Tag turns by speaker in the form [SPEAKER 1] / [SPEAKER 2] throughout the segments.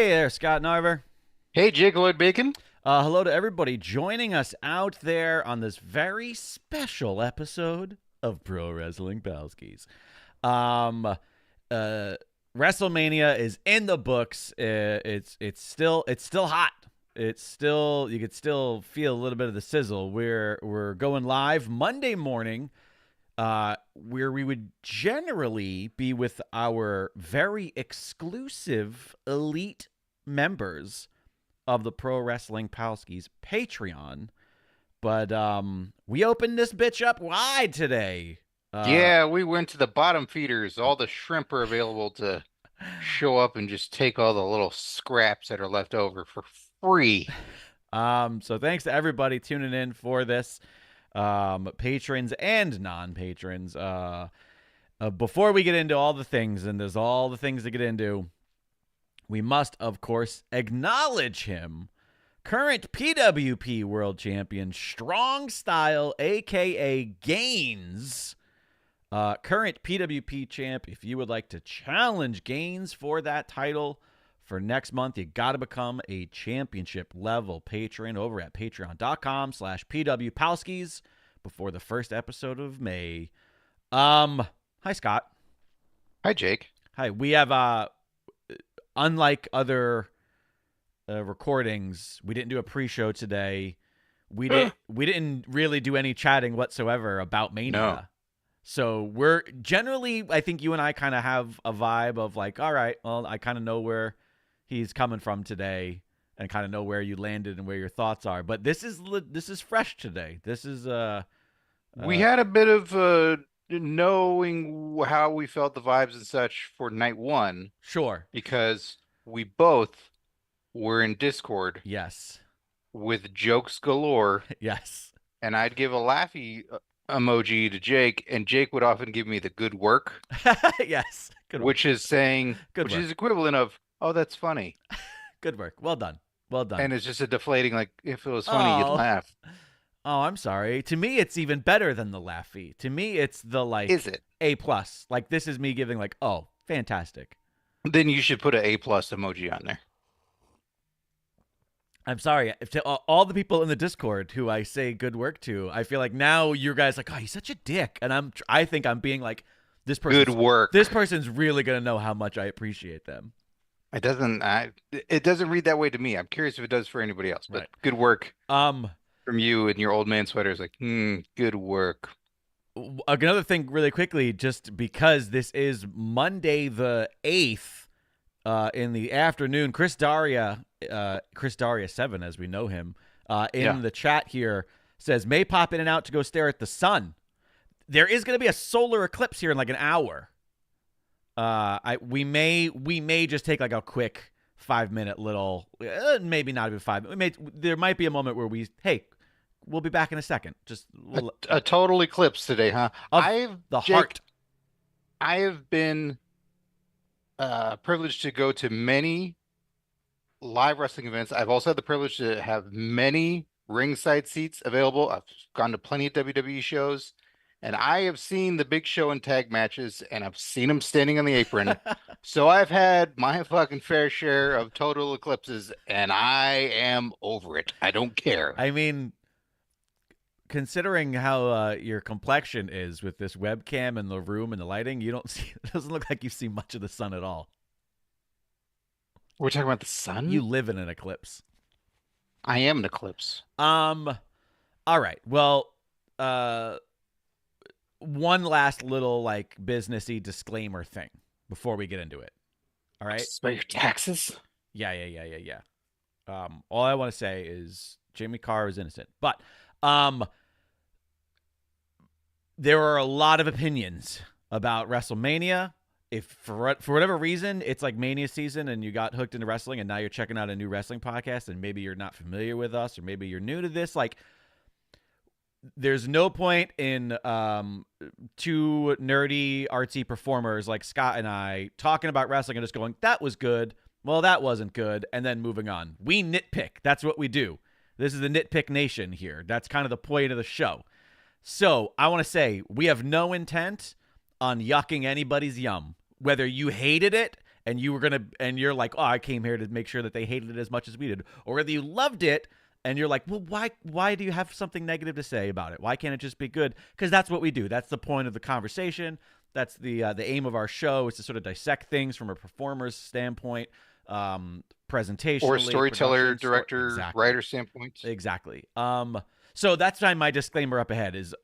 [SPEAKER 1] Hey there, Scott Narver.
[SPEAKER 2] Hey, Jake Lloyd Bacon.
[SPEAKER 1] Hello to everybody joining us out there on this very special episode of Pro Wrestling Palskis. Um, WrestleMania is in the books. It's still hot. It's still you could still feel a little bit of the sizzle. We're going live Monday morning, where we would generally be with our very exclusive elite members of the Pro Wrestling Palskis Patreon. But we opened this bitch up wide today.
[SPEAKER 2] Yeah, we went to the bottom feeders. All the shrimp are available to show up and just take all the little scraps that are left over for free.
[SPEAKER 1] So thanks to everybody tuning in for this, patrons and non-patrons. Before we get into all the things, and there's all the things to get into, we must, of course, acknowledge him. Current PWP World Champion, Strong Style, a.k.a. Gaines. Current PWP champ. If you would like to challenge Gaines for that title for next month, you got to become a championship level patron over at patreon.com/PWPalskis before the first episode of May. Hi, Scott.
[SPEAKER 2] Hi, Jake.
[SPEAKER 1] Hi. We have, unlike other recordings, we didn't do a pre-show today. We didn't really do any chatting whatsoever about Mania.
[SPEAKER 2] No.
[SPEAKER 1] So we're generally, I think you and I kind of have a vibe of like, all right, well, I kind of know where he's coming from today, and kind of know where you landed and where your thoughts are. But this is fresh today. This is
[SPEAKER 2] We had a bit of knowing how we felt the vibes and such for night one
[SPEAKER 1] sure.
[SPEAKER 2] because we both were in Discord
[SPEAKER 1] Yes.
[SPEAKER 2] with jokes galore,
[SPEAKER 1] Yes.
[SPEAKER 2] and I'd give a laughy emoji to Jake, and Jake would often give me the good work,
[SPEAKER 1] Yes. Good work.
[SPEAKER 2] which is saying,
[SPEAKER 1] Good
[SPEAKER 2] which
[SPEAKER 1] work.
[SPEAKER 2] is equivalent of, oh, that's funny.
[SPEAKER 1] Good work. Well done. Well done.
[SPEAKER 2] And it's just a deflating, like, if it was funny, you'd
[SPEAKER 1] Oh.
[SPEAKER 2] laugh.
[SPEAKER 1] Oh, I'm sorry. To me, it's even better than the laughy. To me, it's the like
[SPEAKER 2] Is it?
[SPEAKER 1] A plus. Like this is me giving like, oh, fantastic.
[SPEAKER 2] Then you should put an A plus emoji on there.
[SPEAKER 1] I'm sorry. If to all the people in the Discord who I say good work to, I feel like now you guys like, oh, he's such a dick, and I think I'm being like, this person.
[SPEAKER 2] Good work.
[SPEAKER 1] This person's really gonna know how much I appreciate them.
[SPEAKER 2] It doesn't read that way to me. I'm curious if it does for anybody else, but
[SPEAKER 1] Right.
[SPEAKER 2] good work
[SPEAKER 1] Um,
[SPEAKER 2] from you and your old man sweater is like, good work.
[SPEAKER 1] Another thing, really quickly, just because this is Monday the 8th, in the afternoon, Chris Daria 7, as we know him, in the chat here says may pop in and out to go stare at the sun. There is going to be a solar eclipse here in like an hour. We may just take like a quick 5-minute little, maybe not even 5. There might be a moment where we'll be back in a second. Just
[SPEAKER 2] A total eclipse today, huh?
[SPEAKER 1] Jake, heart.
[SPEAKER 2] I have been privileged to go to many live wrestling events. I've also had the privilege to have many ringside seats available. I've gone to plenty of WWE shows, and I have seen the Big Show and tag matches, and I've seen them standing on the apron. So I've had my fucking fair share of total eclipses, and I am over it. I don't care.
[SPEAKER 1] I mean, considering how your complexion is with this webcam and the room and the lighting, you don't see. It doesn't look like you see much of the sun at all.
[SPEAKER 2] We're talking about the sun?
[SPEAKER 1] You live in an eclipse.
[SPEAKER 2] I am an eclipse.
[SPEAKER 1] All right. Well, one last little like businessy disclaimer thing before we get into it. All right.
[SPEAKER 2] About your taxes?
[SPEAKER 1] Yeah. All I want to say is Jimmy Carr is innocent, but there are a lot of opinions about WrestleMania. If for whatever reason it's like Mania season and you got hooked into wrestling and now you're checking out a new wrestling podcast and maybe you're not familiar with us or maybe you're new to this, like there's no point in two nerdy artsy performers like Scott and I talking about wrestling and just going, that was good, well that wasn't good, and then moving on. We nitpick. That's what we do. This is the nitpick nation here. That's kind of the point of the show. So I want to say we have no intent on yucking anybody's yum. Whether you hated it and you're like, oh, I came here to make sure that they hated it as much as we did, or whether you loved it and you're like, well, why do you have something negative to say about it? Why can't it just be good? Because that's what we do. That's the point of the conversation. That's the aim of our show, is to sort of dissect things from a performer's standpoint, presentationally,
[SPEAKER 2] or storyteller, director,
[SPEAKER 1] exactly,
[SPEAKER 2] writer standpoint.
[SPEAKER 1] exactly. So that's why my disclaimer up ahead is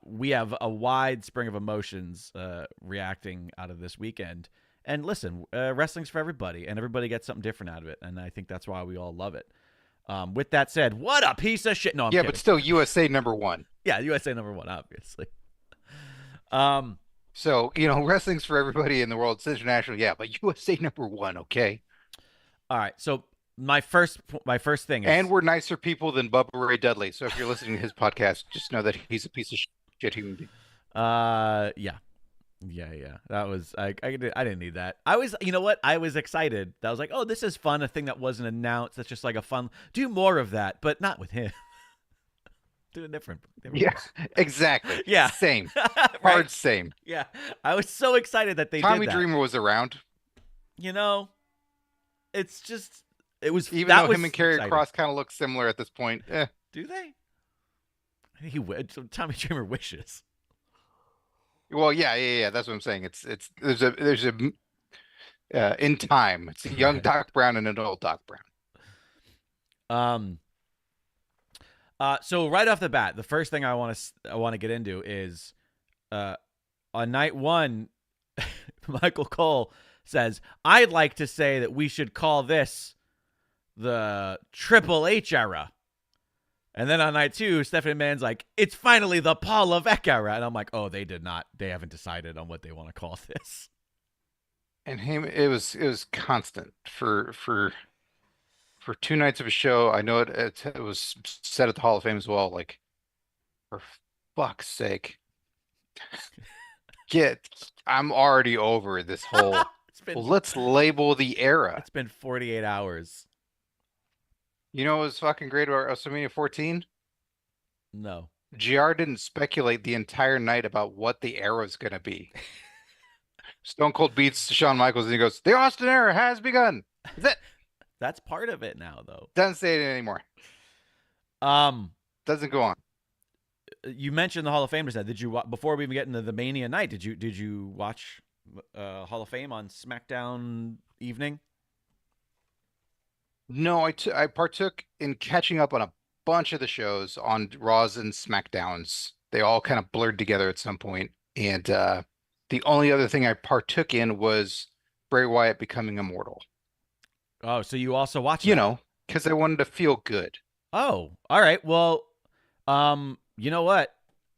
[SPEAKER 1] we have a wide spring of emotions reacting out of this weekend. And listen, wrestling's for everybody, and everybody gets something different out of it, and I think that's why we all love it. With that said, what a piece of shit! No, I'm kidding.
[SPEAKER 2] But still, USA #1.
[SPEAKER 1] Yeah, USA #1, obviously.
[SPEAKER 2] So wrestling's for everybody in the world. It's international, yeah, but USA #1, okay.
[SPEAKER 1] All right, so my first thing is,
[SPEAKER 2] and we're nicer people than Bubba Ray Dudley. So if you're listening to his podcast, just know that he's a piece of shit human being.
[SPEAKER 1] Yeah. That was I didn't need that. I was, you know what? I was excited. I was like, oh, this is fun. A thing that wasn't announced. That's just like a fun. Do more of that, but not with him. Do it different.
[SPEAKER 2] Yeah, exactly.
[SPEAKER 1] Yeah,
[SPEAKER 2] same.
[SPEAKER 1] Right?
[SPEAKER 2] Hard same.
[SPEAKER 1] Yeah, I was so excited that they
[SPEAKER 2] Tommy
[SPEAKER 1] did that.
[SPEAKER 2] Dreamer was around.
[SPEAKER 1] It's just it was
[SPEAKER 2] even though him and Karrion Kross kind of look similar at this point.
[SPEAKER 1] Do they? I think Tommy Dreamer wishes.
[SPEAKER 2] Well, yeah. That's what I'm saying. There's a in time. It's a young Doc Brown and an old Doc Brown.
[SPEAKER 1] So right off the bat, the first thing I want to get into is, on night one, Michael Cole says, "I'd like to say that we should call this the Triple H era." And then on night two, Stephanie McMahon's like, "It's finally the Paul Levesque era." And I'm like, oh, they haven't decided on what they want to call this.
[SPEAKER 2] And it was constant for 2 nights of a show. I know it was said at the Hall of Fame as well. Like, for fuck's sake, I'm already over this whole. Let's label the era.
[SPEAKER 1] It's been 48 hours.
[SPEAKER 2] You know what was fucking great about WrestleMania 14?
[SPEAKER 1] No.
[SPEAKER 2] GR didn't speculate the entire night about what the era is going to be. Stone Cold beats Shawn Michaels and he goes, "The Austin era has begun." That's it.
[SPEAKER 1] That's part of it now, though.
[SPEAKER 2] Doesn't say it anymore. Doesn't go on.
[SPEAKER 1] You mentioned the Hall of Famers. Did you, before we even get into the Mania night, did you watch Hall of Fame on SmackDown evening?
[SPEAKER 2] No, I partook in catching up on a bunch of the shows on Raws and SmackDowns. They all kind of blurred together at some point. And the only other thing I partook in was Bray Wyatt becoming immortal.
[SPEAKER 1] Oh, so you also watched that?
[SPEAKER 2] Because I wanted to feel good.
[SPEAKER 1] Oh, all right. Well, you know what?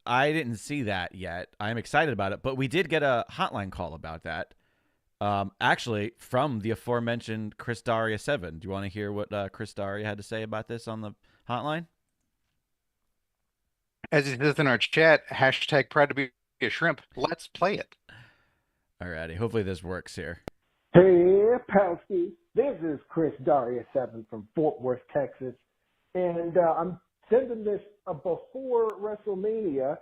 [SPEAKER 1] I didn't see that yet. I'm excited about it, but we did get a hotline call about that. Actually, from the aforementioned Chris Daria 7. Do you want to hear what Chris Daria had to say about this on the hotline?
[SPEAKER 2] As it says in our chat, hashtag proud to be a shrimp. Let's play it.
[SPEAKER 1] Alrighty. Hopefully this works here.
[SPEAKER 3] Hey, Palskis. This is Chris Daria 7 from Fort Worth, Texas. And I'm sending this before WrestleMania.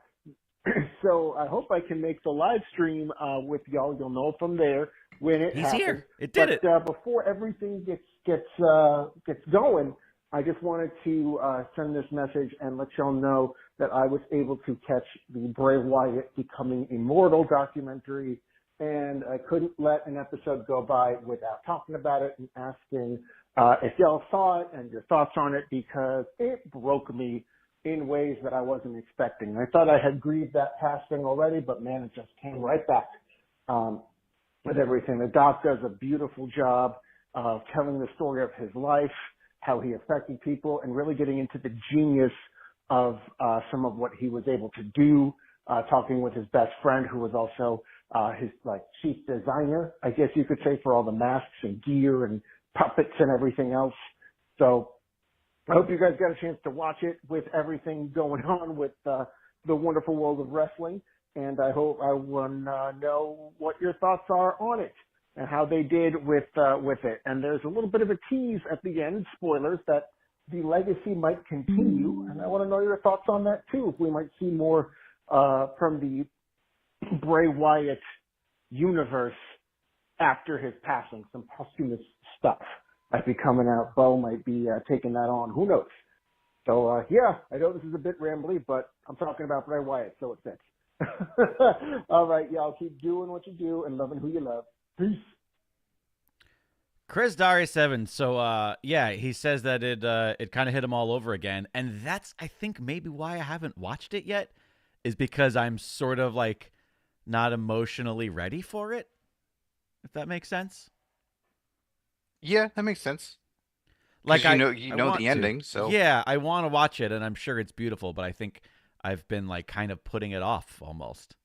[SPEAKER 3] So I hope I can make the live stream with y'all. You'll know from there when it happens.
[SPEAKER 1] He's here. It did it.
[SPEAKER 3] Before everything gets going, I just wanted to send this message and let y'all know that I was able to catch the Bray Wyatt Becoming Immortal documentary, and I couldn't let an episode go by without talking about it and asking if y'all saw it and your thoughts on it, because it broke me in ways that I wasn't expecting. I thought I had grieved that passing already, but man, it just came right back with everything. The doc does a beautiful job of telling the story of his life, how he affected people, and really getting into the genius of some of what he was able to do, talking with his best friend, who was also his chief designer, I guess you could say, for all the masks and gear and puppets and everything else. So I hope you guys got a chance to watch it with everything going on with the wonderful world of wrestling. And I hope I want to know what your thoughts are on it and how they did with it. And there's a little bit of a tease at the end, spoilers, that the legacy might continue. And I want to know your thoughts on that too, if we might see more from the Bray Wyatt universe after his passing, some posthumous stuff might be coming out. Bo might be taking that on. Who knows? So, yeah, I know this is a bit rambly, but I'm talking about Bray Wyatt, so it fits. All right, y'all, keep doing what you do and loving who you love. Peace.
[SPEAKER 1] Chris Darius Evans. So, yeah, he says that it kind of hit him all over again, and that's, I think, maybe why I haven't watched it yet, is because I'm sort of like not emotionally ready for it. If that makes sense.
[SPEAKER 2] Yeah, that makes sense.
[SPEAKER 1] Like
[SPEAKER 2] I
[SPEAKER 1] I want
[SPEAKER 2] the
[SPEAKER 1] to.
[SPEAKER 2] ending, so
[SPEAKER 1] Yeah, I want to watch it, and I'm sure it's beautiful, but I think I've been like kind of putting it off almost.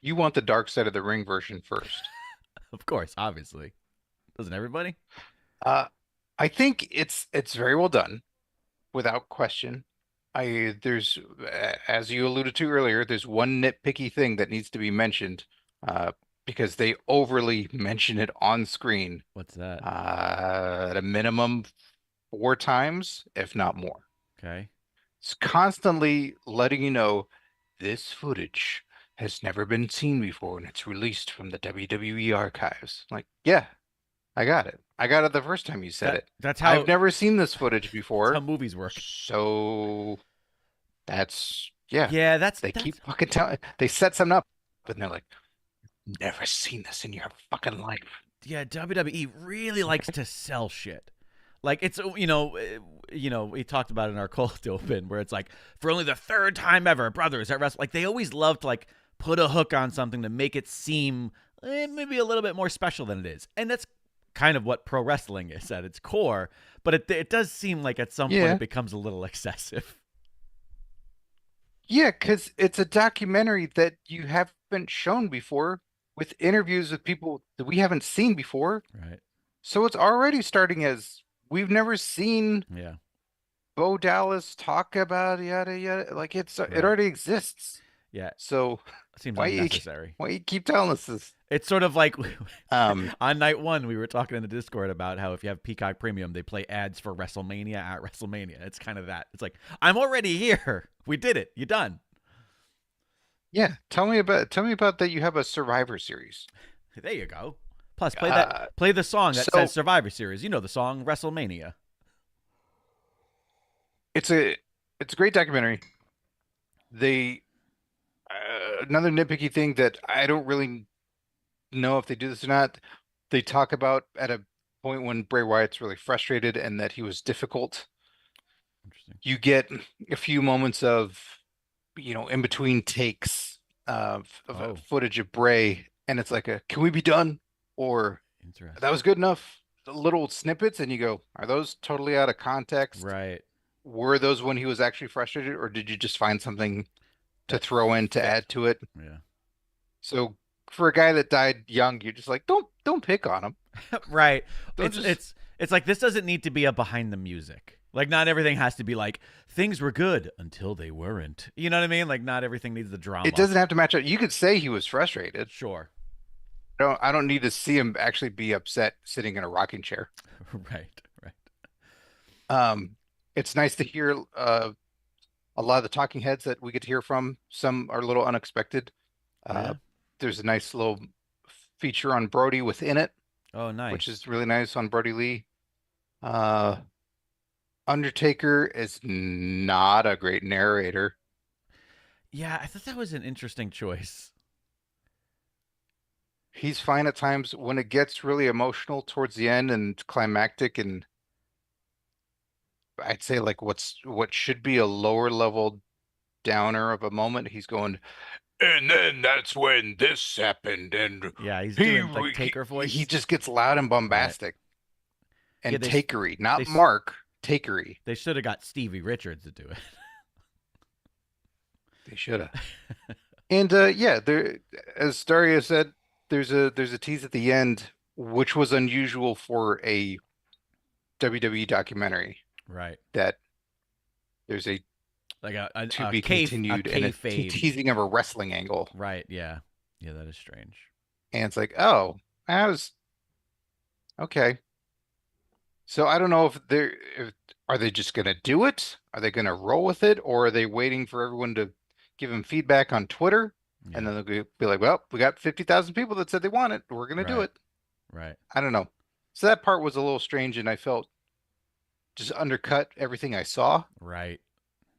[SPEAKER 2] you want the Dark Side of the Ring version first.
[SPEAKER 1] Of course, obviously. Doesn't everybody?
[SPEAKER 2] Uh, I think it's very well done, without question. There's as you alluded to earlier, there's one nitpicky thing that needs to be mentioned, because they overly mention it on screen,
[SPEAKER 1] What's that?
[SPEAKER 2] at a minimum 4 times, if not more.
[SPEAKER 1] Okay.
[SPEAKER 2] It's constantly letting you know this footage has never been seen before and it's released from the WWE archives. Like, yeah, I got it. I got it the first time you said it.
[SPEAKER 1] That's
[SPEAKER 2] I've never seen this footage
[SPEAKER 1] how
[SPEAKER 2] before.
[SPEAKER 1] movies work.
[SPEAKER 2] So that's, yeah.
[SPEAKER 1] Yeah,
[SPEAKER 2] They keep fucking telling, they set something up, and they're like, never seen this in your fucking life.
[SPEAKER 1] yeah, WWE really likes to sell shit. Like it's we talked about it in our cold open where it's like for only the third time ever, brothers at Wrestle. Like they always love to like put a hook on something to make it seem maybe a little bit more special than it is, and that's kind of what pro wrestling is at its core. But it does seem like at some point
[SPEAKER 2] Yeah.
[SPEAKER 1] it becomes a little excessive.
[SPEAKER 2] Yeah, because it's a documentary that you haven't shown before, with interviews with people that we haven't seen before.
[SPEAKER 1] Right.
[SPEAKER 2] So it's already starting as we've never seen
[SPEAKER 1] Yeah.
[SPEAKER 2] Bo Dallas talk about yada yada. Like it
[SPEAKER 1] Right.
[SPEAKER 2] already exists.
[SPEAKER 1] Yeah.
[SPEAKER 2] So
[SPEAKER 1] It seems
[SPEAKER 2] why you
[SPEAKER 1] unnecessary.
[SPEAKER 2] why you keep telling us this?
[SPEAKER 1] It's sort of like
[SPEAKER 2] Um,
[SPEAKER 1] on night one, we were talking in the Discord about how if you have Peacock Premium, they play ads for WrestleMania at WrestleMania. It's kind of that. It's like, I'm already here. We did it. You done.
[SPEAKER 2] yeah, tell me about that you have a Survivor Series.
[SPEAKER 1] There you go. Plus,
[SPEAKER 2] Uh,
[SPEAKER 1] play the song that
[SPEAKER 2] so-
[SPEAKER 1] says Survivor Series. You know the song WrestleMania.
[SPEAKER 2] It's a great documentary. They another nitpicky thing that I don't really know if they do this or not. They talk about at a point when Bray Wyatt's really frustrated and that he was difficult.
[SPEAKER 1] Interesting.
[SPEAKER 2] You get a few moments of, in between takes of
[SPEAKER 1] Oh.
[SPEAKER 2] footage of Bray, and it's like can we be done? Or
[SPEAKER 1] Interesting.
[SPEAKER 2] that was good enough. Little snippets, and you go, are those totally out of context?
[SPEAKER 1] Right.
[SPEAKER 2] Were those when he was actually frustrated, or did you just find something to
[SPEAKER 1] That
[SPEAKER 2] throw in to
[SPEAKER 1] fit.
[SPEAKER 2] add to it?
[SPEAKER 1] Yeah.
[SPEAKER 2] So for a guy that died young, you're just like, don't pick on him.
[SPEAKER 1] Right.
[SPEAKER 2] Don't
[SPEAKER 1] It's like this doesn't need to be a behind the music. Like not everything has to be like things were good until they weren't. You know what I mean? Like not everything needs the drama.
[SPEAKER 2] It doesn't have to match up. You could say he was frustrated.
[SPEAKER 1] Sure.
[SPEAKER 2] I don't need to see him actually be upset sitting in a rocking chair.
[SPEAKER 1] Right.
[SPEAKER 2] It's nice to hear a lot of the talking heads that we get to hear from. Some are a little unexpected.
[SPEAKER 1] Yeah.
[SPEAKER 2] There's a nice little feature on Brody within it,
[SPEAKER 1] Oh, nice.
[SPEAKER 2] which is really nice on Brody Lee. Undertaker is not a great narrator.
[SPEAKER 1] Yeah, I thought that was an interesting choice.
[SPEAKER 2] He's fine at times. When it gets really emotional towards the end and climactic, and I'd say like what should be a lower level downer of a moment, he's going, and then that's when this happened, and
[SPEAKER 1] Yeah, he's doing like Taker voice.
[SPEAKER 2] he just gets loud and bombastic and
[SPEAKER 1] Yeah,
[SPEAKER 2] takery, not
[SPEAKER 1] they-
[SPEAKER 2] Mark, takery.
[SPEAKER 1] They should have got Stevie Richards to do it.
[SPEAKER 2] They should have. And yeah, there, as Daria said, there's a tease at the end, which was unusual for a WWE documentary.
[SPEAKER 1] Right.
[SPEAKER 2] That there's a
[SPEAKER 1] Like a
[SPEAKER 2] to be
[SPEAKER 1] cave,
[SPEAKER 2] continued
[SPEAKER 1] a
[SPEAKER 2] and a
[SPEAKER 1] kayfabe.
[SPEAKER 2] teasing of a wrestling angle,
[SPEAKER 1] Right. Yeah. Yeah, that is strange.
[SPEAKER 2] and it's like, oh, I was okay. So I don't know if are they just gonna do it? Are they gonna roll with it, or are they waiting for everyone to give them feedback on Twitter?
[SPEAKER 1] Yeah.
[SPEAKER 2] And then they'll be like, well, we got 50,000 people that said they want it. We're going to do
[SPEAKER 1] Right.
[SPEAKER 2] it.
[SPEAKER 1] Right.
[SPEAKER 2] I don't know. So that part was a little strange, and I felt just undercut everything I saw.
[SPEAKER 1] Right.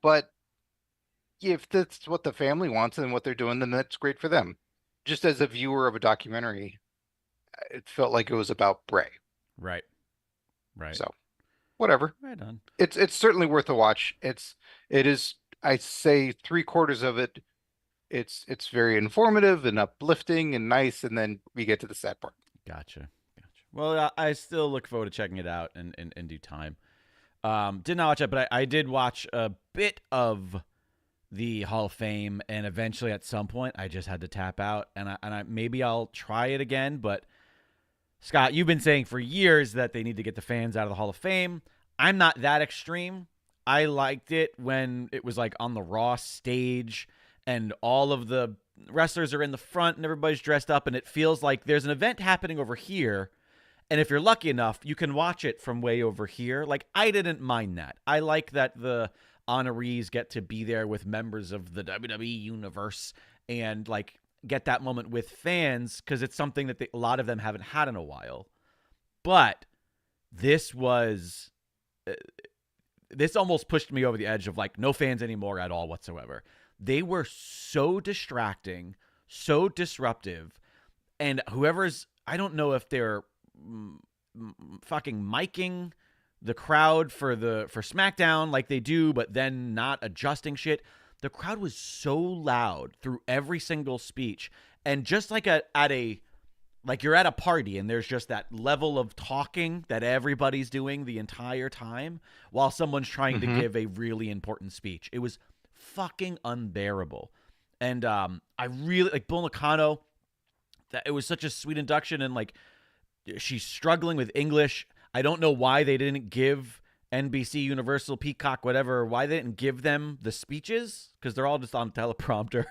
[SPEAKER 2] But if that's what the family wants and what they're doing, then that's great for them. Just as a viewer of a documentary, it felt like it was about Bray.
[SPEAKER 1] Right. Right.
[SPEAKER 2] So whatever.
[SPEAKER 1] Right on.
[SPEAKER 2] It's certainly worth a watch. It is, I say, three-quarters of it. It's very informative and uplifting and nice, and then we get to the sad part.
[SPEAKER 1] Gotcha. Gotcha. Well, I still look forward to checking it out in due time. Did not watch it, but I did watch a bit of the Hall of Fame, and eventually at some point I just had to tap out, and I maybe I'll try it again. But Scott, you've been saying for years that they need to get the fans out of the Hall of Fame. I'm not that extreme. I liked it when it was like on the Raw stage and all of the wrestlers are in the front and everybody's dressed up, and it feels like there's an event happening over here. And if you're lucky enough, you can watch it from way over here. Like, I didn't mind that. I like that the honorees get to be there with members of the WWE universe and, like, get that moment with fans because it's something that a lot of them haven't had in a while. But this was... this almost pushed me over the edge of, like, no fans anymore at all whatsoever. They were so distracting, so disruptive, and whoever's... I don't know if they're fucking miking the crowd for SmackDown like they do, but then not adjusting shit. The crowd was so loud through every single speech, and just like like you're at a party and there's just that level of talking that everybody's doing the entire time while someone's trying to give a really important speech. It was fucking unbearable. And I really like Bull Nakano. That it was such a sweet induction, and like she's struggling with English. I don't know why they didn't give NBC, Universal, Peacock, whatever, why they didn't give them the speeches, because they're all just on teleprompter.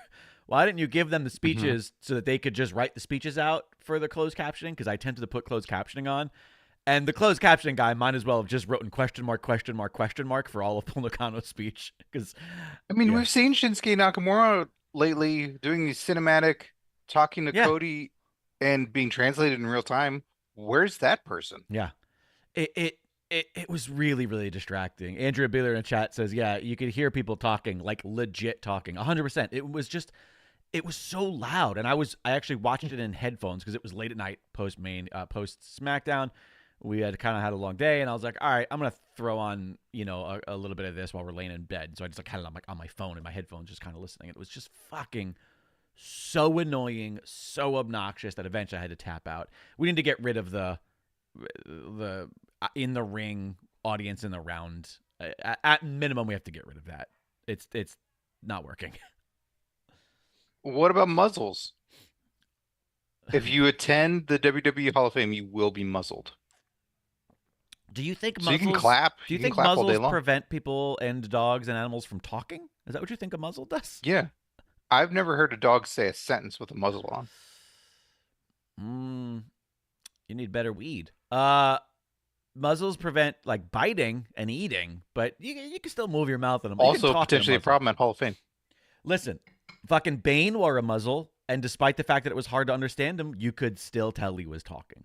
[SPEAKER 1] Why didn't you give them the speeches so that they could just write the speeches out for the closed captioning? Because I tempted to put closed captioning on. And the closed captioning guy might as well have just written question mark, question mark, question mark for all of Bull Nakano's speech. Because
[SPEAKER 2] I mean, we've seen Shinsuke Nakamura lately doing these cinematic talking to Cody and being translated in real time. Where's that person?
[SPEAKER 1] Yeah. It was really, really distracting. Andrea Beeler in the chat says, yeah, you could hear people talking, like legit talking. 100%. It was so loud. And I actually watched it in headphones because it was late at night post SmackDown. We had kind of had a long day, and I was like, all right, I'm going to throw on, a little bit of this while we're laying in bed. So I just like had it on my phone and my headphones, just kind of listening. And it was just fucking so annoying, so obnoxious that eventually I had to tap out. We need to get rid of the in the ring audience in the round. At minimum, we have to get rid of that. It's not working.
[SPEAKER 2] What about muzzles? If you attend the WWE Hall of Fame, you will be muzzled.
[SPEAKER 1] Do you think
[SPEAKER 2] so you can clap?
[SPEAKER 1] Do you think muzzles prevent people and dogs and animals from talking? Is that what you think a muzzle does?
[SPEAKER 2] Yeah. I've never heard a dog say a sentence with a muzzle
[SPEAKER 1] on. You need better weed. Muzzles prevent like biting and eating, but you can still move your mouth in them.
[SPEAKER 2] Also, potentially a problem at Hall of Fame.
[SPEAKER 1] Listen, fucking Bane wore a muzzle, and despite the fact that it was hard to understand him, you could still tell he was talking.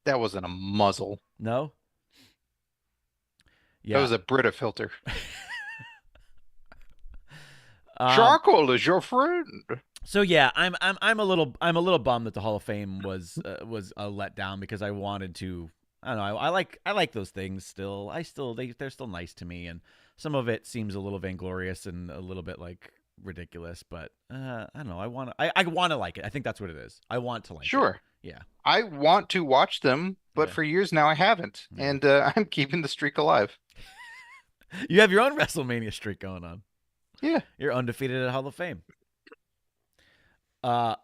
[SPEAKER 2] That wasn't a muzzle.
[SPEAKER 1] No? Yeah.
[SPEAKER 2] That was a Brita filter. Charcoal is your friend.
[SPEAKER 1] So yeah, I'm a little bummed that the Hall of Fame was a letdown because I wanted to. I don't know. I like those things still. They're still nice to me, and some of it seems a little vainglorious and a little bit like ridiculous. But I don't know. I want to like it. I think that's what it is. I want to like it.
[SPEAKER 2] Sure.
[SPEAKER 1] Yeah.
[SPEAKER 2] I want to watch them, but for years now I haven't, and I'm keeping the streak alive.
[SPEAKER 1] You have your own WrestleMania streak going on.
[SPEAKER 2] Yeah.
[SPEAKER 1] You're undefeated at Hall of Fame. All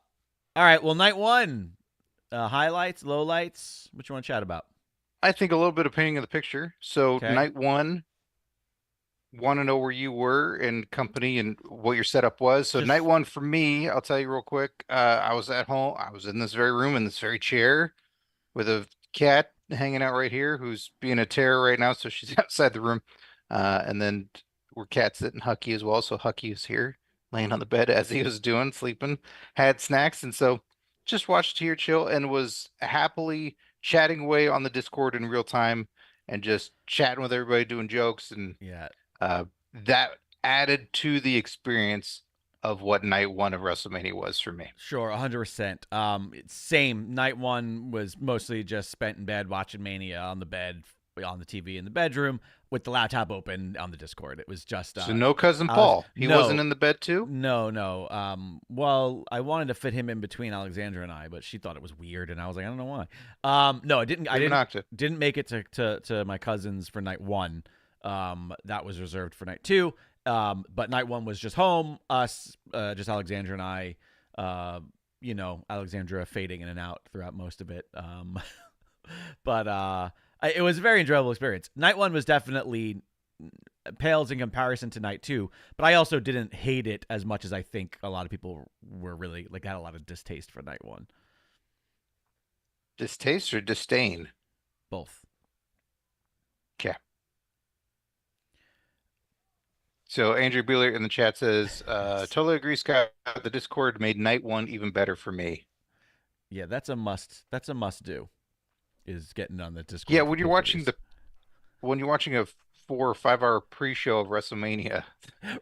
[SPEAKER 1] right. Well, night one, highlights, lowlights. What you want to chat about?
[SPEAKER 2] I think a little bit of painting of the picture. So night one, want to know where you were in company and what your setup was. So night one for me, I'll tell you real quick. I was at home. I was in this very room in this very chair with a cat hanging out right here who's being a terror right now. So she's outside the room. And then we're cat sitting Hucky as well. So Hucky is here laying on the bed as he was doing, sleeping, had snacks. And so just watched here, chill, and was happily chatting away on the Discord in real time and just chatting with everybody, doing jokes, and
[SPEAKER 1] Yeah.
[SPEAKER 2] that added to the experience of what night one of WrestleMania was for me.
[SPEAKER 1] Sure, 100%. Same. Night one was mostly just spent in bed watching Mania on the bed, on the TV in the bedroom with the laptop open on the Discord. It was just
[SPEAKER 2] So no cousin
[SPEAKER 1] I was
[SPEAKER 2] Paul. He wasn't in the bed too?
[SPEAKER 1] no. Well, I wanted to fit him in between Alexandra and I, but she thought it was weird, and I was like, I don't know why. No, I didn't. Didn't make it to my cousins for night one. That was reserved for night two. But night one was just home, us, just Alexandra and I. Alexandra fading in and out throughout most of it. But it was a very enjoyable experience. Night one was definitely pales in comparison to night two, but I also didn't hate it as much as I think a lot of people were really like had a lot of distaste for night one.
[SPEAKER 2] Distaste or disdain?
[SPEAKER 1] Both.
[SPEAKER 2] Okay. So Andrew Beeler in the chat says, totally agree, Scott. The Discord made night one even better for me.
[SPEAKER 1] Yeah, that's a must. That's a must do. Is getting on the Discord.
[SPEAKER 2] Yeah, when you're watching a 4 or 5 hour pre-show of WrestleMania,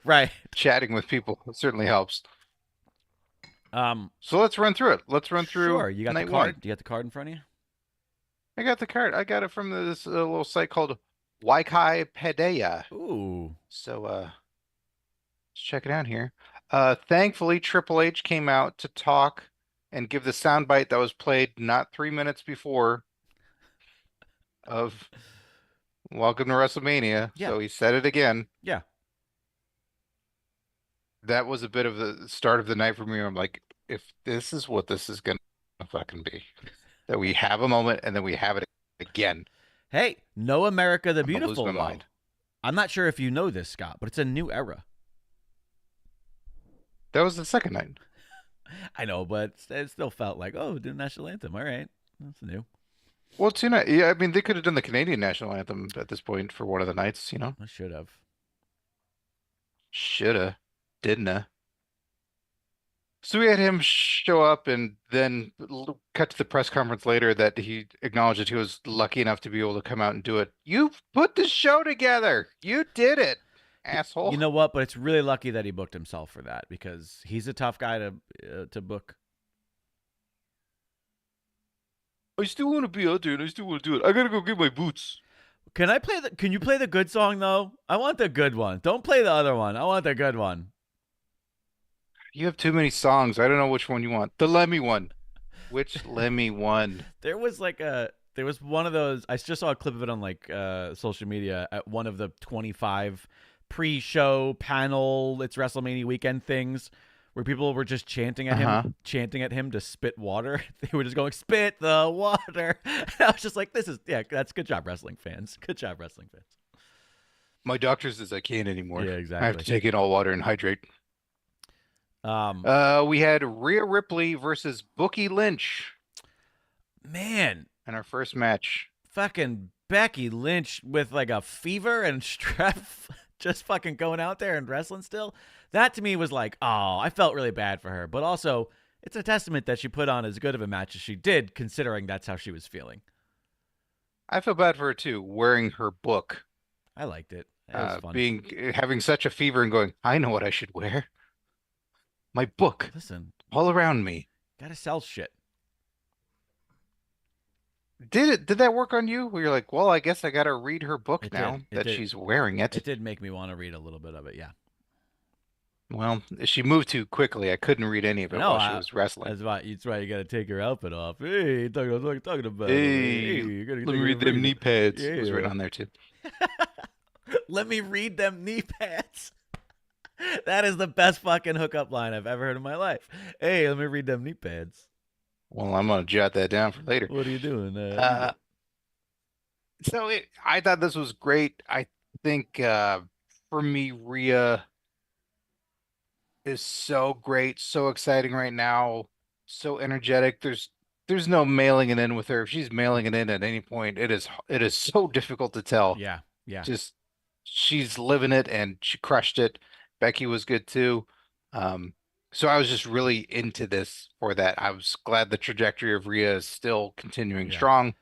[SPEAKER 1] right,
[SPEAKER 2] chatting with people certainly helps.
[SPEAKER 1] So
[SPEAKER 2] let's run through it. Let's run through.
[SPEAKER 1] Sure, you got
[SPEAKER 2] night
[SPEAKER 1] the card.
[SPEAKER 2] one.
[SPEAKER 1] Do you got the card in front of you?
[SPEAKER 2] I got the card. I got it from this little site called Wikipedia.
[SPEAKER 1] Ooh.
[SPEAKER 2] So let's check it out here. Thankfully, Triple H came out to talk and give the soundbite that was played not 3 minutes before of Welcome to WrestleMania.
[SPEAKER 1] Yeah.
[SPEAKER 2] So he said it again.
[SPEAKER 1] Yeah.
[SPEAKER 2] That was a bit of the start of the night for me. I'm like, if this is what this is gonna fucking be, that we have a moment and then we have it again.
[SPEAKER 1] Hey, No America the
[SPEAKER 2] I'm gonna
[SPEAKER 1] Beautiful,
[SPEAKER 2] lose my
[SPEAKER 1] though.
[SPEAKER 2] mind.
[SPEAKER 1] I'm not sure if you know this, Scott, but it's a new era.
[SPEAKER 2] That was the second night.
[SPEAKER 1] I know, but it still felt like, oh, the national anthem. All right, that's new.
[SPEAKER 2] Well, it's yeah. I mean, they could have done the Canadian national anthem at this point for one of the nights. You know,
[SPEAKER 1] I should have.
[SPEAKER 2] shoulda, didn't. So we had him show up and then cut to the press conference later that he acknowledged that he was lucky enough to be able to come out and do it. You put the show together. You did it, asshole.
[SPEAKER 1] You know what? But it's really lucky that he booked himself for that because he's a tough guy to book.
[SPEAKER 2] I still want to be out there and I still want to do it. I gotta go get my boots.
[SPEAKER 1] Can you play the good song though? I want the good one. Don't play the other one. I want the good one.
[SPEAKER 2] You have too many songs. I don't know which one you want. The Lemmy one. Which Lemmy one?
[SPEAKER 1] There was one of those. I just saw a clip of it on social media at one of the 25 pre-show panel. It's WrestleMania weekend things where people were just chanting at him to spit water. They were just going, "Spit the water." And I was just like, that's good job, wrestling fans. Good job, wrestling fans.
[SPEAKER 2] My doctor says I can't anymore.
[SPEAKER 1] Yeah, exactly.
[SPEAKER 2] I have to take in all water and hydrate. We had Rhea Ripley versus Becky Lynch.
[SPEAKER 1] Man,
[SPEAKER 2] in our first match.
[SPEAKER 1] Fucking Becky Lynch with like a fever and strep, just fucking going out there and wrestling still. That to me was like, oh, I felt really bad for her. But also, it's a testament that she put on as good of a match as she did, considering that's how she was feeling.
[SPEAKER 2] I feel bad for her too, wearing her book.
[SPEAKER 1] I liked it. It was fun.
[SPEAKER 2] Having such a fever and going, I know what I should wear. My book.
[SPEAKER 1] Listen,
[SPEAKER 2] all around me.
[SPEAKER 1] Gotta sell shit.
[SPEAKER 2] Did that work on you? Where you're like, well, I guess I gotta read her book now that she's wearing it.
[SPEAKER 1] It did make me want to read a little bit of it, yeah.
[SPEAKER 2] Well, she moved too quickly. I couldn't read any of it while she was wrestling.
[SPEAKER 1] That's why you gotta take your outfit off. Hey, talking about.
[SPEAKER 2] Hey, let me read them knee pads. Yeah. It was right on there too.
[SPEAKER 1] Let me read them knee pads. That is the best fucking hookup line I've ever heard in my life. Hey, let me read them knee pads.
[SPEAKER 2] Well, I'm gonna jot that down for later.
[SPEAKER 1] What are you doing?
[SPEAKER 2] I thought this was great. I think for me, Rhea is so great, so exciting right now, so energetic. There's no mailing it in with her. If she's mailing it in at any point, it is so difficult to tell.
[SPEAKER 1] Yeah.
[SPEAKER 2] Just she's living it and she crushed it. Becky was good too. So I was just really into this for that. I was glad the trajectory of Rhea is still continuing
[SPEAKER 1] Yeah.
[SPEAKER 2] strong,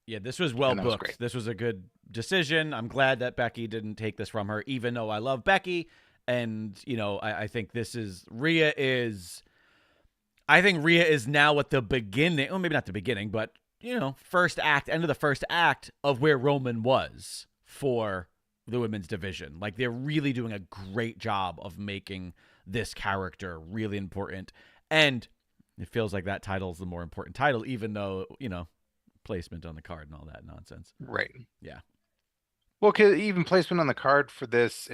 [SPEAKER 1] Yeah, this was well
[SPEAKER 2] and that was great.
[SPEAKER 1] booked. This was a good decision. I'm glad that Becky didn't take this from her, even though I love Becky. And, I think I think Rhea is now at the beginning, well, maybe not the beginning, but, first act, end of the first act of where Roman was for the women's division. Like, they're really doing a great job of making this character really important. And it feels like that title is the more important title, even though, placement on the card and all that nonsense.
[SPEAKER 2] Right.
[SPEAKER 1] Yeah.
[SPEAKER 2] Well, 'cause even placement on the card for this,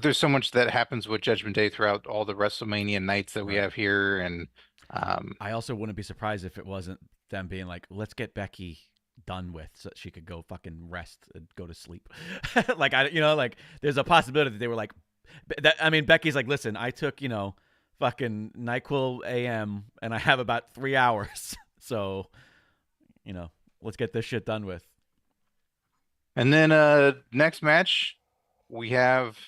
[SPEAKER 2] there's so much that happens with Judgment Day throughout all the WrestleMania nights that we
[SPEAKER 1] Right.
[SPEAKER 2] have here, and
[SPEAKER 1] I also wouldn't be surprised if it wasn't them being like, let's get Becky done with so that she could go fucking rest and go to sleep. Like, there's a possibility that they were like, Becky's like, listen, I took, fucking NyQuil AM and I have about 3 hours. So, let's get this shit done with.
[SPEAKER 2] and then next match we have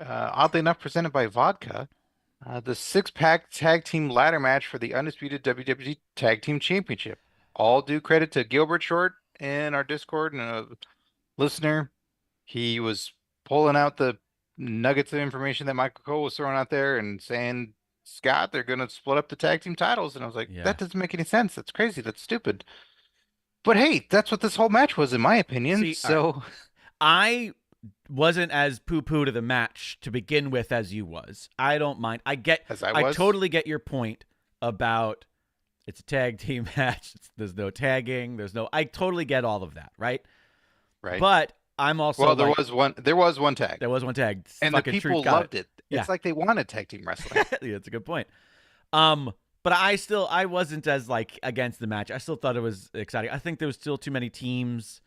[SPEAKER 2] oddly enough presented by Vodka, the six-pack tag team ladder match for the undisputed WWE Tag Team Championship. All due credit to Gilbert Short in our Discord and a listener. He was pulling out the nuggets of information that Michael Cole was throwing out there and saying, Scott, they're going to split up the tag team titles. And I was like,
[SPEAKER 1] Yeah.
[SPEAKER 2] that doesn't make any sense. That's crazy. That's stupid. But hey, that's what this whole match was, in my opinion.
[SPEAKER 1] See,
[SPEAKER 2] so
[SPEAKER 1] I wasn't as poo-poo to the match to begin with as you was. I don't mind. I totally get your point about it's a tag team match. There's no tagging. I totally get all of that, right?
[SPEAKER 2] Right.
[SPEAKER 1] But I'm also
[SPEAKER 2] there was one tag.
[SPEAKER 1] There was one tag.
[SPEAKER 2] And the people loved it. It's like they wanted tag team wrestling.
[SPEAKER 1] Yeah, that's a good point. But I wasn't as like against the match. I still thought it was exciting. I think there was still too many teams.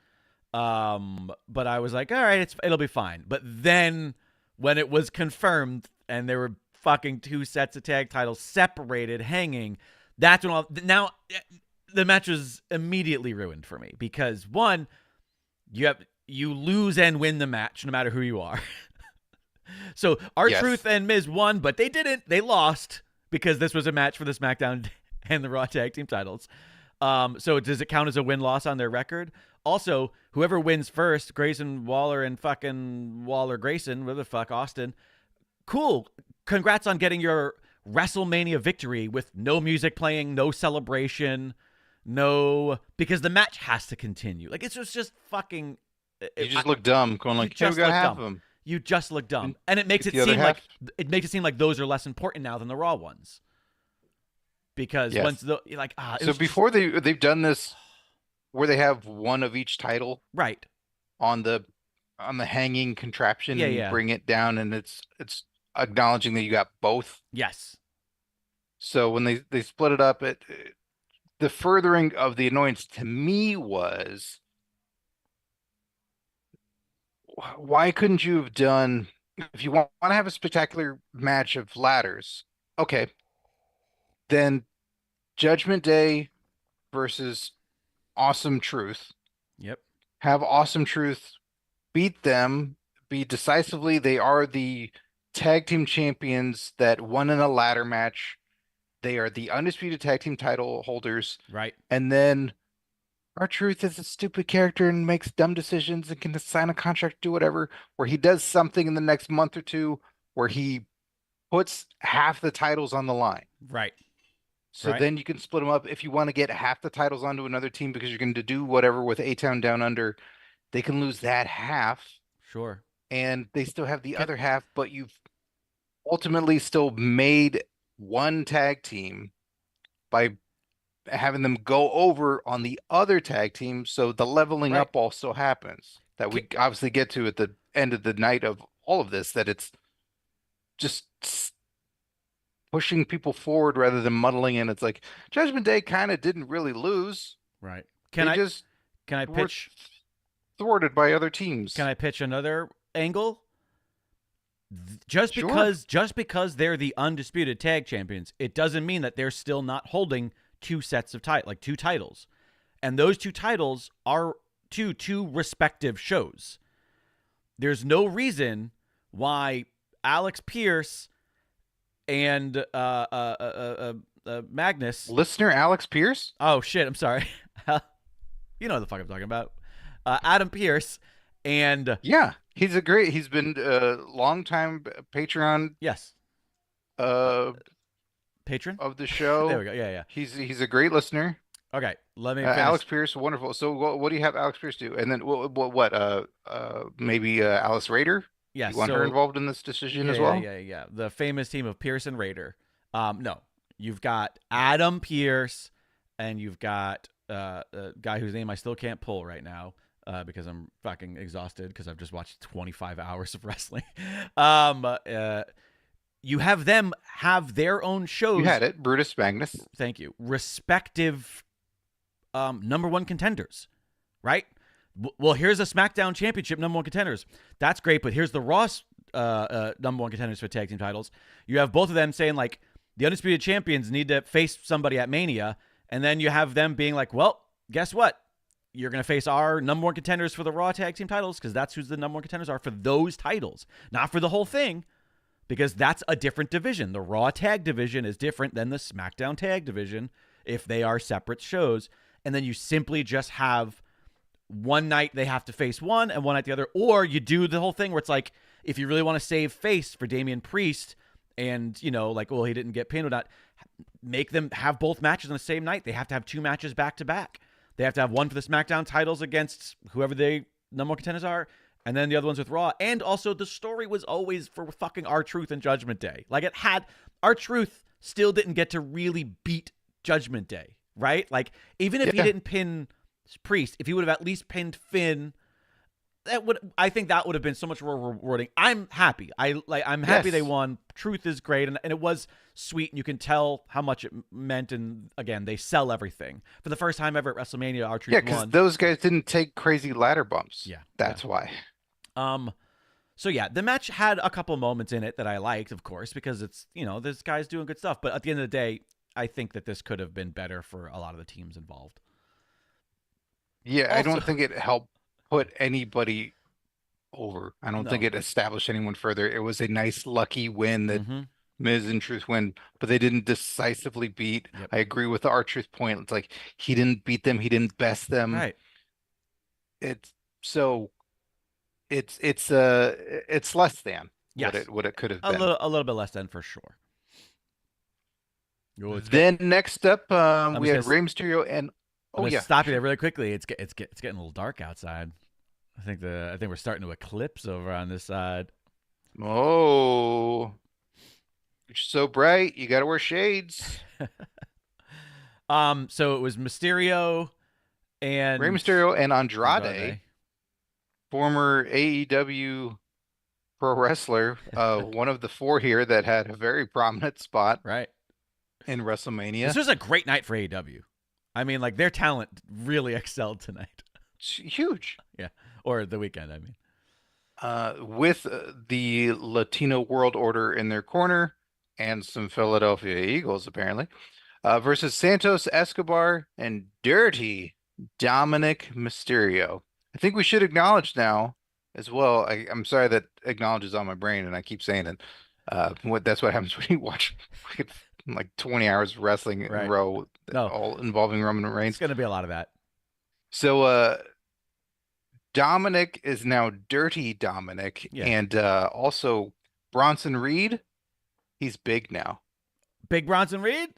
[SPEAKER 1] But I was like, all right, it'll be fine. But then when it was confirmed and there were fucking 2 sets of tag titles separated, hanging, that's when now the match was immediately ruined for me because one, you lose and win the match no matter who you are. So R-Truth and Miz won, but they didn't. They lost because this was a match for the SmackDown and the Raw tag team titles. So does it count as a win-loss on their record? Also, whoever wins first, Grayson Waller and fucking Waller-Grayson, whatever the fuck, Austin, cool. Congrats on getting your WrestleMania victory with no music playing, no celebration, because the match has to continue. Like, it's just fucking...
[SPEAKER 2] You just look dumb, going like, "Hey, we got half of them."
[SPEAKER 1] You just look dumb, and it makes it seem like those are less important now than the Raw ones. Because once
[SPEAKER 2] before they've done this, where they have one of each title,
[SPEAKER 1] right,
[SPEAKER 2] on the hanging contraption, and you bring it down, and it's acknowledging that you got both.
[SPEAKER 1] Yes.
[SPEAKER 2] So when they split it up, the furthering of the annoyance to me was, why couldn't you have done, if you want to have a spectacular match of ladders, okay, then Judgment Day versus Awesome Truth.
[SPEAKER 1] Yep.
[SPEAKER 2] Have Awesome Truth beat them, be decisively. They are the tag team champions that won in a ladder match. They are the undisputed tag team title holders.
[SPEAKER 1] Right.
[SPEAKER 2] And then R-Truth is a stupid character and makes dumb decisions and can sign a contract, do whatever, where he does something in the next month or two where he puts half the titles on the line.
[SPEAKER 1] Right.
[SPEAKER 2] So then you can split them up. If you want to get half the titles onto another team because you're going to do whatever with A-Town Down Under, they can lose that half.
[SPEAKER 1] Sure.
[SPEAKER 2] And they still have the other half, but you've ultimately still made one tag team by having them go over on the other tag team. So the leveling up also happens that we obviously get to at the end of the night of all of this, that it's just pushing people forward rather than muddling in. It's like Judgment Day kind of didn't really lose.
[SPEAKER 1] Right.
[SPEAKER 2] Can I
[SPEAKER 1] pitch
[SPEAKER 2] thwarted by other teams?
[SPEAKER 1] Can I pitch another angle? Just because they're the undisputed tag champions, it doesn't mean that they're still not holding 2 sets of two titles. And those 2 titles are two respective shows. There's no reason why Alex Pierce and Magnus.
[SPEAKER 2] Listener Alex Pierce?
[SPEAKER 1] Oh shit, I'm sorry. You know what the fuck I'm talking about. Adam Pierce and
[SPEAKER 2] Yeah, he's been a longtime Patreon
[SPEAKER 1] yes,
[SPEAKER 2] uh
[SPEAKER 1] patron.
[SPEAKER 2] of the
[SPEAKER 1] There
[SPEAKER 2] show.
[SPEAKER 1] we go. Yeah, yeah.
[SPEAKER 2] He's a great listener.
[SPEAKER 1] Okay, let me finish.
[SPEAKER 2] Alex Pierce, wonderful. So what do you have Alex Pierce do? And then what maybe Alice Rader?
[SPEAKER 1] Yes,
[SPEAKER 2] You want her
[SPEAKER 1] so
[SPEAKER 2] involved in this decision
[SPEAKER 1] yeah,
[SPEAKER 2] as
[SPEAKER 1] yeah,
[SPEAKER 2] well?
[SPEAKER 1] yeah, yeah. The famous team of Pierce and Raider. No, you've got Adam Pierce, and you've got a guy whose name I still can't pull right now because I'm fucking exhausted because I've just watched 25 hours of wrestling. You have them have their own shows.
[SPEAKER 2] You had it, Brutus Magnus.
[SPEAKER 1] Thank you. Respective number one contenders, right? Well, here's a SmackDown Championship number one contenders. That's great, but here's the Raw number one contenders for tag team titles. You have both of them saying, like, the Undisputed Champions need to face somebody at Mania, and then you have them being like, well, guess what? You're going to face our number one contenders for the Raw tag team titles because that's who's the number one contenders are for those titles, not for the whole thing, because that's a different division. The Raw tag division is different than the SmackDown tag division if they are separate shows. And then you simply just have one night they have to face one and one night the other. Or you do the whole thing where it's like, if you really want to save face for Damian Priest and, you know, like, well, he didn't get pinned or not, make them have both matches on the same night. They have to have two matches back to back. They have to have one for the SmackDown titles against whoever they number one contenders are, and then the other ones with Raw. And also the story was always for fucking R-Truth and Judgment Day. Like, it had R-Truth still didn't get to really beat Judgment Day, right? Like, even if he didn't pin Priest, if he would have at least pinned Finn, I think that would have been so much more rewarding. I'm happy. I'm happy they won. Truth is great, and it was sweet, and you can tell how much it meant. And again, they sell everything for the first time ever at WrestleMania. R-Truth
[SPEAKER 2] Yeah, because
[SPEAKER 1] won.
[SPEAKER 2] those guys didn't take crazy ladder bumps.
[SPEAKER 1] Yeah,
[SPEAKER 2] that's why.
[SPEAKER 1] So yeah, the match had a couple moments in it that I liked, of course, because it's, you know, this guy's doing good stuff. But at the end of the day, I think that this could have been better for a lot of the teams involved.
[SPEAKER 2] Yeah,
[SPEAKER 1] Also,
[SPEAKER 2] I don't think it helped put anybody over. I don't think it established anyone further. It was a nice, lucky win that Miz and Truth win, but they didn't decisively beat.
[SPEAKER 1] Yep.
[SPEAKER 2] I agree with the R-Truth point. It's like he didn't beat them, he didn't best them.
[SPEAKER 1] Right.
[SPEAKER 2] It's less than what it could have been.
[SPEAKER 1] A little bit less than, for sure.
[SPEAKER 2] Then next up, we had Rey Mysterio and
[SPEAKER 1] stop you there really quickly. It's getting a little dark outside. I think we're starting to eclipse over on this side.
[SPEAKER 2] Oh, it's so bright. You got to wear shades.
[SPEAKER 1] So it was Mysterio and
[SPEAKER 2] Rey Mysterio and Andrade. Former AEW pro wrestler, one of the four here that had a very prominent spot in WrestleMania.
[SPEAKER 1] This was a great night for AEW. I mean, like, their talent really excelled tonight.
[SPEAKER 2] It's huge.
[SPEAKER 1] Yeah. Or the weekend, I mean.
[SPEAKER 2] With the Latino World Order in their corner and some Philadelphia Eagles, apparently, versus Santos Escobar and Dirty Dominic Mysterio. I think we should acknowledge now as well. I'm sorry that acknowledge is on my brain and I keep saying it. That's what happens when you watch like 20 hours of wrestling in a row, all involving Roman Reigns.
[SPEAKER 1] It's going to be a lot of that.
[SPEAKER 2] So Dominic is now Dirty Dominic, and also Bronson Reed. He's big now.
[SPEAKER 1] Big Bronson Reed?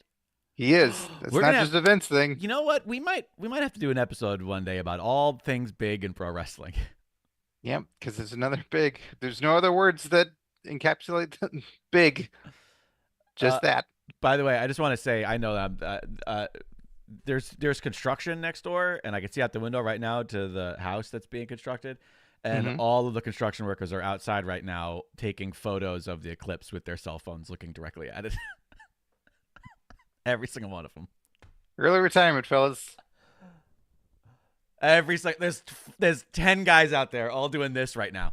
[SPEAKER 2] He is. It's not just a Vince thing.
[SPEAKER 1] You know what? We might have to do an episode one day about all things big in pro wrestling.
[SPEAKER 2] Yeah, because there's another big. There's no other words that encapsulate big. Just that.
[SPEAKER 1] By the way, I just want to say, I know that there's construction next door, and I can see out the window right now to the house that's being constructed, and all of the construction workers are outside right now taking photos of the eclipse with their cell phones looking directly at it. Every single one of them.
[SPEAKER 2] Early retirement, fellas.
[SPEAKER 1] There's 10 guys out there all doing this right now,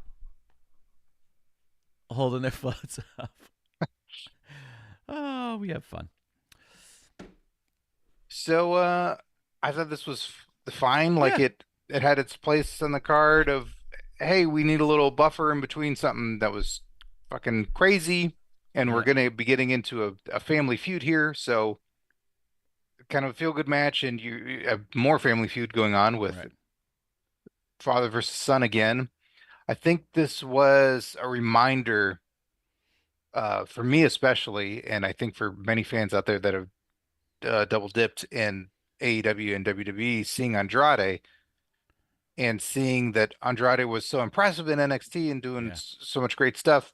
[SPEAKER 1] holding their phones up. Oh, we have fun.
[SPEAKER 2] So I thought this was fine. Like it had its place on the card of, hey, we need a little buffer in between something that was fucking crazy, and we're
[SPEAKER 1] Yeah.
[SPEAKER 2] gonna be getting into a family feud here, so kind of a feel good match, and you have more family feud going on with
[SPEAKER 1] Right.
[SPEAKER 2] father versus son again. I think this was a reminder, for me especially, and I think for many fans out there that have double dipped in AEW and WWE, seeing Andrade and seeing that Andrade was so impressive in NXT and doing
[SPEAKER 1] Yeah.
[SPEAKER 2] so much great stuff,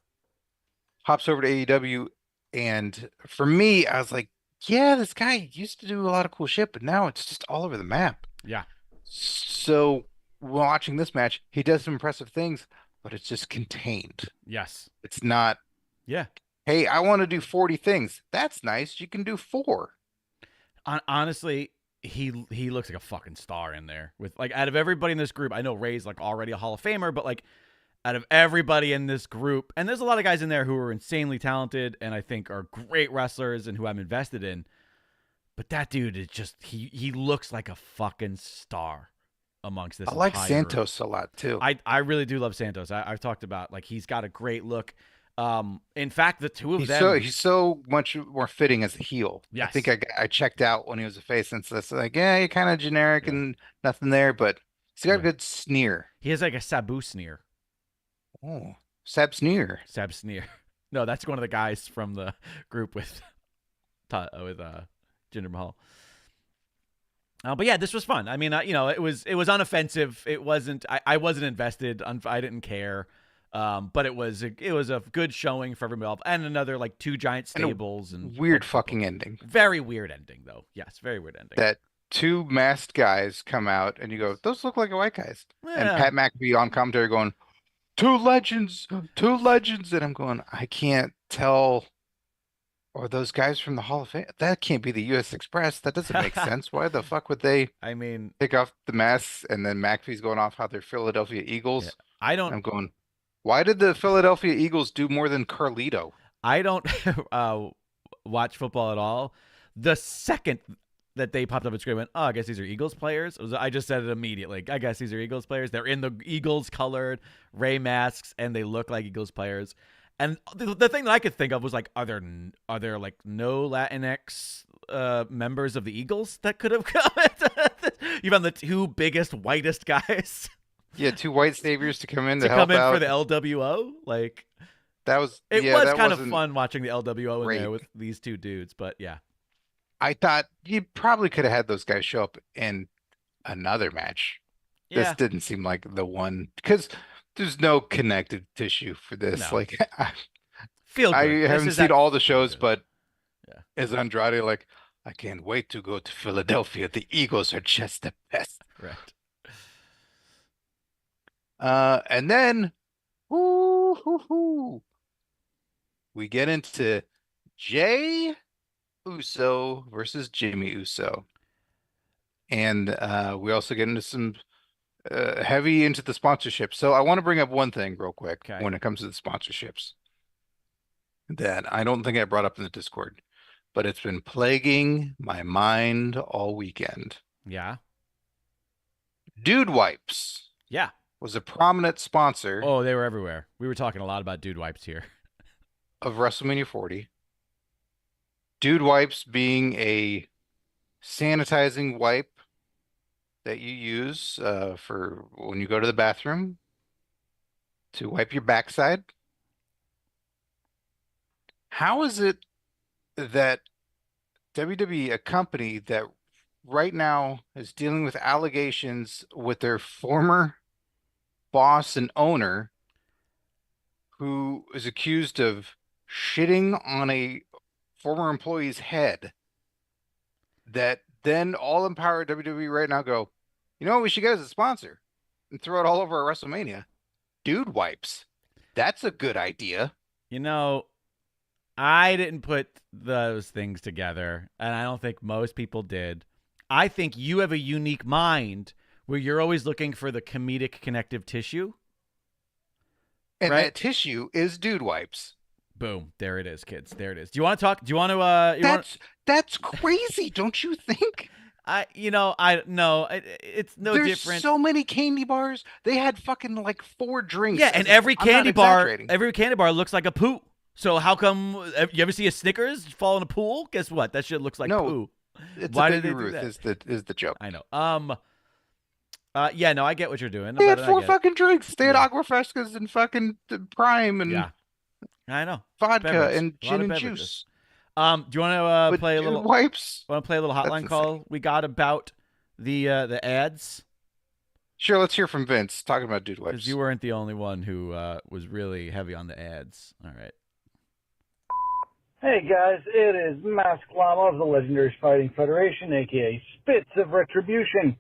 [SPEAKER 2] hops over to AEW. And for me, I was like, yeah, this guy used to do a lot of cool shit, but now it's just all over the map.
[SPEAKER 1] Yeah.
[SPEAKER 2] So watching this match, he does some impressive things, but it's just contained.
[SPEAKER 1] Yes.
[SPEAKER 2] It's not,
[SPEAKER 1] Yeah.
[SPEAKER 2] hey, I want to do 40 things. That's nice. You can do four.
[SPEAKER 1] Honestly, he looks like a fucking star in there. With like out of everybody in this group, I know Ray's like already a Hall of Famer, but like out of everybody in this group, and there's a lot of guys in there who are insanely talented and I think are great wrestlers and who I'm invested in. But that dude is just he looks like a fucking star amongst this
[SPEAKER 2] I like
[SPEAKER 1] entire group.
[SPEAKER 2] Santos a lot too.
[SPEAKER 1] I really do love Santos. I've talked about like he's got a great look. In fact, the two of
[SPEAKER 2] He's
[SPEAKER 1] them.
[SPEAKER 2] he's so much more fitting as a heel. I
[SPEAKER 1] Yes.
[SPEAKER 2] think I checked out when he was a face, and so it's like, yeah, you're kind of generic
[SPEAKER 1] Yeah.
[SPEAKER 2] and nothing there, but he's got a
[SPEAKER 1] Yeah.
[SPEAKER 2] good sneer.
[SPEAKER 1] He has like a Sabu sneer.
[SPEAKER 2] Oh, Sab sneer.
[SPEAKER 1] Sab sneer. No, that's one of the guys from the group with Jinder Mahal. But yeah, this was fun. I mean, it was unoffensive. It wasn't. I wasn't invested. I didn't care. But it was a good showing for everybody else. And another like two giant stables and
[SPEAKER 2] Weird fucking ending.
[SPEAKER 1] very weird ending though. Yes, very weird ending.
[SPEAKER 2] That two masked guys come out, and you go, those look like white guys. And
[SPEAKER 1] Yeah.
[SPEAKER 2] Pat McAfee on commentary going, two legends, and I'm going, I can't tell. Or those guys from the Hall of Fame? That can't be the U.S. Express. That doesn't make sense. Why the fuck would they
[SPEAKER 1] I mean,
[SPEAKER 2] take off the masks and then McAfee's going off how they're Philadelphia Eagles?
[SPEAKER 1] yeah, I don't.
[SPEAKER 2] I'm going, why did the Philadelphia Eagles do more than Carlito?
[SPEAKER 1] I don't watch football at all. The second that they popped up on screen, I went, "Oh, I guess these are Eagles players." I just said it immediately. I guess these are Eagles players. They're in the Eagles colored Ray masks, and they look like Eagles players. And the thing that I could think of was like, are there like no Latinx members of the Eagles that could have come? You found the two biggest, whitest guys.
[SPEAKER 2] Yeah, two white saviors to come in
[SPEAKER 1] to
[SPEAKER 2] help
[SPEAKER 1] come in
[SPEAKER 2] out.
[SPEAKER 1] for the LWO. Like
[SPEAKER 2] that was
[SPEAKER 1] that kind of
[SPEAKER 2] wasn't
[SPEAKER 1] fun watching the LWO in
[SPEAKER 2] great.
[SPEAKER 1] there with these two dudes. But yeah,
[SPEAKER 2] I thought you probably could have had those guys show up in another match. This
[SPEAKER 1] yeah,
[SPEAKER 2] didn't seem like the one because there's no connective tissue for this.
[SPEAKER 1] No.
[SPEAKER 2] Like
[SPEAKER 1] feel good.
[SPEAKER 2] I
[SPEAKER 1] This
[SPEAKER 2] haven't
[SPEAKER 1] is
[SPEAKER 2] seen
[SPEAKER 1] that
[SPEAKER 2] all the
[SPEAKER 1] feel
[SPEAKER 2] shows,
[SPEAKER 1] good.
[SPEAKER 2] but
[SPEAKER 1] Yeah.
[SPEAKER 2] is Andrade like, I can't wait to go to Philadelphia. The Eagles are just the best.
[SPEAKER 1] Right.
[SPEAKER 2] And then we get into Jay Uso versus Jimmy Uso. And we also get into some heavy into the sponsorship. So I want to bring up one thing real quick
[SPEAKER 1] Okay.
[SPEAKER 2] when it comes to the sponsorships that I don't think I brought up in the Discord, but it's been plaguing my mind all weekend.
[SPEAKER 1] Yeah.
[SPEAKER 2] Dude Wipes
[SPEAKER 1] Yeah.
[SPEAKER 2] was a prominent sponsor
[SPEAKER 1] Oh, they were everywhere. We were talking a lot about dude wipes here.
[SPEAKER 2] of WrestleMania 40. Dude Wipes being a sanitizing wipe that you use for when you go to the bathroom to wipe your backside. How is it that WWE, a company that right now is dealing with allegations with their former boss and owner, who is accused of shitting on a former employee's head, that then all empowered WWE right now go, you know what we should get as a sponsor and throw it all over our WrestleMania? Dude Wipes. That's a good idea.
[SPEAKER 1] You know, I didn't put those things together, and I don't think most people did. I think you have a unique mind where you're always looking for the comedic connective tissue.
[SPEAKER 2] And
[SPEAKER 1] Right.
[SPEAKER 2] that tissue is Dude Wipes.
[SPEAKER 1] Boom. There it is, kids. There it is. Do you want to talk? Do you want to?
[SPEAKER 2] That's crazy, don't you think?
[SPEAKER 1] It's no
[SPEAKER 2] There's
[SPEAKER 1] different.
[SPEAKER 2] so many candy bars. They had fucking like 4 drinks.
[SPEAKER 1] Yeah, and
[SPEAKER 2] I'm not exaggerating.
[SPEAKER 1] every candy bar looks like a poo. So how come you ever see a Snickers fall in a pool? Guess what? That shit looks like
[SPEAKER 2] No,
[SPEAKER 1] poo.
[SPEAKER 2] it's a
[SPEAKER 1] Why did
[SPEAKER 2] Baby
[SPEAKER 1] they do
[SPEAKER 2] Ruth
[SPEAKER 1] that?
[SPEAKER 2] is the joke.
[SPEAKER 1] I know. Yeah, no, I get what you're doing,
[SPEAKER 2] They
[SPEAKER 1] but
[SPEAKER 2] had
[SPEAKER 1] I
[SPEAKER 2] 4
[SPEAKER 1] get it.
[SPEAKER 2] fucking drinks. They had
[SPEAKER 1] Yeah.
[SPEAKER 2] Agua Frescas and fucking Prime and
[SPEAKER 1] Yeah, I know.
[SPEAKER 2] vodka
[SPEAKER 1] Beverage,
[SPEAKER 2] and
[SPEAKER 1] a lot
[SPEAKER 2] gin
[SPEAKER 1] of
[SPEAKER 2] and
[SPEAKER 1] beverages.
[SPEAKER 2] juice.
[SPEAKER 1] Do you want to
[SPEAKER 2] But
[SPEAKER 1] play a little?
[SPEAKER 2] wipes.
[SPEAKER 1] Want to play a little
[SPEAKER 2] That's
[SPEAKER 1] hotline
[SPEAKER 2] insane.
[SPEAKER 1] call we got about the ads?
[SPEAKER 2] Sure, let's hear from Vince talking about dude
[SPEAKER 1] Because
[SPEAKER 2] wipes.
[SPEAKER 1] you weren't the only one who was really heavy on the ads. All right.
[SPEAKER 4] Hey guys, it is Mask Llama of the Legendary Fighting Federation, aka Spits of Retribution.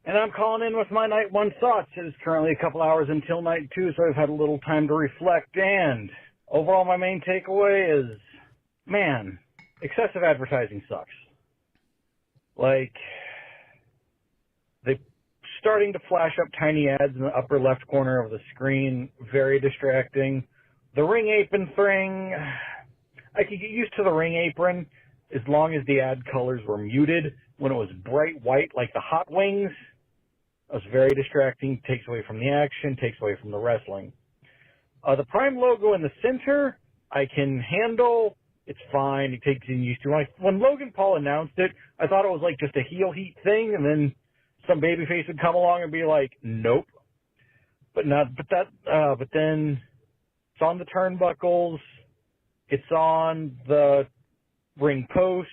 [SPEAKER 4] And I'm calling in with my night 1 thoughts. It is currently a couple hours until night 2, so I've had a little time to reflect. And overall, my main takeaway is, man, excessive advertising sucks. Like, they starting to flash up tiny ads in the upper left corner of the screen, very distracting. The ring apron thing, I could get used to the ring apron as long as the ad colors were muted. When it was bright white like the hot wings, it was very distracting, takes away from the action, takes away from the wrestling. The Prime logo in the center, I can handle. It's fine. It takes in used to. When Logan Paul announced it, I thought it was like just a heel heat thing, and then some babyface would come along and be like, "Nope." But then it's on the turnbuckles, it's on the ring posts,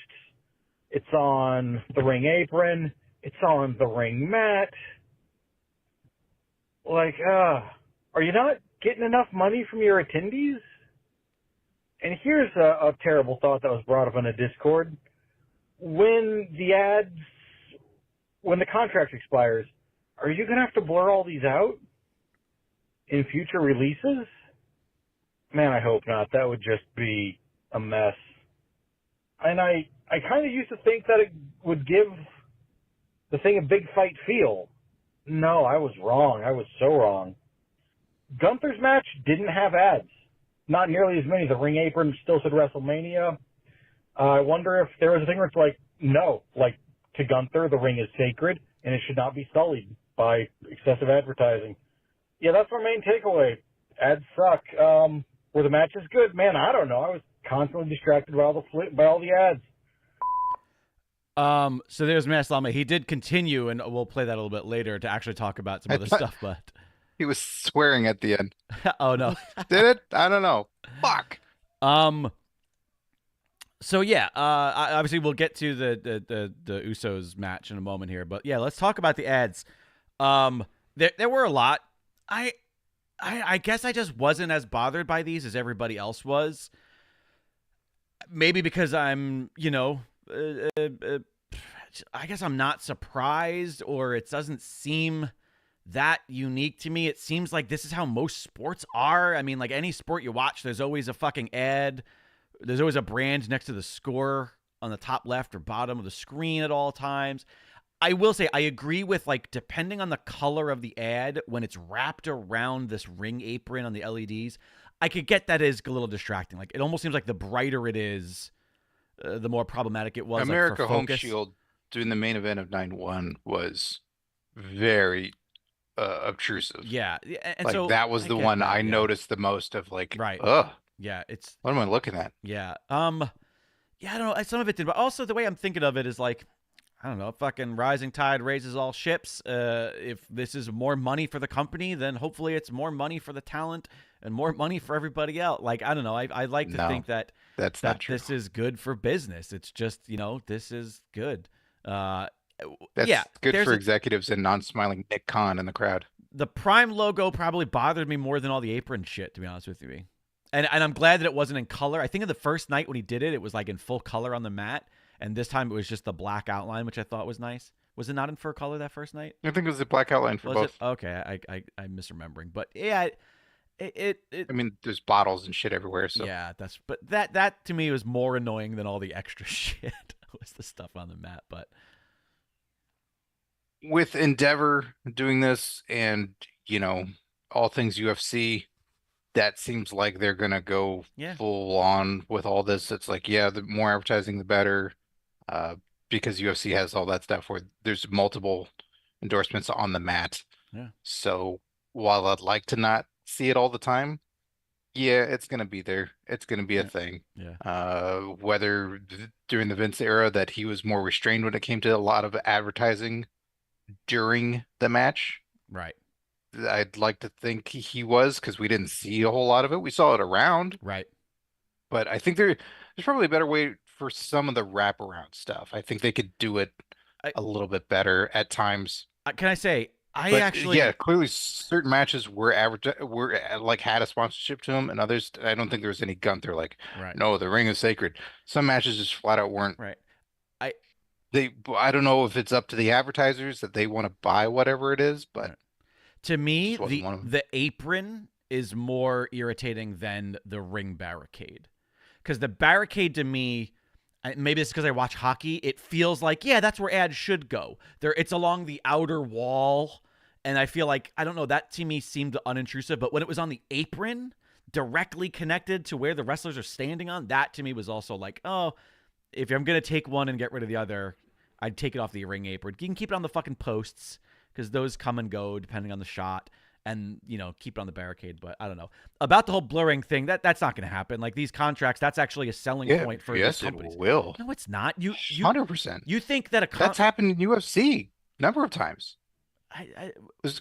[SPEAKER 4] it's on the ring apron, it's on the ring mat. Like, are you not getting enough money from your attendees? And here's a terrible thought that was brought up in a Discord. When the contract expires, are you going to have to blur all these out in future releases? Man, I hope not. That would just be a mess. And I kind of used to think that it would give the thing a big fight feel. No, I was wrong. I was so wrong. Gunther's match didn't have ads. Not nearly as many. The ring apron still said Wrestlemania. I wonder if there was a thing where it's like, no, like to Gunther, the ring is sacred and it should not be sullied by excessive advertising. Yeah, that's my main takeaway. Ads suck. Were the matches good? Man, I don't know. I was constantly distracted by all the ads.
[SPEAKER 1] So there's Mass Llama. He did continue, and we'll play that a little bit later to actually talk about some
[SPEAKER 2] I
[SPEAKER 1] other
[SPEAKER 2] thought-
[SPEAKER 1] stuff. But
[SPEAKER 2] He was swearing at the end.
[SPEAKER 1] oh no,
[SPEAKER 2] Did it? I don't know. Fuck.
[SPEAKER 1] So yeah, obviously we'll get to the Usos match in a moment here, but yeah, let's talk about the ads. There were a lot. I guess I just wasn't as bothered by these as everybody else was. Maybe because I'm, I guess I'm not surprised, or it doesn't seem that unique to me. It seems like this is how most sports are. I mean, like any sport you watch, there's always a fucking ad. There's always a brand next to the score on the top left or bottom of the screen at all times. I will say I agree with, like, depending on the color of the ad, when it's wrapped around this ring apron on the LEDs, I could get that is a little distracting. Like, it almost seems like the brighter it is, the more problematic it was.
[SPEAKER 2] America
[SPEAKER 1] like, for
[SPEAKER 2] Home
[SPEAKER 1] focus.
[SPEAKER 2] Shield doing the main event of 9-1 was very obtrusive.
[SPEAKER 1] Yeah. And
[SPEAKER 2] like
[SPEAKER 1] so
[SPEAKER 2] that was
[SPEAKER 1] I
[SPEAKER 2] the
[SPEAKER 1] get
[SPEAKER 2] one
[SPEAKER 1] that,
[SPEAKER 2] I
[SPEAKER 1] yeah.
[SPEAKER 2] noticed the most of, like,
[SPEAKER 1] Right.
[SPEAKER 2] ugh,
[SPEAKER 1] Yeah. It's,
[SPEAKER 2] what am I looking at?
[SPEAKER 1] yeah. Yeah, I don't know. Some of it did, but also the way I'm thinking of it is like, I don't know, fucking rising tide raises all ships. If this is more money for the company, then hopefully it's more money for the talent and more money for everybody else. Like, I don't know. I like to
[SPEAKER 2] No,
[SPEAKER 1] think that
[SPEAKER 2] That's not true.
[SPEAKER 1] this is good for business. It's just, this is good.
[SPEAKER 2] That's
[SPEAKER 1] yeah,
[SPEAKER 2] good
[SPEAKER 1] there's
[SPEAKER 2] for
[SPEAKER 1] a-
[SPEAKER 2] executives and non-smiling Nick Khan in the crowd.
[SPEAKER 1] The Prime logo probably bothered me more than all the apron shit, to be honest with you. And I'm glad that it wasn't in color. I think in the first night when he did it, it was like in full color on the mat. And this time it was just the black outline, which I thought was nice. Was it not in full color that first night?
[SPEAKER 2] I think it was a black outline for
[SPEAKER 1] Was
[SPEAKER 2] both.
[SPEAKER 1] it? Okay, I'm misremembering. But yeah, it
[SPEAKER 2] I mean, there's bottles and shit everywhere. So
[SPEAKER 1] yeah, but that to me was more annoying than all the extra shit. Was the stuff on the mat. But
[SPEAKER 2] with Endeavor doing this and, all things UFC, that seems like they're gonna go
[SPEAKER 1] Yeah.
[SPEAKER 2] full on with all this. It's like, yeah, the more advertising, the better. because UFC has all that stuff where there's multiple endorsements on the mat.
[SPEAKER 1] Yeah.
[SPEAKER 2] So while I'd like to not see it all the time, yeah, it's gonna be there. It's gonna be a thing.
[SPEAKER 1] Yeah.
[SPEAKER 2] Whether during the Vince era that he was more restrained when it came to a lot of advertising during the match,
[SPEAKER 1] Right.
[SPEAKER 2] I'd like to think he was because we didn't see a whole lot of it. We saw it around,
[SPEAKER 1] Right.
[SPEAKER 2] but I think there's probably a better way for some of the wraparound stuff. I think they could do it
[SPEAKER 1] I,
[SPEAKER 2] a little bit better at times.
[SPEAKER 1] can I say I
[SPEAKER 2] But
[SPEAKER 1] actually
[SPEAKER 2] yeah, clearly certain matches were like had a sponsorship to them, and others I don't think there was any Gunther like,
[SPEAKER 1] right.
[SPEAKER 2] no, the ring is sacred. Some matches just flat out weren't.
[SPEAKER 1] Right. I
[SPEAKER 2] I don't know if it's up to the advertisers that they want to buy whatever it is, but
[SPEAKER 1] Right. To me,
[SPEAKER 2] just wasn't one of them.
[SPEAKER 1] the apron is more irritating than the ring barricade. Because the barricade to me, maybe it's because I watch hockey, it feels like, yeah, that's where ads should go. It's along the outer wall, and I feel like, I don't know, that to me seemed unintrusive, but when it was on the apron, directly connected to where the wrestlers are standing on, that to me was also like, oh, if I'm going to take one and get rid of the other, I'd take it off the ring apron. You can keep it on the fucking posts, because those come and go depending on the shot, and keep it on the barricade. But I don't know about the whole blurring thing. That's not going to happen. Like these contracts, that's actually a selling point for
[SPEAKER 2] yes,
[SPEAKER 1] these companies.
[SPEAKER 2] it will.
[SPEAKER 1] No, it's not. You
[SPEAKER 2] 100%.
[SPEAKER 1] You think that
[SPEAKER 2] That's happened in UFC a number of times.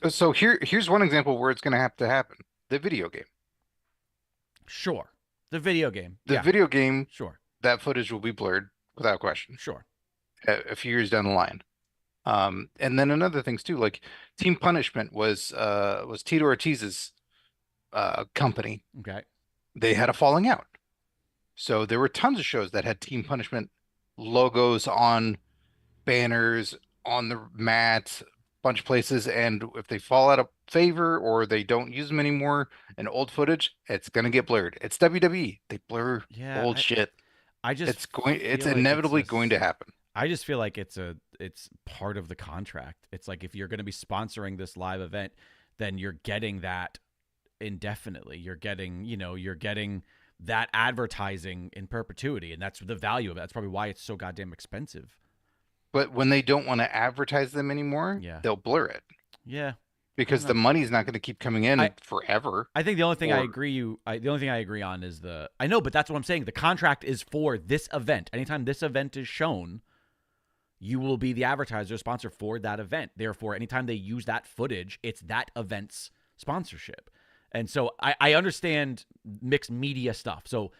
[SPEAKER 2] So here's one example where it's going to have to happen. The video game.
[SPEAKER 1] Sure. The video game.
[SPEAKER 2] The video game.
[SPEAKER 1] Sure.
[SPEAKER 2] That footage will be blurred without question.
[SPEAKER 1] Sure.
[SPEAKER 2] A few years down the line. And then another things too, like Team Punishment was Tito Ortiz's company.
[SPEAKER 1] Okay.
[SPEAKER 2] They had a falling out. So there were tons of shows that had Team Punishment logos on banners, on the mat, bunch of places, and if they fall out of favor or they don't use them anymore in old footage, it's gonna get blurred. It's WWE. They blur old shit. It's inevitably going to happen.
[SPEAKER 1] I just feel like it's part of the contract. It's like if you're going to be sponsoring this live event, then you're getting that indefinitely. You're getting that advertising in perpetuity, and that's the value of it. That's probably why it's so goddamn expensive.
[SPEAKER 2] But when they don't want to advertise them anymore, they'll blur it.
[SPEAKER 1] Yeah.
[SPEAKER 2] Because the money's not going to keep coming in forever.
[SPEAKER 1] I think the only thing I agree on is I know, but that's what I'm saying. The contract is for this event. Anytime this event is shown, you will be the advertiser sponsor for that event. Therefore, anytime they use that footage, it's that event's sponsorship. And so I understand mixed media stuff. So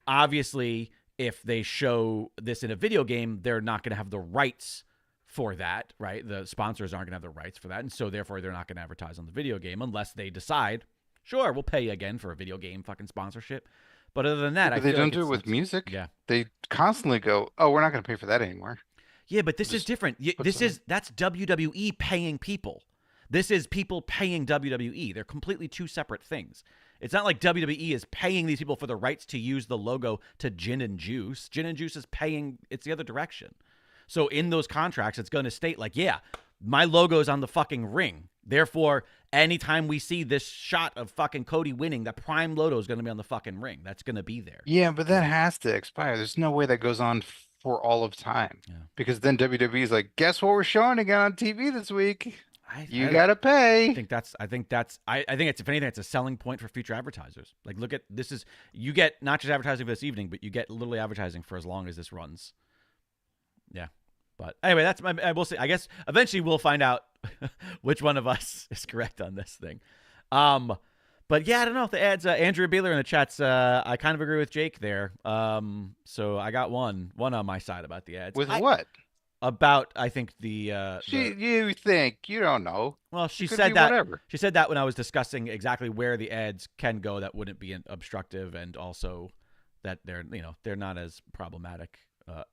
[SPEAKER 1] obviously, if they show this in a video game, they're not going to have the rights for that, right? The sponsors aren't going to have the rights for that. And so therefore, they're not going to advertise on the video game unless they decide, sure, we'll pay you again for a video game fucking sponsorship. But other than that,
[SPEAKER 2] they don't do it with music.
[SPEAKER 1] Yeah.
[SPEAKER 2] They constantly go, oh, we're not going to pay for that anymore.
[SPEAKER 1] Yeah, but this is different. That's WWE paying people. This is people paying WWE. They're completely two separate things. It's not like WWE is paying these people for the rights to use the logo to Gin and Juice. Gin and Juice is paying, it's the other direction. So in those contracts, it's going to state like, yeah, my logo's on the fucking ring. Therefore, anytime we see this shot of fucking Cody winning, the Prime logo is going to be on the fucking ring. That's going to be there.
[SPEAKER 2] Yeah, but that has to expire. There's no way that goes on for all of time.
[SPEAKER 1] Yeah.
[SPEAKER 2] Because then WWE is like, guess what we're showing again on TV this week? You gotta pay.
[SPEAKER 1] I think that's if anything, it's a selling point for future advertisers. Like, look at this you get not just advertising for this evening, but you get literally advertising for as long as this runs. Yeah. But anyway, we'll see. I guess eventually we'll find out which one of us is correct on this thing. But yeah, I don't know if the ads, Andrea Beeler in the chats, I kind of agree with Jake there. So I got one on my side about the ads.
[SPEAKER 2] With what?
[SPEAKER 1] About, I think you
[SPEAKER 2] think you don't know.
[SPEAKER 1] Well, she said that. Whatever. She said that when I was discussing exactly where the ads can go that wouldn't be obstructive, and also that they're not as problematic.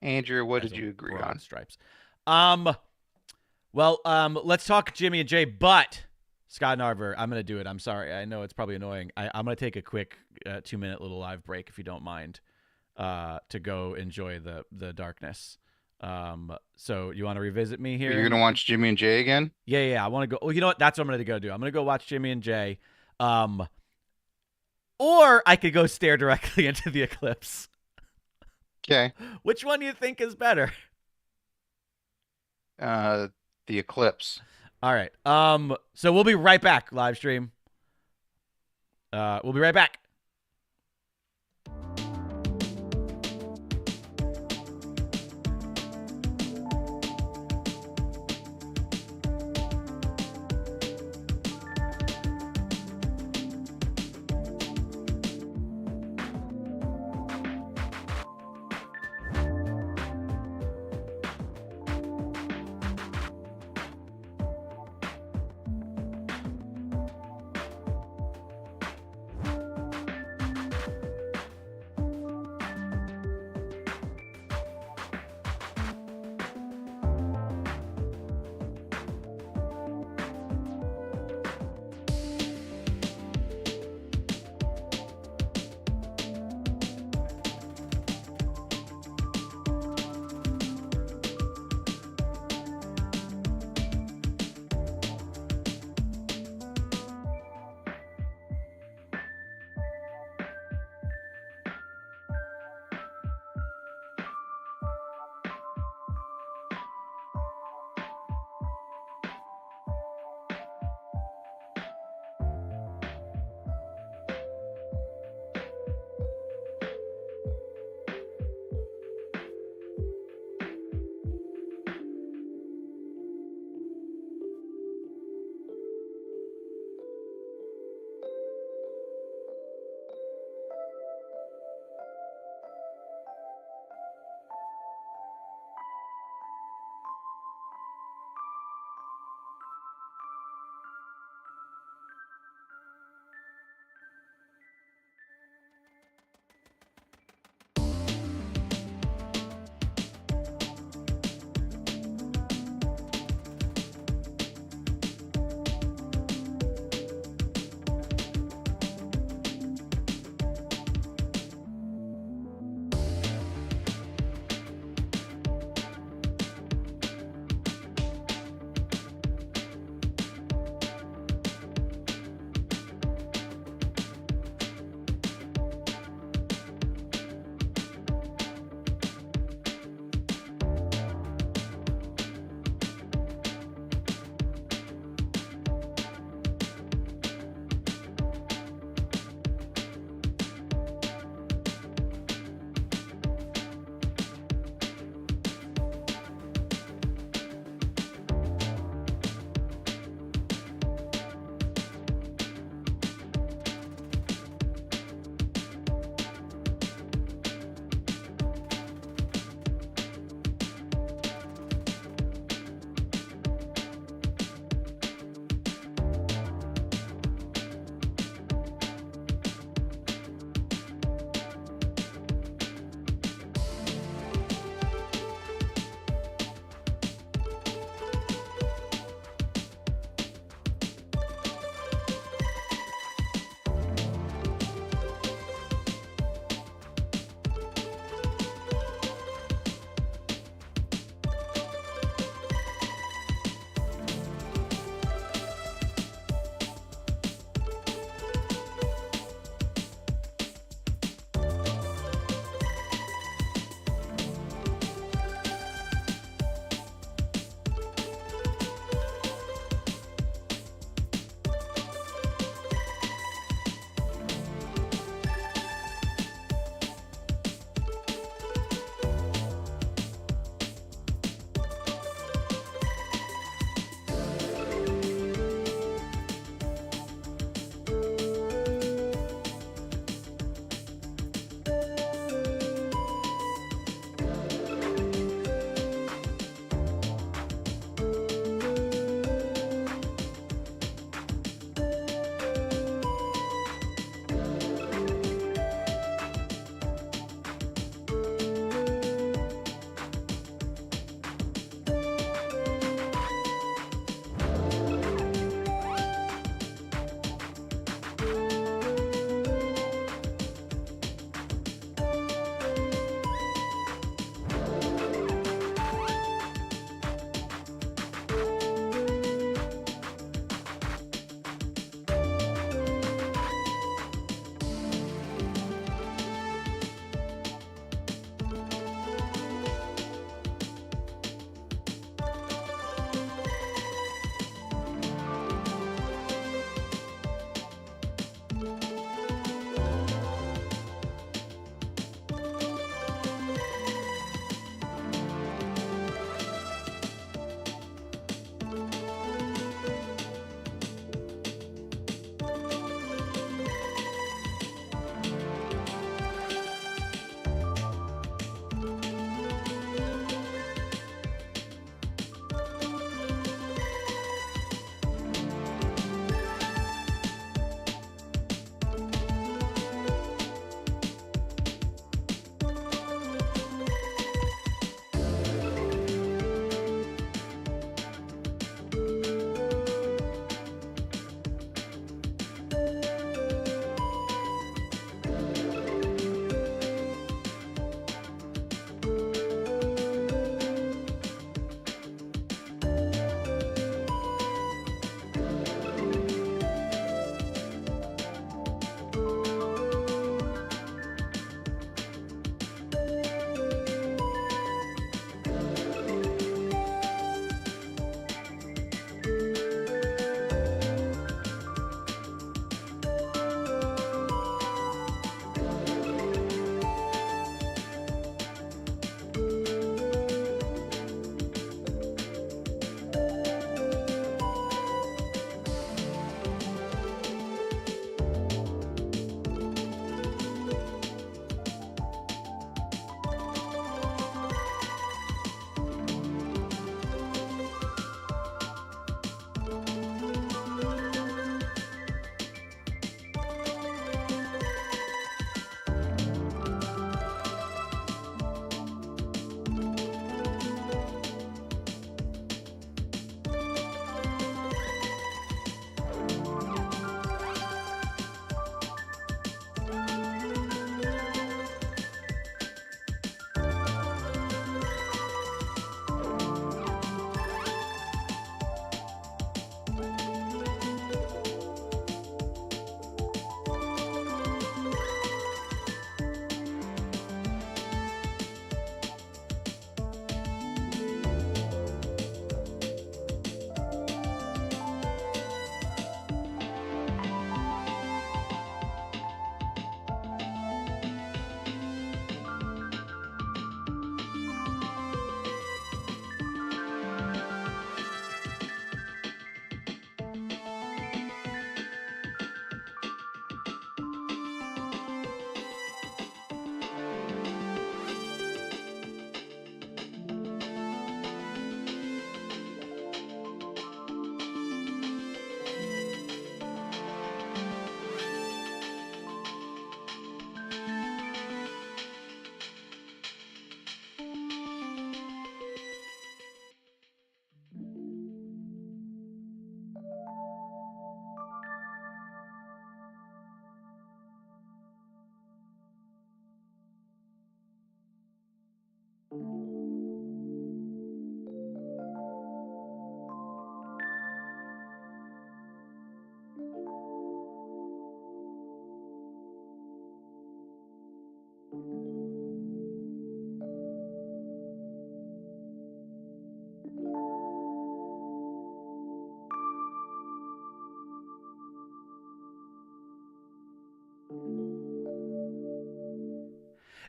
[SPEAKER 2] Andrew, what did you agree on?
[SPEAKER 1] Stripes. Well, let's talk Jimmy and Jay, but Scott Narver, I'm gonna do it. I'm sorry. I know it's probably annoying. I'm gonna take a quick 2-minute little live break if you don't mind, to go enjoy the darkness. So you want to revisit me here?
[SPEAKER 2] You're gonna watch Jimmy and Jay again?
[SPEAKER 1] Yeah. I want to go. Well, you know what? That's what I'm gonna go do. I'm gonna go watch Jimmy and Jay. Or I could go stare directly into the eclipse.
[SPEAKER 2] Okay.
[SPEAKER 1] Which one do you think is better?
[SPEAKER 2] the eclipse.
[SPEAKER 1] All right. So we'll be right back, live stream. We'll be right back.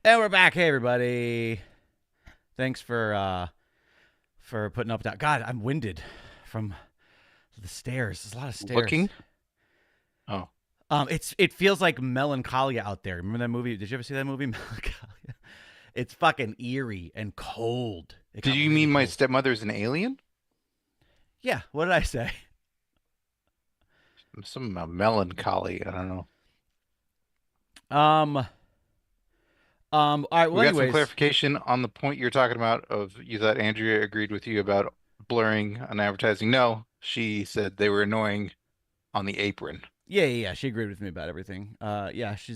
[SPEAKER 1] And we're back. Hey, everybody. Thanks for putting up with that. God, I'm winded from the stairs. There's a lot of stairs.
[SPEAKER 2] Looking? Oh.
[SPEAKER 1] It feels like Melancholia out there. Remember that movie? Did you ever see that movie, Melancholia? It's fucking eerie and cold.
[SPEAKER 2] Did you mean My Stepmother's an Alien?
[SPEAKER 1] Yeah. What did I say?
[SPEAKER 2] Some melancholy. I don't know.
[SPEAKER 1] All right. Well,
[SPEAKER 2] We got some
[SPEAKER 1] anyways,
[SPEAKER 2] clarification on the point you're talking about of you thought Andrea agreed with you about blurring on advertising. No, she said they were annoying on the apron.
[SPEAKER 1] yeah. She agreed with me about everything. Yeah, she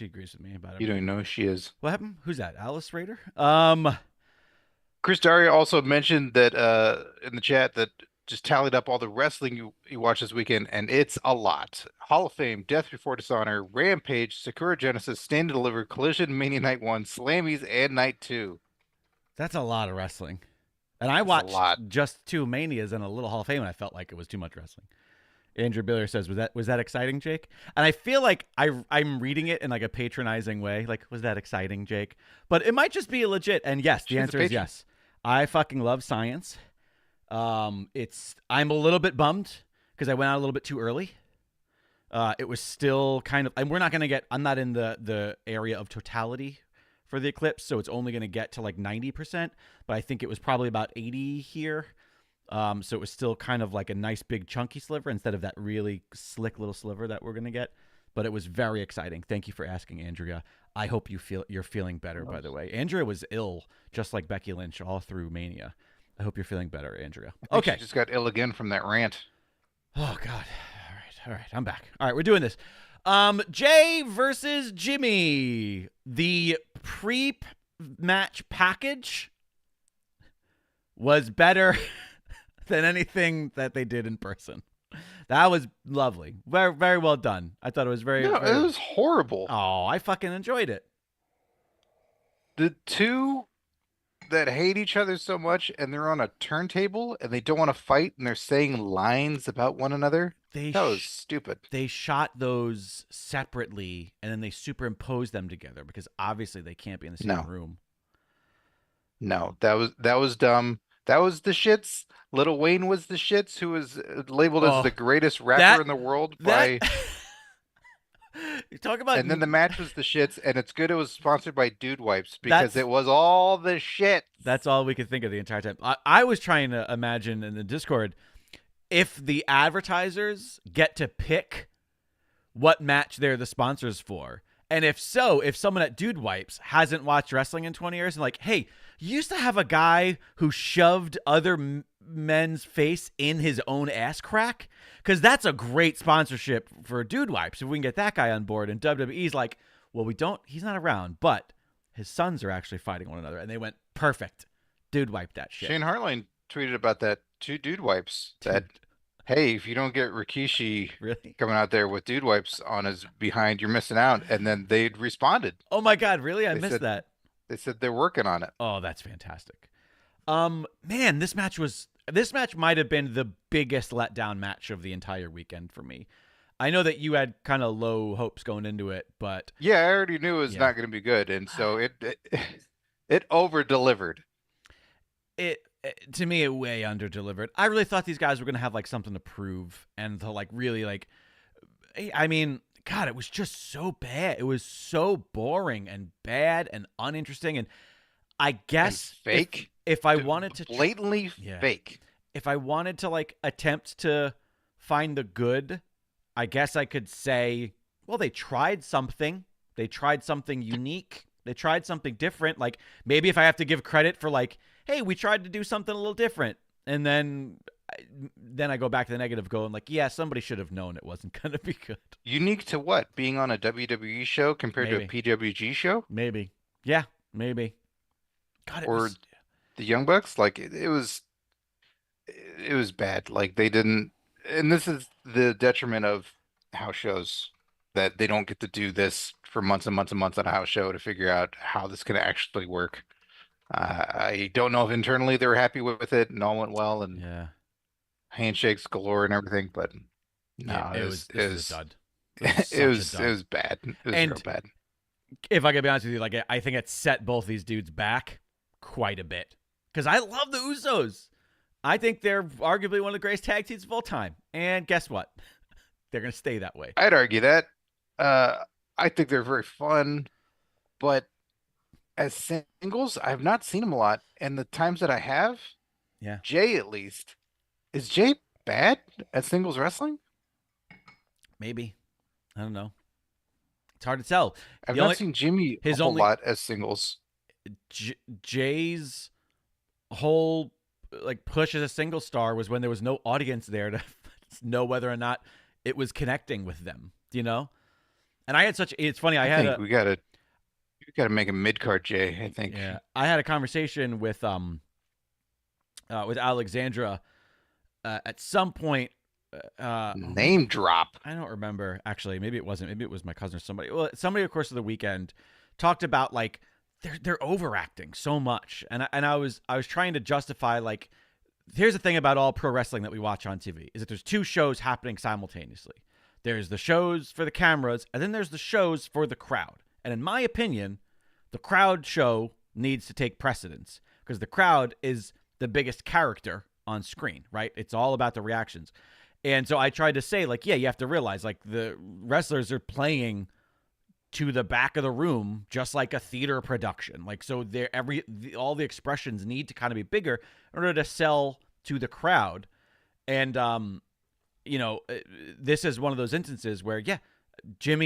[SPEAKER 1] agrees with me about
[SPEAKER 2] You
[SPEAKER 1] everything.
[SPEAKER 2] don't even know who she is.
[SPEAKER 1] What happened? Who's that? Alice Rader?
[SPEAKER 2] Chris Daria also mentioned that in the chat that just tallied up all the wrestling you watched this weekend, and it's a lot. Hall of Fame, Death Before Dishonor, Rampage, Sakura Genesis, Stand and Deliver, Collision, Mania Night 1, Slammies, and Night 2.
[SPEAKER 1] That's a lot of wrestling. And I
[SPEAKER 2] That's a
[SPEAKER 1] watched
[SPEAKER 2] lot.
[SPEAKER 1] just 2 Manias and a little Hall of Fame, and I felt like it was too much wrestling. Andrew Biller says, was that exciting, Jake? And I feel like I'm reading it in like a patronizing way. Like, was that exciting, Jake? But it might just be legit. And yes, the
[SPEAKER 2] She's a
[SPEAKER 1] answer is
[SPEAKER 2] patron.
[SPEAKER 1] yes. I fucking love science. I'm a little bit bummed because I went out a little bit too early. It was still kind of, and I'm not in the area of totality for the eclipse, so it's only going to get to like 90%, but I think it was probably about 80 here. So it was still kind of like a nice big chunky sliver instead of that really slick little sliver that we're going to get. But it was very exciting. Thank you for asking, Andrea. I hope you're feeling better, by the way. Andrea was ill, just like Becky Lynch, all through Mania. I hope you're feeling better, Andrea. Okay.
[SPEAKER 2] She just got ill again from that rant.
[SPEAKER 1] Oh, God. All right. I'm back. All right, we're doing this. Jay versus Jimmy. The pre-match package was better than anything that they did in person. That was lovely. Very, very well done. I thought it was very...
[SPEAKER 2] No,
[SPEAKER 1] very...
[SPEAKER 2] it was horrible.
[SPEAKER 1] Oh, I fucking enjoyed it.
[SPEAKER 2] The two that hate each other so much and they're on a turntable and they don't want to fight and they're saying lines about one another. That was stupid.
[SPEAKER 1] They shot those separately and then they superimposed them together because obviously they can't be in the same room.
[SPEAKER 2] No, that was dumb. That was the shits. Lil Wayne was the shits, who was labeled as the greatest rapper in the world by.
[SPEAKER 1] You talk about.
[SPEAKER 2] And then the match was the shits, and it's good it was sponsored by Dude Wipes because it was all the shit.
[SPEAKER 1] That's all we could think of the entire time. I was trying to imagine in the Discord if the advertisers get to pick what match they're the sponsors for. And if so, if someone at Dude Wipes hasn't watched wrestling in 20 years and like, hey, you used to have a guy who shoved other men's face in his own ass crack? Because that's a great sponsorship for Dude Wipes. If we can get that guy on board. And WWE's like, well, he's not around, but his sons are actually fighting one another. And they went, perfect. Dude Wipe that shit.
[SPEAKER 2] Shane Hartline tweeted about that to Dude Wipes. That, hey, if you don't get Rikishi coming out there with Dude Wipes on his behind, you're missing out. And then they responded.
[SPEAKER 1] Oh my God, really? I missed that.
[SPEAKER 2] They said they're working on it.
[SPEAKER 1] Oh, that's fantastic. Man, this match might have been the biggest letdown match of the entire weekend for me. I know that you had kind of low hopes going into it, but
[SPEAKER 2] yeah, I already knew it was not going to be good, and so it over delivered.
[SPEAKER 1] To me, it way under delivered. I really thought these guys were going to have like something to prove and to like really like. I mean, God, it was just so bad. It was so boring and bad and uninteresting, and I guess
[SPEAKER 2] and fake.
[SPEAKER 1] If I wanted to
[SPEAKER 2] blatantly fake.
[SPEAKER 1] If I wanted to like attempt to find the good, I guess I could say, well, they tried something. They tried something unique. They tried something different. Like maybe if I have to give credit for like, hey, we tried to do something a little different. And then I go back to the negative going like, yeah, somebody should have known it wasn't going to be good.
[SPEAKER 2] Unique to what? Being on a WWE show compared to a PWG show?
[SPEAKER 1] Maybe. Yeah, maybe. God,
[SPEAKER 2] or the Young Bucks? Like it was bad. Like they didn't, and this is the detriment of house shows, that they don't get to do this for months and months and months on a house show to figure out how this can actually work. I don't know if internally they were happy with it and all went well and handshakes galore and everything, but no, it was a dud. It was bad. It was real bad.
[SPEAKER 1] if I can be honest with you, like I think it set both these dudes back quite a bit because I love the Usos. I think they're arguably one of the greatest tag teams of all time. And guess what? They're going to stay that way.
[SPEAKER 2] I'd argue that. I think they're very fun, but as singles, I've not seen them a lot. And the times that I have,
[SPEAKER 1] Yeah.
[SPEAKER 2] Jay at least, is Jay bad at singles wrestling?
[SPEAKER 1] Maybe. I don't know. It's hard to tell.
[SPEAKER 2] I've not seen Jimmy a whole lot as singles.
[SPEAKER 1] Jay's whole like push as a single star was when there was no audience there to know whether or not it was connecting with them, you know? And I had such, it's funny, I think
[SPEAKER 2] we gotta make a mid-card Jay, I think.
[SPEAKER 1] Yeah. I had a conversation with Alexandra at some point.
[SPEAKER 2] Name drop.
[SPEAKER 1] I don't remember, actually. Maybe it wasn't. Maybe it was my cousin or somebody. Well, somebody, of course, of the weekend talked about, like, they're overacting so much. And I was trying to justify, like, here's the thing about all pro wrestling that we watch on TV is that there's two shows happening simultaneously. There's the shows for the cameras, and then there's the shows for the crowd. And in my opinion, the crowd show needs to take precedence because the crowd is the biggest character on screen, right? It's all about the reactions. And so I tried to say, like, yeah, you have to realize, like, the wrestlers are playing to the back of the room just like a theater production. Like, so all the expressions need to kind of be bigger in order to sell to the crowd. And, you know, this is one of those instances where, yeah, Jay,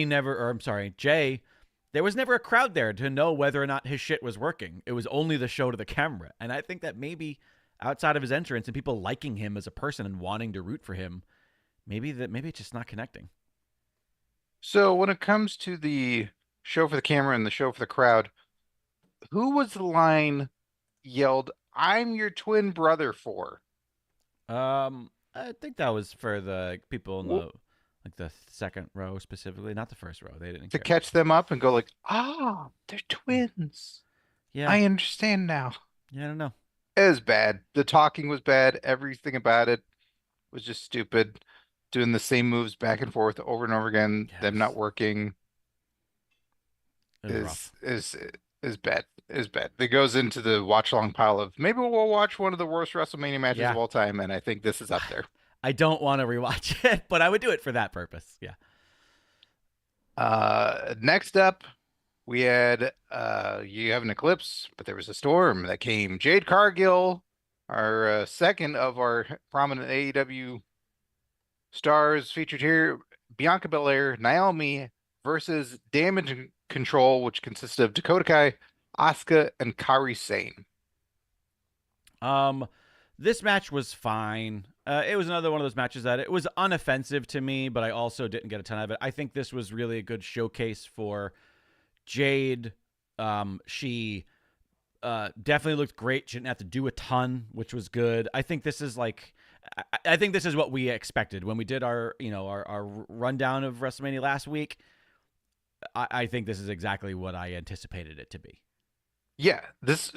[SPEAKER 1] there was never a crowd there to know whether or not his shit was working. It was only the show to the camera. And I think that maybe outside of his entrance and people liking him as a person and wanting to root for him, maybe it's just not connecting.
[SPEAKER 2] So when it comes to the show for the camera and the show for the crowd, who was the line yelled, "I'm your twin brother" for?
[SPEAKER 1] I think that was for the people in the second row specifically, not the first row. They didn't
[SPEAKER 2] to
[SPEAKER 1] care.
[SPEAKER 2] Catch them up and go like, they're twins.
[SPEAKER 1] Yeah,
[SPEAKER 2] I understand now.
[SPEAKER 1] Yeah, I don't know.
[SPEAKER 2] It was bad. The talking was bad. Everything about it was just stupid. Doing the same moves back and forth over and over again, them not working is bad. Is bad. It goes into the watch long pile of maybe we'll watch one of the worst WrestleMania matches of all time, and I think this is up there.
[SPEAKER 1] I don't want to rewatch it, but I would do it for that purpose. Yeah.
[SPEAKER 2] Next up, we had you have an eclipse, but there was a storm that came. Jade Cargill, our second of our prominent AEW stars featured here. Bianca Belair, Naomi versus Damage Control, which consists of Dakota Kai, Asuka, and Kairi Sane.
[SPEAKER 1] This match was fine. It was another one of those matches that it was unoffensive to me, but I also didn't get a ton of it. I think this was really a good showcase for Jade. She definitely looked great. She didn't have to do a ton, which was good. I think this is I think this is what we expected when we did our rundown of WrestleMania last week. I think this is exactly what I anticipated it to be.
[SPEAKER 2] Yeah, this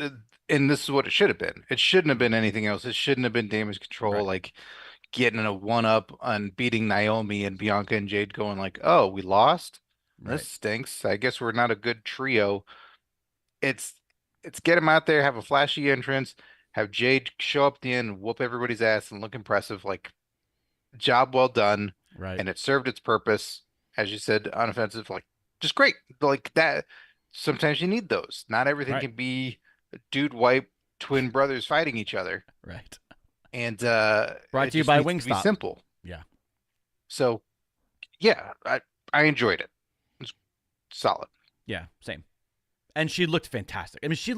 [SPEAKER 2] is what it should have been. It shouldn't have been anything else. It shouldn't have been Damage Control,
[SPEAKER 1] Right.
[SPEAKER 2] like getting a one-up on beating Naomi and Bianca and Jade going like, oh, we lost?
[SPEAKER 1] Right.
[SPEAKER 2] This stinks. I guess we're not a good trio. It's get them out there, have a flashy entrance, have Jade show up at the end and whoop everybody's ass and look impressive. Like, job well done.
[SPEAKER 1] Right.
[SPEAKER 2] And it served its purpose. As you said, unoffensive, like, just great. Like that. Sometimes you need those. Not everything
[SPEAKER 1] Right.
[SPEAKER 2] can be dude wipe twin brothers fighting each other.
[SPEAKER 1] Right.
[SPEAKER 2] And
[SPEAKER 1] Brought to you by Wingstop.
[SPEAKER 2] Be simple.
[SPEAKER 1] Yeah.
[SPEAKER 2] So yeah, I enjoyed it. It's solid.
[SPEAKER 1] Yeah, same. And she looked fantastic. I mean, she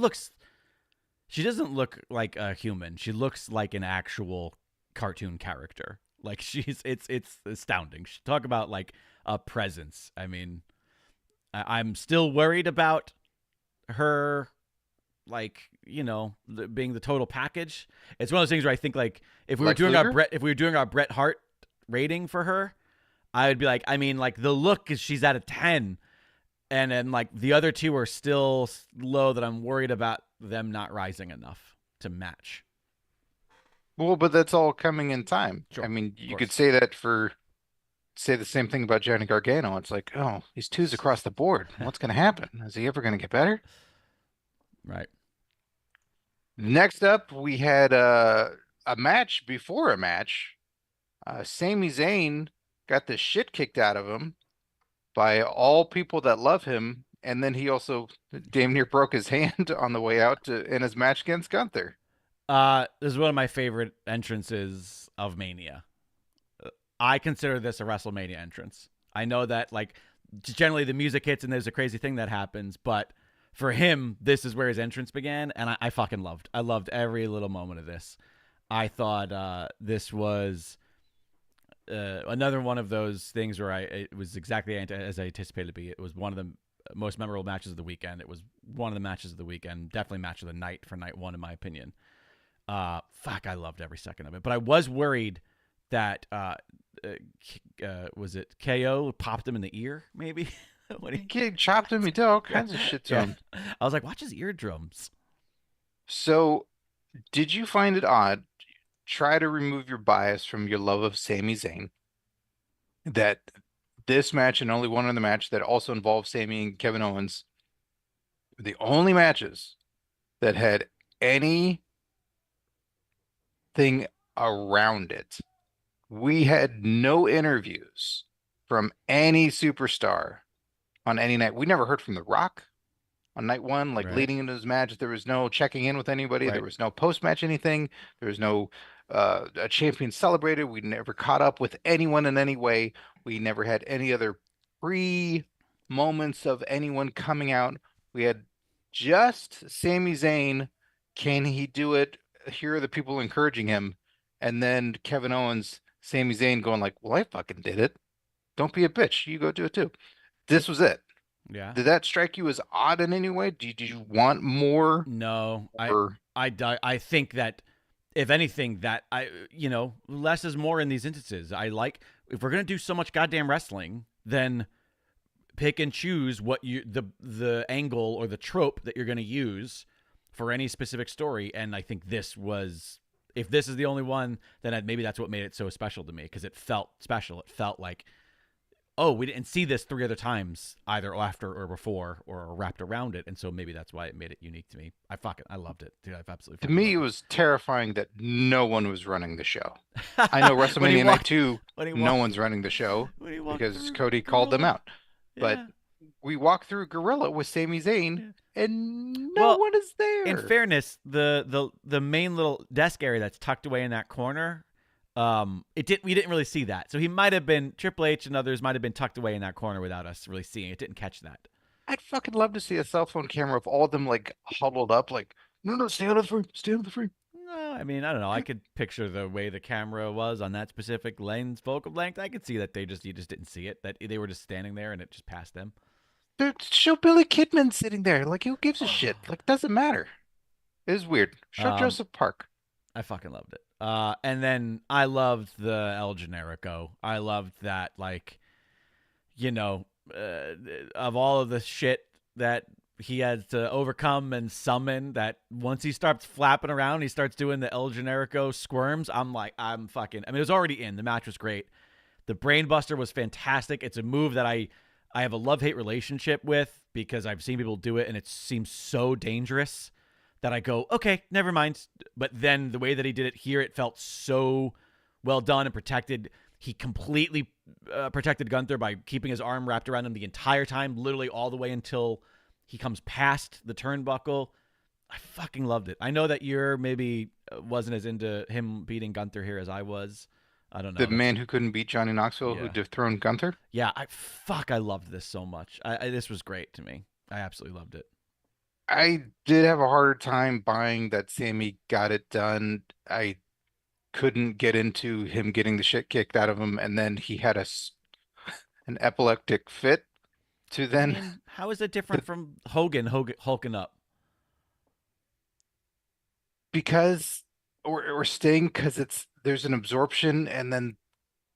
[SPEAKER 1] doesn't look like a human. She looks like an actual cartoon character. Like it's astounding. Talk about like a presence. I mean, I'm still worried about her, like, being the total package. It's one of those things where I think, like, if we were doing our Bret Hart rating for her, I would be like, I mean, like, the look is she's at a 10, and then like the other two are still low that I'm worried about them not rising enough to match.
[SPEAKER 2] Well, but that's all coming in time.
[SPEAKER 1] Sure,
[SPEAKER 2] I mean, you could say that for say the same thing about Johnny Gargano. It's like, oh, he's twos across the board. What's going to happen? Is he ever going to get better?
[SPEAKER 1] Right.
[SPEAKER 2] Next up, we had a match before a match. Sami Zayn got the shit kicked out of him by all people that love him, and then he also damn near broke his hand on the way out in his match against Gunther.
[SPEAKER 1] This is one of my favorite entrances of Mania. I consider this a WrestleMania entrance. I know that like generally the music hits and there's a crazy thing that happens, but for him, this is where his entrance began, and I fucking loved. I loved every little moment of this. I thought this was another one of those things where it was exactly as I anticipated it to be. It was one of the most memorable matches of the weekend. It was one of the matches of the weekend, definitely match of the night for night one in my opinion. Fuck, I loved every second of it. But I was worried that was it KO popped him in the ear maybe when
[SPEAKER 2] he chopped him, he did all kinds of shit to him.
[SPEAKER 1] I was like, watch his eardrums.
[SPEAKER 2] So, did you find it odd? Try to remove your bias from your love of Sami Zayn. That this match and only one other match that also involved Sami and Kevin Owens, the only matches that had anything around it. We had no interviews from any superstar on any night. We never heard from The Rock on night one, like leading into his match. There was no checking in with anybody. There was no post-match anything. There was no a champion celebrated. We never caught up with anyone in any way. We never had any other pre-moments of anyone coming out. We had just Sami Zayn. Can he do it? Here are the people encouraging him. And then Kevin Owens, Sami Zayn going like, well, I fucking did it. Don't be a bitch. You go do it too. This was it.
[SPEAKER 1] Yeah.
[SPEAKER 2] Did that strike you as odd in any way? Did you want more?
[SPEAKER 1] No.
[SPEAKER 2] Or...
[SPEAKER 1] I think that if anything, that less is more in these instances. I like, if we're gonna do so much goddamn wrestling, then pick and choose what the angle or the trope that you're gonna use for any specific story. And I think this was, if this is the only one, then maybe that's what made it so special to me, because it felt special. It felt like, oh, we didn't see this 3 other times, either after or before or wrapped around it. And so maybe that's why it made it unique to me. I loved it. Dude, I've absolutely.
[SPEAKER 2] To me, it was terrifying that no one was running the show. I know WrestleMania Night 2, no one's running the show because Cody called them out. But we walked through Gorilla with Sami Zayn, and no one is there.
[SPEAKER 1] In fairness, the main little desk area that's tucked away in that corner, we didn't really see that. So he might have been, Triple H and others might have been tucked away in that corner without us really seeing it. Didn't catch that.
[SPEAKER 2] I'd fucking love to see a cell phone camera of all of them like huddled up, like, no, stay out of the frame, stay out of the frame.
[SPEAKER 1] No, I mean, I don't know. I could picture the way the camera was on that specific lens, focal length. I could see that you just didn't see it, that they were just standing there and it just passed them.
[SPEAKER 2] Show Billy Kidman sitting there. Like, who gives a shit? Like, doesn't matter. It was weird. Show Joseph Park.
[SPEAKER 1] I fucking loved it. And then I loved the El Generico. I loved that, like, of all of the shit that he had to overcome and summon, that once he starts flapping around, he starts doing the El Generico squirms. I'm like, it was already in. The match was great. The Brainbuster was fantastic. It's a move that I have a love-hate relationship with, because I've seen people do it and it seems so dangerous that I go, okay, never mind. But then the way that he did it here, it felt so well done and protected. He completely protected Gunther by keeping his arm wrapped around him the entire time, literally all the way until he comes past the turnbuckle. I fucking loved it. I know that you're maybe wasn't as into him beating Gunther here as I was. I don't know.
[SPEAKER 2] The man who couldn't beat Johnny Knoxville, who dethroned Gunther?
[SPEAKER 1] Yeah, I loved this so much. This was great to me. I absolutely loved it.
[SPEAKER 2] I did have a harder time buying that Sami got it done. I couldn't get into him getting the shit kicked out of him, and then he had an epileptic fit to then.
[SPEAKER 1] I mean, how is it different from Hogan hulking up?
[SPEAKER 2] Because or Sting, because there's an absorption and then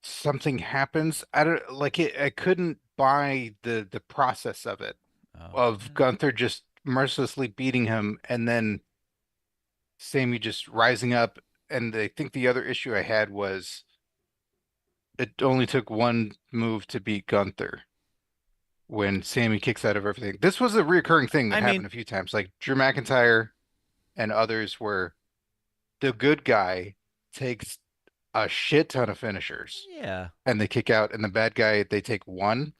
[SPEAKER 2] something happens. I couldn't buy the process of it, of Gunther just mercilessly beating him and then Sami just rising up. And I think the other issue I had was it only took one move to beat Gunther when Sammy kicks out of everything. This was a reoccurring thing that
[SPEAKER 1] I
[SPEAKER 2] happened
[SPEAKER 1] mean,
[SPEAKER 2] a few times. Like Drew McIntyre and others where the good guy takes a shit ton of finishers
[SPEAKER 1] yeah.
[SPEAKER 2] and they kick out, and the bad guy they take one.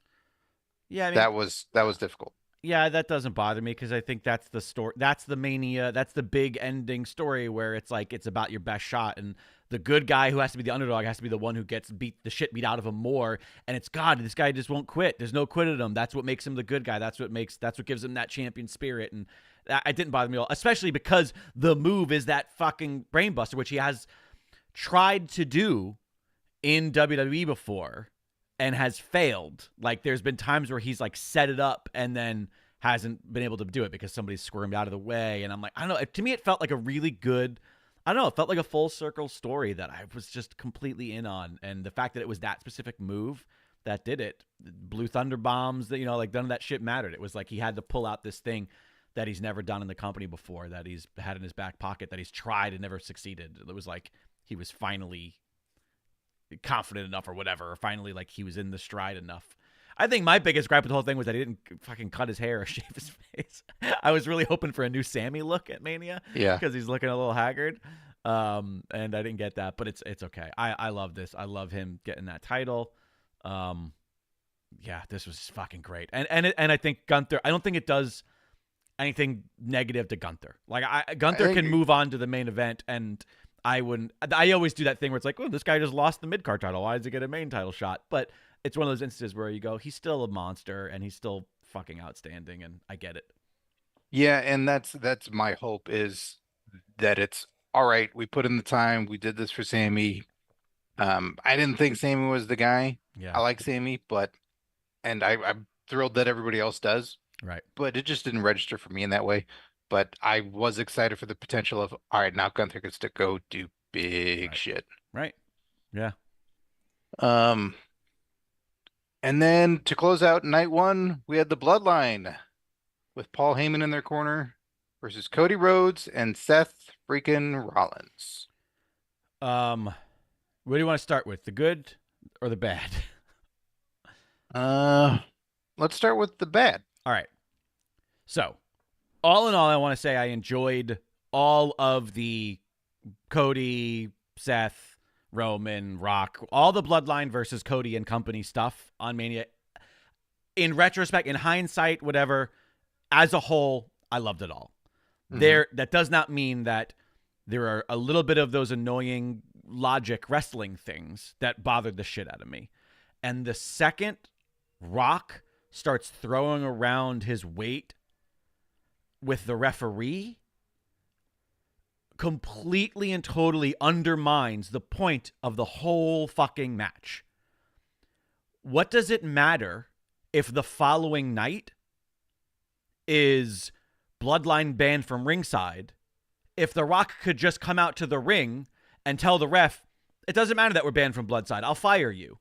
[SPEAKER 1] Yeah, I mean,
[SPEAKER 2] That was difficult.
[SPEAKER 1] yeah, that doesn't bother me because I think that's the story. That's the mania. That's the big ending story where it's like it's about your best shot, and the good guy who has to be the underdog has to be the one who gets the shit beat out of him more. And it's God, this guy just won't quit. There's no quit at him. That's what makes him the good guy. That's what gives him that champion spirit. And it didn't bother me at all, especially because the move is that fucking brainbuster, which he has tried to do in WWE before and has failed. Like there's been times where he's like set it up and then hasn't been able to do it because somebody's squirmed out of the way. And I'm like, I don't know. To me, it felt like a really good, I don't know. It felt like a full circle story that I was just completely in on. And the fact that it was that specific move that did it, Blue Thunder bombs, that, like none of that shit mattered. It was like he had to pull out this thing that he's never done in the company before, that he's had in his back pocket, that he's tried and never succeeded. It was like he was finally confident enough or whatever, or finally like he was in the stride enough. I think my biggest gripe with the whole thing was that he didn't fucking cut his hair or shave his face. I was really hoping for a new Sammy look at Mania.
[SPEAKER 2] Yeah.
[SPEAKER 1] Because he's looking a little haggard. And I didn't get that, but it's okay. I love this. I love him getting that title. Yeah, this was fucking great. And I think Gunther, I don't think it does anything negative to Gunther. Like Gunther can move on to the main event, and I always do that thing where it's like, oh, this guy just lost the mid-card title. Why does he get a main title shot? But it's one of those instances where you go, he's still a monster and he's still fucking outstanding, and I get it.
[SPEAKER 2] Yeah, and that's my hope, is that it's all right. We put in the time. We did this for Sammy. I didn't think Sammy was the guy.
[SPEAKER 1] Yeah.
[SPEAKER 2] I like Sammy, and I'm thrilled that everybody else does.
[SPEAKER 1] Right.
[SPEAKER 2] But it just didn't register for me in that way. But I was excited for the potential of, all right, now Gunther gets to go do big shit.
[SPEAKER 1] Right. Yeah.
[SPEAKER 2] And then to close out night one, we had the Bloodline with Paul Heyman in their corner versus Cody Rhodes and Seth freaking Rollins.
[SPEAKER 1] What do you want to start with? The good or the bad?
[SPEAKER 2] Let's start with the bad.
[SPEAKER 1] All right. So, all in all, I want to say I enjoyed all of the Cody, Seth, Roman, Rock, all the Bloodline versus Cody and company stuff on Mania. In retrospect, in hindsight, whatever, as a whole, I loved it all. Mm-hmm. That does not mean that there are a little bit of those annoying logic wrestling things that bothered the shit out of me. And the second Rock starts throwing around his weight with the referee, completely and totally undermines the point of the whole fucking match. What does it matter if the following night is Bloodline banned from ringside if The Rock could just come out to the ring and tell the ref, it doesn't matter that we're banned from Bloodside, I'll fire you.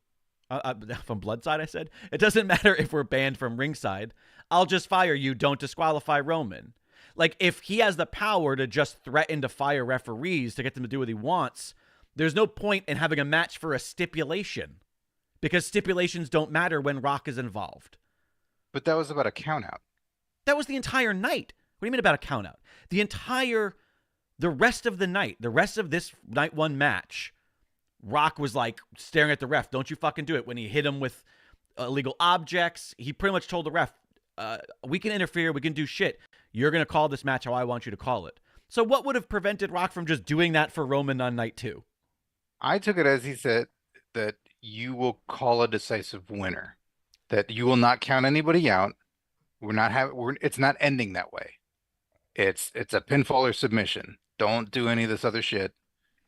[SPEAKER 1] From Bloodside, I said? It doesn't matter if we're banned from ringside, I'll just fire you, don't disqualify Roman. Like, if he has the power to just threaten to fire referees to get them to do what he wants, there's no point in having a match for a stipulation, because stipulations don't matter when Rock is involved.
[SPEAKER 2] But that was about a countout.
[SPEAKER 1] That was the entire night. What do you mean about a countout? The rest of the night, the rest of this night one match, Rock was like staring at the ref, don't you fucking do it. When he hit him with illegal objects, he pretty much told the ref, we can interfere, we can do shit. You're going to call this match how I want you to call it. So what would have prevented Rock from just doing that for Roman on night two?
[SPEAKER 2] I took it as he said that you will call a decisive winner, that you will not count anybody out. It's not ending that way. It's a pinfall or submission. Don't do any of this other shit.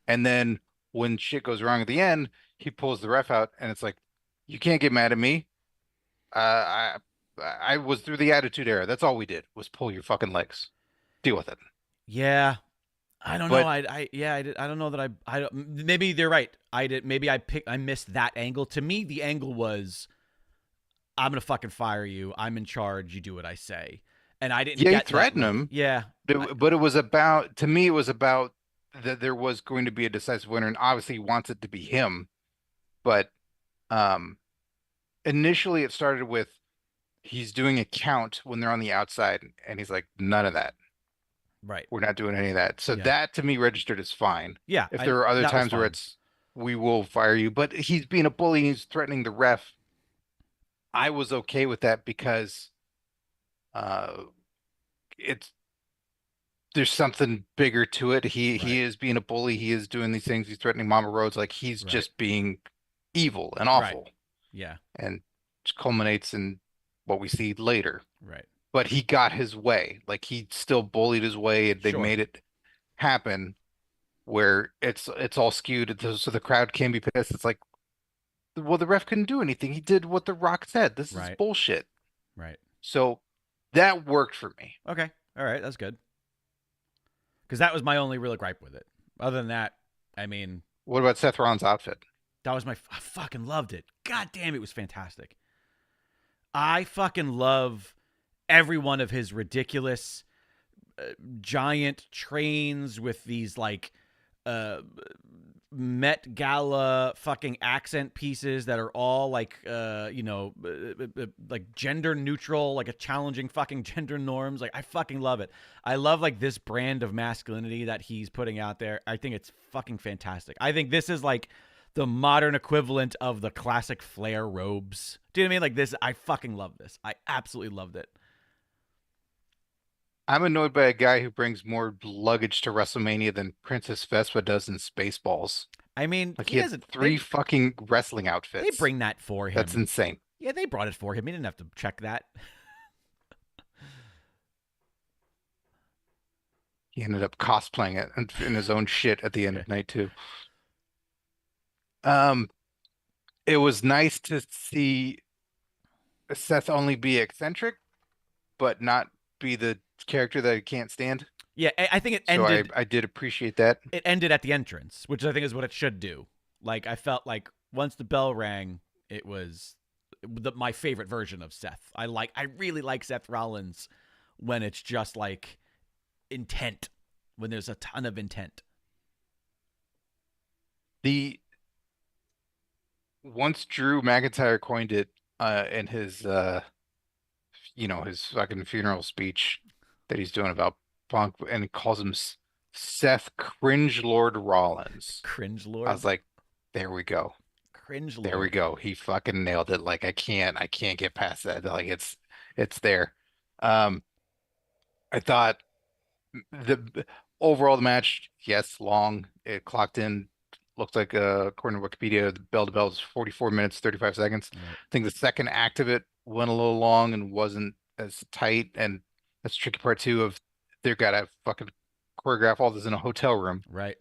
[SPEAKER 2] And then when shit goes wrong at the end, he pulls the ref out, and it's like, you can't get mad at me. I was through the Attitude Era. That's all we did was pull your fucking legs. Deal with it.
[SPEAKER 1] Yeah, I don't know. I don't know that I don't. Maybe they're right. I missed that angle. To me, the angle was, I'm gonna fucking fire you. I'm in charge. You do what I say. And I didn't.
[SPEAKER 2] Yeah,
[SPEAKER 1] get
[SPEAKER 2] you threatened him.
[SPEAKER 1] Yeah,
[SPEAKER 2] but it was about. To me, it was about that there was going to be a decisive winner, and obviously he wants it to be him. But Um, initially it started with he's doing a count when they're on the outside, and he's like, none of that.
[SPEAKER 1] Right.
[SPEAKER 2] We're not doing any of that. So
[SPEAKER 1] Yeah.
[SPEAKER 2] that to me registered as fine.
[SPEAKER 1] Yeah.
[SPEAKER 2] If there are other
[SPEAKER 1] that was
[SPEAKER 2] times where
[SPEAKER 1] fine.
[SPEAKER 2] it's we will fire you, but he's being a bully and he's threatening the ref, I was okay with that because uh it's there's something bigger to it. He
[SPEAKER 1] Right.
[SPEAKER 2] is being a bully. He is doing these things. He's threatening Mama Rhodes. Like he's
[SPEAKER 1] Right.
[SPEAKER 2] just being evil and
[SPEAKER 1] Right.
[SPEAKER 2] awful,
[SPEAKER 1] Yeah.
[SPEAKER 2] and it culminates in what we see later.
[SPEAKER 1] Right.
[SPEAKER 2] But he got his way. Like he still bullied his way, and they
[SPEAKER 1] Sure.
[SPEAKER 2] made it happen where it's all skewed so the crowd can be pissed. It's like, well, the ref couldn't do anything. He did what The Rock said. This is
[SPEAKER 1] Right.
[SPEAKER 2] bullshit.
[SPEAKER 1] Right.
[SPEAKER 2] So that worked for me.
[SPEAKER 1] Okay. All right. That's good. Because that was my only real gripe with it. Other than that, I mean,
[SPEAKER 2] What about Seth Rollins' outfit?
[SPEAKER 1] that was I fucking loved it. God damn, it was fantastic. I fucking love every one of his ridiculous giant trains with these like Met Gala fucking accent pieces that are all like like gender neutral, like a challenging fucking gender norms. Like I fucking love it. I love like this brand of masculinity that he's putting out there. I think it's fucking fantastic. I think this is like the modern equivalent of the classic Flair robes. Do you know what I mean? Like this, I fucking love this. I absolutely loved it.
[SPEAKER 2] I'm annoyed by a guy who brings more luggage to WrestleMania than Princess Vespa does in Spaceballs.
[SPEAKER 1] I mean,
[SPEAKER 2] Like
[SPEAKER 1] he
[SPEAKER 2] he had
[SPEAKER 1] doesn't.
[SPEAKER 2] three fucking wrestling
[SPEAKER 1] They
[SPEAKER 2] outfits.
[SPEAKER 1] bring that for
[SPEAKER 2] That's
[SPEAKER 1] him.
[SPEAKER 2] insane.
[SPEAKER 1] Yeah, they brought it for him. He didn't have to check that.
[SPEAKER 2] He ended up cosplaying it in his own shit at the end
[SPEAKER 1] Yeah.
[SPEAKER 2] of night two. Um, it was nice to see Seth only be eccentric, but not be the character that he can't stand.
[SPEAKER 1] Yeah, I think it
[SPEAKER 2] So
[SPEAKER 1] ended.
[SPEAKER 2] I did appreciate that.
[SPEAKER 1] It ended at the entrance, which I think is what it should do. Like I felt like once the bell rang, it was my favorite version of Seth. I really like Seth Rollins when it's just like intent, when there's a ton of intent.
[SPEAKER 2] The once Drew McIntyre coined it in his his fucking funeral speech that he's doing about Punk, and he calls him Seth Cringe Lord Rollins.
[SPEAKER 1] Cringe
[SPEAKER 2] I
[SPEAKER 1] Lord.
[SPEAKER 2] was like, there we go.
[SPEAKER 1] Cringe Lord.
[SPEAKER 2] There we go. He fucking nailed it. Like I can't get past that. Like it's there. I thought the overall the match, yes, long. It clocked in, looked like according to Wikipedia, the bell to bell was 44 minutes, 35 seconds.
[SPEAKER 1] Right.
[SPEAKER 2] I think the second act of it went a little long and wasn't as tight, and that's the tricky part too of they've got to fucking choreograph all this in a hotel room
[SPEAKER 1] Right.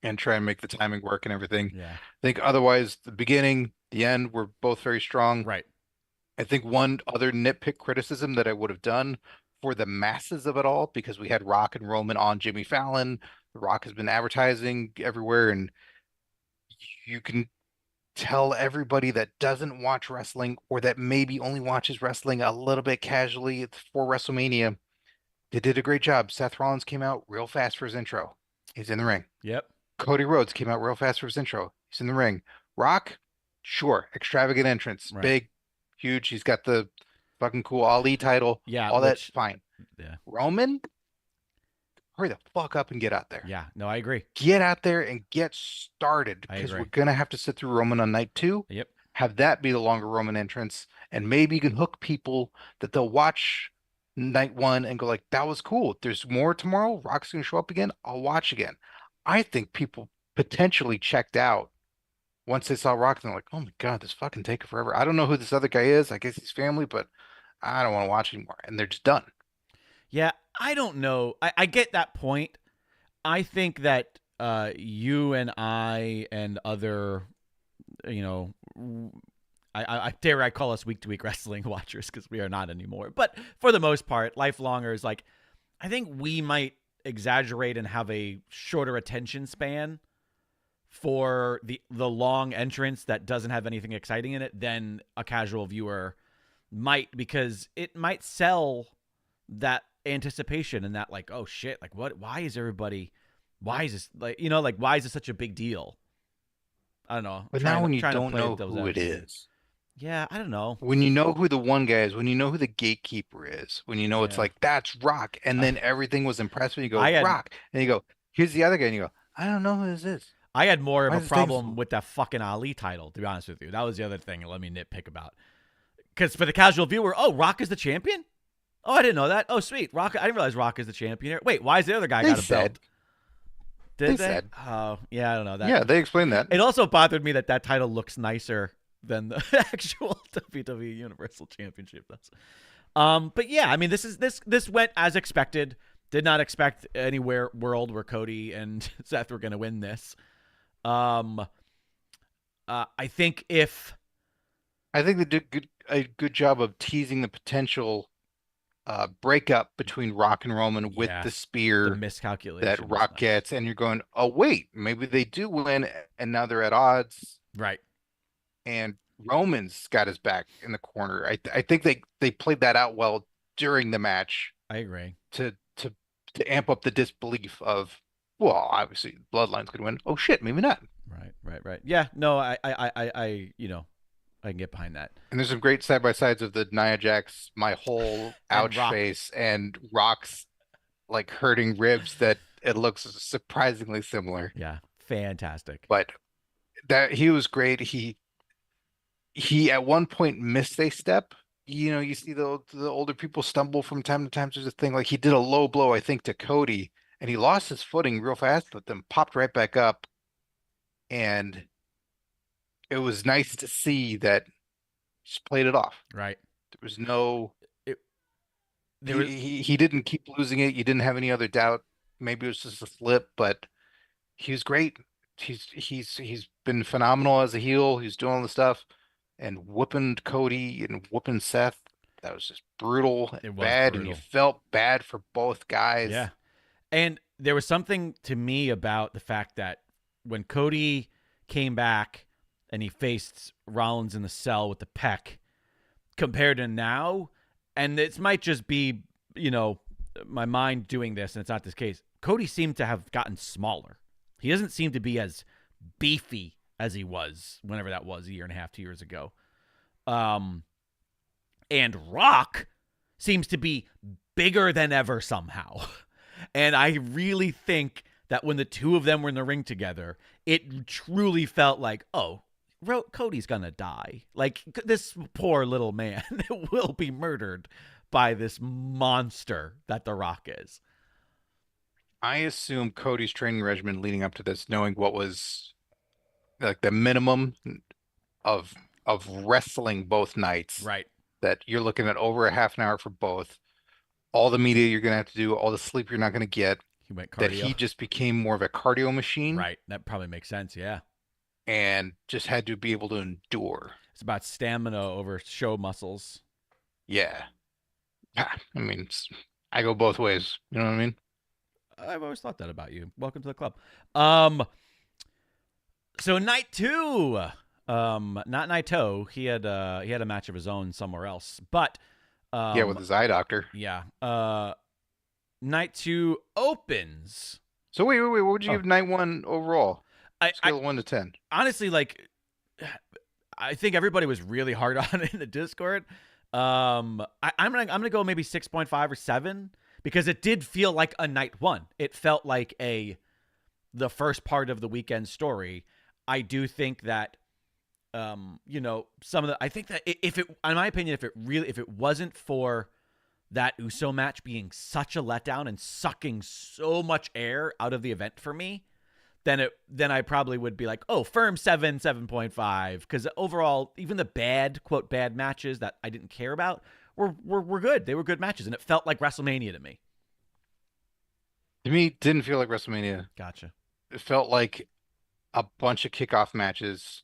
[SPEAKER 2] and try and make the timing work and everything.
[SPEAKER 1] Yeah.
[SPEAKER 2] I think otherwise the beginning, the end were both very strong.
[SPEAKER 1] Right.
[SPEAKER 2] I think one other nitpick criticism that I would have done for the masses of it all, because we had Rock and Roman on Jimmy Fallon. The Rock has been advertising everywhere, and you can tell everybody that doesn't watch wrestling or that maybe only watches wrestling a little bit casually for WrestleMania, they did a great job. Seth Rollins came out real fast for his intro. He's in the ring.
[SPEAKER 1] Yep.
[SPEAKER 2] Cody Rhodes came out real fast for his intro. He's in the ring. Rock, sure, extravagant entrance,
[SPEAKER 1] Right.
[SPEAKER 2] big, huge. He's got the fucking cool Ali title.
[SPEAKER 1] Yeah.
[SPEAKER 2] All that's fine.
[SPEAKER 1] Yeah.
[SPEAKER 2] Roman, hurry the fuck up and get out there.
[SPEAKER 1] Yeah. No, I agree.
[SPEAKER 2] Get out there and get started,
[SPEAKER 1] I
[SPEAKER 2] because
[SPEAKER 1] agree.
[SPEAKER 2] we're gonna have to sit through Roman on night two.
[SPEAKER 1] Yep.
[SPEAKER 2] Have that be the longer Roman entrance, and maybe you can hook people that they'll watch night one and go like, that was cool. There's more tomorrow. Rock's gonna show up again. I'll watch again. I think people potentially checked out once they saw Rock and they're like, oh my God, this fucking taking forever. I don't know who this other guy is. I guess he's family, but I don't want to watch anymore. And they're just done.
[SPEAKER 1] Yeah, I don't know. I get that point. I think that you and I and other, I dare I call us week to week wrestling watchers, because we are not anymore. But for the most part, lifelongers, like I think we might exaggerate and have a shorter attention span for the long entrance that doesn't have anything exciting in it than a casual viewer might, because it might sell that anticipation and that like, oh shit, like why is this like, why is this such a big deal? I don't know.
[SPEAKER 2] But now when you
[SPEAKER 1] Trying to
[SPEAKER 2] don't
[SPEAKER 1] play
[SPEAKER 2] know
[SPEAKER 1] devil's
[SPEAKER 2] who it
[SPEAKER 1] advocate.
[SPEAKER 2] is,
[SPEAKER 1] Yeah, I don't know.
[SPEAKER 2] when you know who the one guy is, when you know who the gatekeeper is, when you know it's
[SPEAKER 1] Yeah.
[SPEAKER 2] like, that's Rock, and then everything was impressive, and you
[SPEAKER 1] I
[SPEAKER 2] go,
[SPEAKER 1] had
[SPEAKER 2] Rock, and you go, here's the other guy, and you go, I don't know who this is.
[SPEAKER 1] I had more of
[SPEAKER 2] Why
[SPEAKER 1] a
[SPEAKER 2] does it take
[SPEAKER 1] problem
[SPEAKER 2] so
[SPEAKER 1] with that fucking Ali title, to be honest with you. That was the other thing. Let me nitpick about. Because for the casual viewer, oh, Rock is the champion? Oh, I didn't know that. Oh, sweet. Rock. I didn't realize Rock is the champion here. Wait, why is the other guy
[SPEAKER 2] They
[SPEAKER 1] got a
[SPEAKER 2] said.
[SPEAKER 1] belt? Did
[SPEAKER 2] They
[SPEAKER 1] they?
[SPEAKER 2] said.
[SPEAKER 1] Oh, yeah, I don't know that.
[SPEAKER 2] Yeah, they explained that.
[SPEAKER 1] It also bothered me that title looks nicer than the actual WWE Universal Championship does. But yeah, I mean, this went as expected. Did not expect anywhere world where Cody and Seth were going to win this. I think
[SPEAKER 2] I think they did a good job of teasing the potential breakup between Rock and Roman with
[SPEAKER 1] Yeah,
[SPEAKER 2] the
[SPEAKER 1] the
[SPEAKER 2] spear
[SPEAKER 1] miscalculation
[SPEAKER 2] that
[SPEAKER 1] was
[SPEAKER 2] Rock
[SPEAKER 1] nuts.
[SPEAKER 2] gets, and you're going, oh wait, maybe they do win, and now they're at odds,
[SPEAKER 1] Right.
[SPEAKER 2] and Roman's got his back in the corner. I think they played that out well during the match
[SPEAKER 1] I agree.
[SPEAKER 2] to amp up the disbelief of, well, obviously Bloodline's gonna win. Oh shit, maybe not.
[SPEAKER 1] Right. Yeah, no, I can get behind that.
[SPEAKER 2] And there's some great side by sides of the Nia Jax, my whole
[SPEAKER 1] And
[SPEAKER 2] ouch
[SPEAKER 1] Rock.
[SPEAKER 2] face, and Rock's like hurting ribs that it looks surprisingly similar.
[SPEAKER 1] Yeah, fantastic.
[SPEAKER 2] But that he was great. He at one point missed a step. You know, you see the older people stumble from time to time. There's a thing like he did a low blow, I think, to Cody, and he lost his footing real fast, but then popped right back up. And it was nice to see that he just played it off.
[SPEAKER 1] Right.
[SPEAKER 2] There was no
[SPEAKER 1] It, there was
[SPEAKER 2] he didn't keep losing it. You didn't have any other doubt. Maybe it was just a slip, but he was great. He's been phenomenal as a heel. He's doing all the stuff and whooping Cody and whooping Seth. That was just brutal
[SPEAKER 1] It
[SPEAKER 2] and
[SPEAKER 1] was
[SPEAKER 2] bad, and you
[SPEAKER 1] brutal.
[SPEAKER 2] felt bad for both guys.
[SPEAKER 1] Yeah. And there was something to me about the fact that when Cody came back and he faced Rollins in the cell with the peck compared to now, and this might just be, my mind doing this, and it's not this case. Cody seemed to have gotten smaller. He doesn't seem to be as beefy as he was whenever that was, a year and a half, 2 years ago. And Rock seems to be bigger than ever somehow. And I really think that when the two of them were in the ring together, it truly felt like, oh, Cody's going to die. Like, this poor little man will be murdered by this monster that The Rock is.
[SPEAKER 2] I assume Cody's training regimen leading up to this, knowing what was like the minimum of wrestling both nights,
[SPEAKER 1] Right.
[SPEAKER 2] that you're looking at over a half an hour for both. All the media you're gonna have to do, all the sleep you're not gonna get.
[SPEAKER 1] He went
[SPEAKER 2] That
[SPEAKER 1] cardio.
[SPEAKER 2] he just became more of a cardio machine,
[SPEAKER 1] Right. That probably makes sense. Yeah.
[SPEAKER 2] and just had to be able to endure.
[SPEAKER 1] It's about stamina over show muscles.
[SPEAKER 2] Yeah. I mean, I go both ways. You know what I mean?
[SPEAKER 1] I've always thought that about you. Welcome to the club. So night two, not Naito. He had a match of his own somewhere else, but
[SPEAKER 2] Yeah, with his eye doctor.
[SPEAKER 1] yeah. Night two opens.
[SPEAKER 2] So wait. What would you
[SPEAKER 1] Oh.
[SPEAKER 2] give night one overall?
[SPEAKER 1] I
[SPEAKER 2] Scale of 1 to 10.
[SPEAKER 1] honestly, like, I think everybody was really hard on it in the Discord. I'm gonna go maybe 6.5 or 7 because it did feel like a night one. It felt like the first part of the weekend story. I do think that, some of the, I think that if it, in my opinion, if it wasn't for that Uso match being such a letdown and sucking so much air out of the event for me, then I probably would be like, oh, firm 7, 7.5. Because overall, even the bad, quote, bad matches that I didn't care about were good. They were good matches, and it felt like WrestleMania to me.
[SPEAKER 2] To me, it didn't feel like WrestleMania.
[SPEAKER 1] Gotcha.
[SPEAKER 2] It felt like a bunch of kickoff matches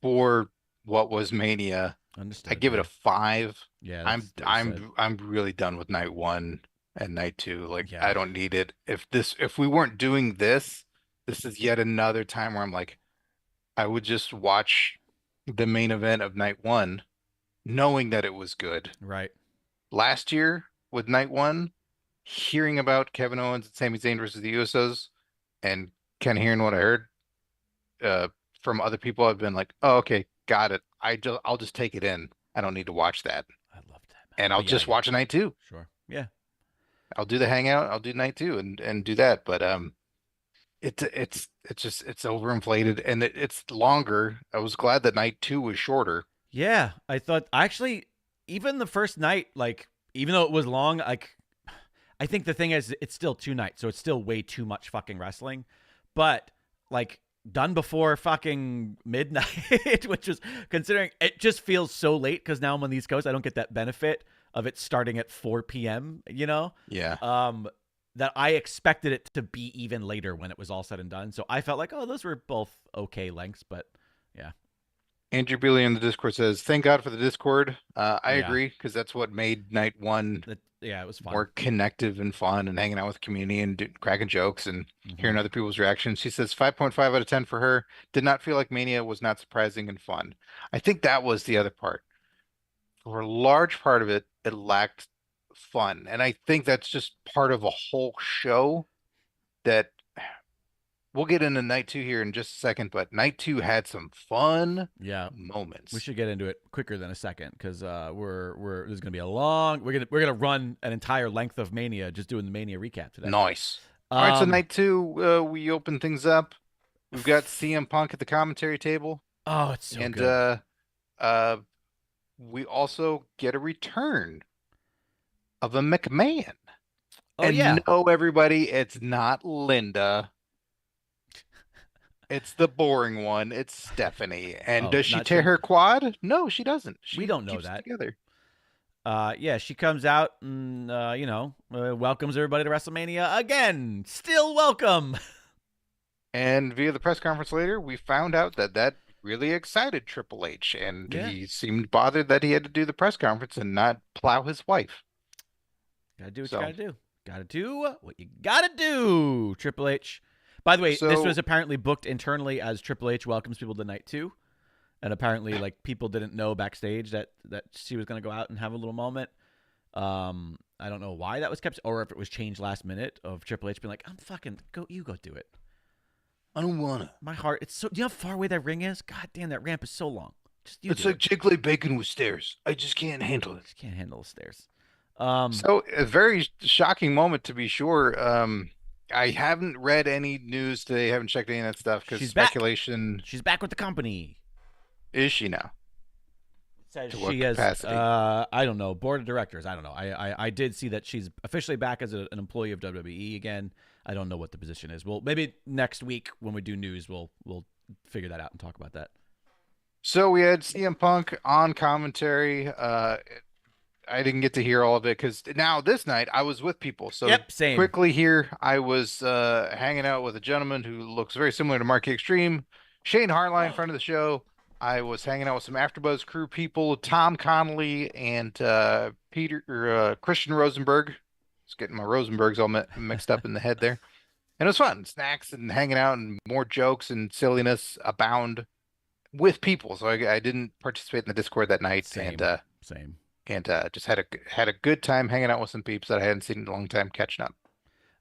[SPEAKER 2] for what was Mania.
[SPEAKER 1] Understood.
[SPEAKER 2] I give it a 5.
[SPEAKER 1] Yeah.
[SPEAKER 2] I'm really done with night 1 and night 2. Like,
[SPEAKER 1] Yeah.
[SPEAKER 2] I don't need it. If we weren't doing this is yet another time where I'm like, I would just watch the main event of night 1, knowing that it was good.
[SPEAKER 1] right.
[SPEAKER 2] Last year with night 1, hearing about Kevin Owens and Sami Zayn versus the Usos, and kind of hearing what I heard, from other people have been like, oh, okay, got it. I'll just take it in. I don't need to watch that.
[SPEAKER 1] I love that.
[SPEAKER 2] And I'll just watch night 2.
[SPEAKER 1] Sure. Yeah.
[SPEAKER 2] I'll do the hangout. I'll do night 2 and do that. But it's overinflated and it's longer. I was glad that night 2 was shorter.
[SPEAKER 1] Yeah, I thought actually even the first night, like even though it was long, like I think the thing is it's still 2 nights, so it's still way too much fucking wrestling. But like done before fucking midnight, which was considering it just feels so late because now I'm on the East Coast, I don't get that benefit of it starting at 4 p.m. You know,
[SPEAKER 2] Yeah.
[SPEAKER 1] that I expected it to be even later when it was all said and done. So I felt like, oh, those were both okay lengths, but yeah.
[SPEAKER 2] Andrew Bealey in the Discord says, "Thank God for the Discord." I
[SPEAKER 1] Yeah.
[SPEAKER 2] agree because that's what made night 1
[SPEAKER 1] Yeah, it was fun.
[SPEAKER 2] more connective and fun and hanging out with the community and cracking jokes and hearing other people's reactions. She says 5.5 out of 10 for her. Did not feel like Mania was not surprising and fun. I think that was the other part. For a large part of it, it lacked fun. And I think that's just part of a whole show that we'll get into night 2 here in just a second, but night 2 had some fun moments.
[SPEAKER 1] We should get into it quicker than a second because there's gonna be a long we're gonna run an entire length of Mania just doing the Mania recap today.
[SPEAKER 2] Nice. All right, so night 2, we open things up. We've got CM Punk at the commentary table.
[SPEAKER 1] Oh, it's so good.
[SPEAKER 2] And we also get a return of a McMahon.
[SPEAKER 1] Oh,
[SPEAKER 2] and
[SPEAKER 1] yeah.
[SPEAKER 2] no, everybody, it's not Linda. It's the boring one. It's Stephanie. And does she tear her quad? No, she doesn't.
[SPEAKER 1] We don't know that.
[SPEAKER 2] Together.
[SPEAKER 1] Yeah, she comes out and welcomes everybody to WrestleMania again. Still welcome.
[SPEAKER 2] And via the press conference later, we found out that really excited Triple H, and he seemed bothered that he had to do the press conference and not plow his wife.
[SPEAKER 1] Gotta do what you gotta do. Gotta do what you gotta do, Triple H. By the way, this was apparently booked internally as Triple H welcomes people to night 2. And apparently, like, people didn't know backstage that she was going to go out and have a little moment. I don't know why that was kept, or if it was changed last minute of Triple H being like, you go do it.
[SPEAKER 2] I don't want to.
[SPEAKER 1] My heart, it's so, do you know how far away that ring is? God damn, that ramp is so long.
[SPEAKER 2] It's like Jiggly Bacon with stairs. I just can't handle it.
[SPEAKER 1] Just can't handle the stairs.
[SPEAKER 2] So a very shocking moment to be sure. I haven't read any news today. I haven't checked any of that stuff because speculation.
[SPEAKER 1] She's back with the company.
[SPEAKER 2] Is she now?
[SPEAKER 1] Says she has. I don't know. Board of directors. I don't know. I did see that she's officially back as an employee of WWE again. I don't know what the position is. Well, maybe next week when we do news, we'll figure that out and talk about that.
[SPEAKER 2] So we had CM Punk on commentary. I didn't get to hear all of it because now this night I was with people. So
[SPEAKER 1] same.
[SPEAKER 2] Quickly here, I was hanging out with a gentleman who looks very similar to Marky Extreme, Shane Hartline, friend of the show. I was hanging out with some AfterBuzz crew people, Tom Connolly and Christian Rosenberg. Just getting my Rosenbergs all mixed up in the head there. And it was fun. Snacks and hanging out and more jokes and silliness abound with people. So I didn't participate in the Discord that night.
[SPEAKER 1] Same.
[SPEAKER 2] And just had a good time hanging out with some peeps that I hadn't seen in a long time, catching up.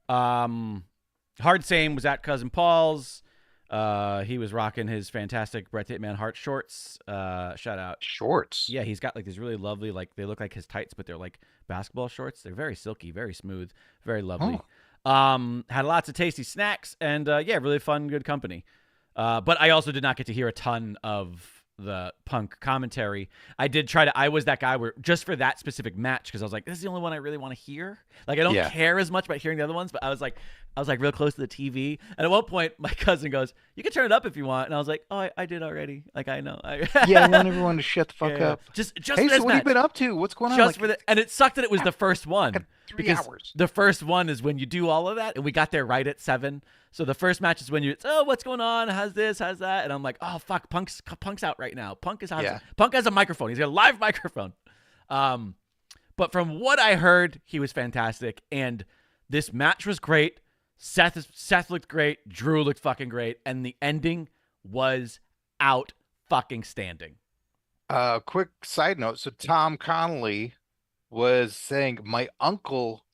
[SPEAKER 1] Hard Same was at Cousin Paul's. He was rocking his fantastic Bret Hitman Hart shorts. Shout out.
[SPEAKER 2] Shorts?
[SPEAKER 1] Yeah, he's got like these really lovely, like they look like his tights, but they're like basketball shorts. They're very silky, very smooth, very lovely. Had lots of tasty snacks and really fun, good company. But I also did not get to hear a ton of the Punk commentary. I was that guy where just for that specific match, because I was like, this is the only one I really want to hear. Like I don't care as much about hearing the other ones, but I was like real close to the TV. And at one point my cousin goes, you can turn it up if you want. And I was like, oh, I did already. Like I know. I
[SPEAKER 2] want everyone to shut the fuck up.
[SPEAKER 1] Just
[SPEAKER 2] hey, so what have you been up to? What's going on?
[SPEAKER 1] Just for and it sucked that it was the first one.
[SPEAKER 2] 3 hours.
[SPEAKER 1] The first one is when you do all of that, and we got there right at 7. So the first match is when what's going on? How's this? How's that? And I'm like, oh fuck, Punk's out right now. Punk is out. Yeah. Punk has a microphone. He's got a live microphone. But from what I heard, he was fantastic, and this match was great. Seth looked great. Drew looked fucking great, and the ending was out fucking standing.
[SPEAKER 2] Quick side note. So Tom Connolly was saying my uncle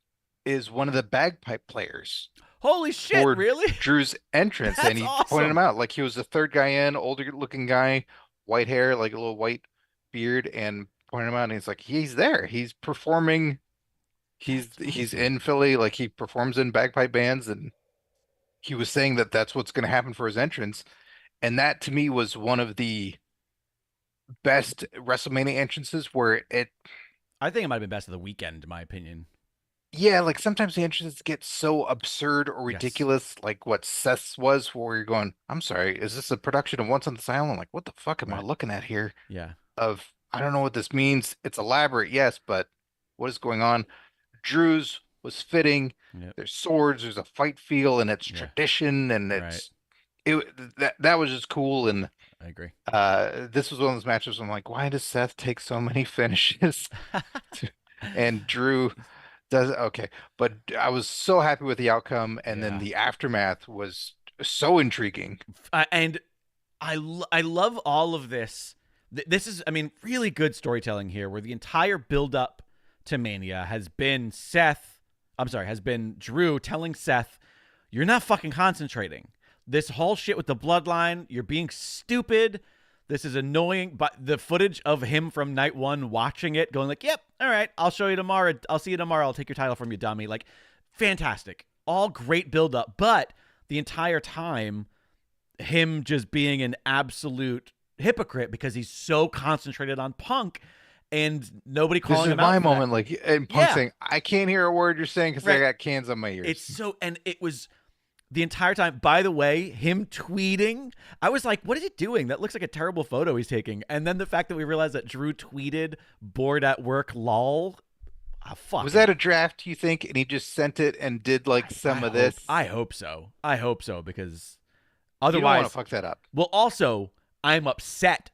[SPEAKER 2] is one of the bagpipe players.
[SPEAKER 1] Holy shit,
[SPEAKER 2] for
[SPEAKER 1] really?
[SPEAKER 2] Drew's entrance, and
[SPEAKER 1] That's
[SPEAKER 2] he
[SPEAKER 1] awesome.
[SPEAKER 2] pointed him out like he was the third guy in, older looking guy, white hair, like a little white beard, and pointed him out. And he's like, he's there. He's performing. He's in Philly, like he performs in bagpipe bands, and he was saying that that's what's going to happen for his entrance. And that to me was one of the best WrestleMania entrances where it,
[SPEAKER 1] I think it might have been best of the weekend, in my opinion.
[SPEAKER 2] yeah, like sometimes the entrances get so absurd or
[SPEAKER 1] Yes.
[SPEAKER 2] ridiculous, like what Seth's was, where you're going, I'm sorry, is this a production of Once on this Island? Like, what the fuck am I
[SPEAKER 1] Right.
[SPEAKER 2] looking at here?
[SPEAKER 1] Yeah.
[SPEAKER 2] I don't know what this means. It's elaborate, yes, but what is going on? Drew's was fitting.
[SPEAKER 1] Yep.
[SPEAKER 2] There's swords, there's a fight feel, and it's
[SPEAKER 1] Yeah.
[SPEAKER 2] tradition, and
[SPEAKER 1] Right.
[SPEAKER 2] that was just cool. And
[SPEAKER 1] I agree.
[SPEAKER 2] this was one of those matches where I'm like, why does Seth take so many finishes? And Drew does okay, but I was so happy with the outcome, and then
[SPEAKER 1] Yeah.
[SPEAKER 2] the aftermath was so intriguing.
[SPEAKER 1] And I love all of this. This is, I mean, really good storytelling here, where the entire build up to Mania has been has been Drew telling Seth, "You're not fucking concentrating. This whole shit with the bloodline, you're being stupid. This is annoying." But the footage of him from night one watching it, going like, "Yep, all right, I'll show you tomorrow. I'll see you tomorrow. I'll take your title from you, dummy." Like, fantastic, all great build up, but the entire time, him just being an absolute hypocrite because he's so concentrated on Punk and nobody
[SPEAKER 2] This
[SPEAKER 1] calling
[SPEAKER 2] is
[SPEAKER 1] him out
[SPEAKER 2] my
[SPEAKER 1] for that.
[SPEAKER 2] moment, like, and Punk
[SPEAKER 1] Yeah.
[SPEAKER 2] saying, "I can't hear a word you're saying because I
[SPEAKER 1] Right.
[SPEAKER 2] got cans on my ears."
[SPEAKER 1] It's so, and it was the entire time. By the way, him tweeting, I was like, what is he doing? That looks like a terrible photo he's taking. And then the fact that we realized that Drew tweeted "bored at work, lol." Fuck.
[SPEAKER 2] Was that a draft, you think? And he just sent it and did like some of this?
[SPEAKER 1] I hope so. I hope so, because
[SPEAKER 2] You don't want
[SPEAKER 1] otherwise,
[SPEAKER 2] to fuck that up.
[SPEAKER 1] well, also, I'm upset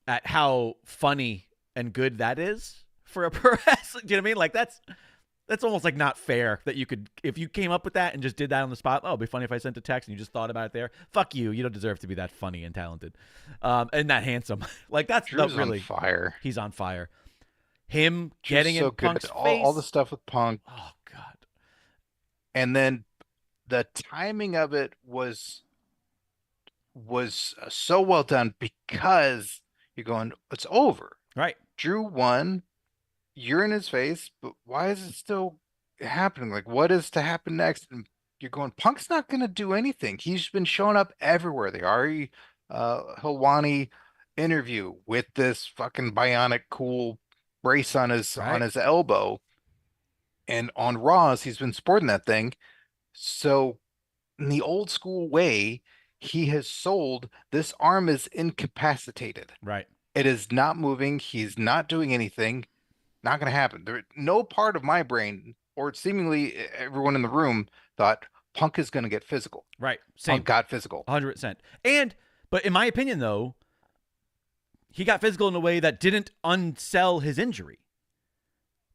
[SPEAKER 1] at how funny and good that is for a pro wrestler. Do you know what I mean? Like, that's almost like not fair that you could, if you came up with that and just did that on the spot. Oh, it'd be funny if I sent a text and you just thought about it there. Fuck you. You don't deserve to be that funny and talented, and that handsome. Like, that's
[SPEAKER 2] Drew's
[SPEAKER 1] not really.
[SPEAKER 2] on fire.
[SPEAKER 1] He's on fire. Him
[SPEAKER 2] Drew's
[SPEAKER 1] getting
[SPEAKER 2] so
[SPEAKER 1] in
[SPEAKER 2] good.
[SPEAKER 1] Punk's
[SPEAKER 2] All the
[SPEAKER 1] face.
[SPEAKER 2] stuff with Punk,
[SPEAKER 1] Oh God.
[SPEAKER 2] and then the timing of it was so well done because you're going, it's over.
[SPEAKER 1] Right.
[SPEAKER 2] Drew won. You're in his face, but why is it still happening? Like, what is to happen next? And you're going, Punk's not going to do anything. He's been showing up everywhere. The Ari Helwani interview with this fucking bionic cool brace on his elbow, and on Raws he's been sporting that thing. So in the old school way, he has sold this arm is incapacitated.
[SPEAKER 1] Right.
[SPEAKER 2] It is not moving. He's not doing anything. Not going to happen. No part of my brain, or seemingly everyone in the room, thought Punk is going to get physical.
[SPEAKER 1] Right. Same.
[SPEAKER 2] Punk got physical.
[SPEAKER 1] 100%. But in my opinion, though, he got physical in a way that didn't unsell his injury.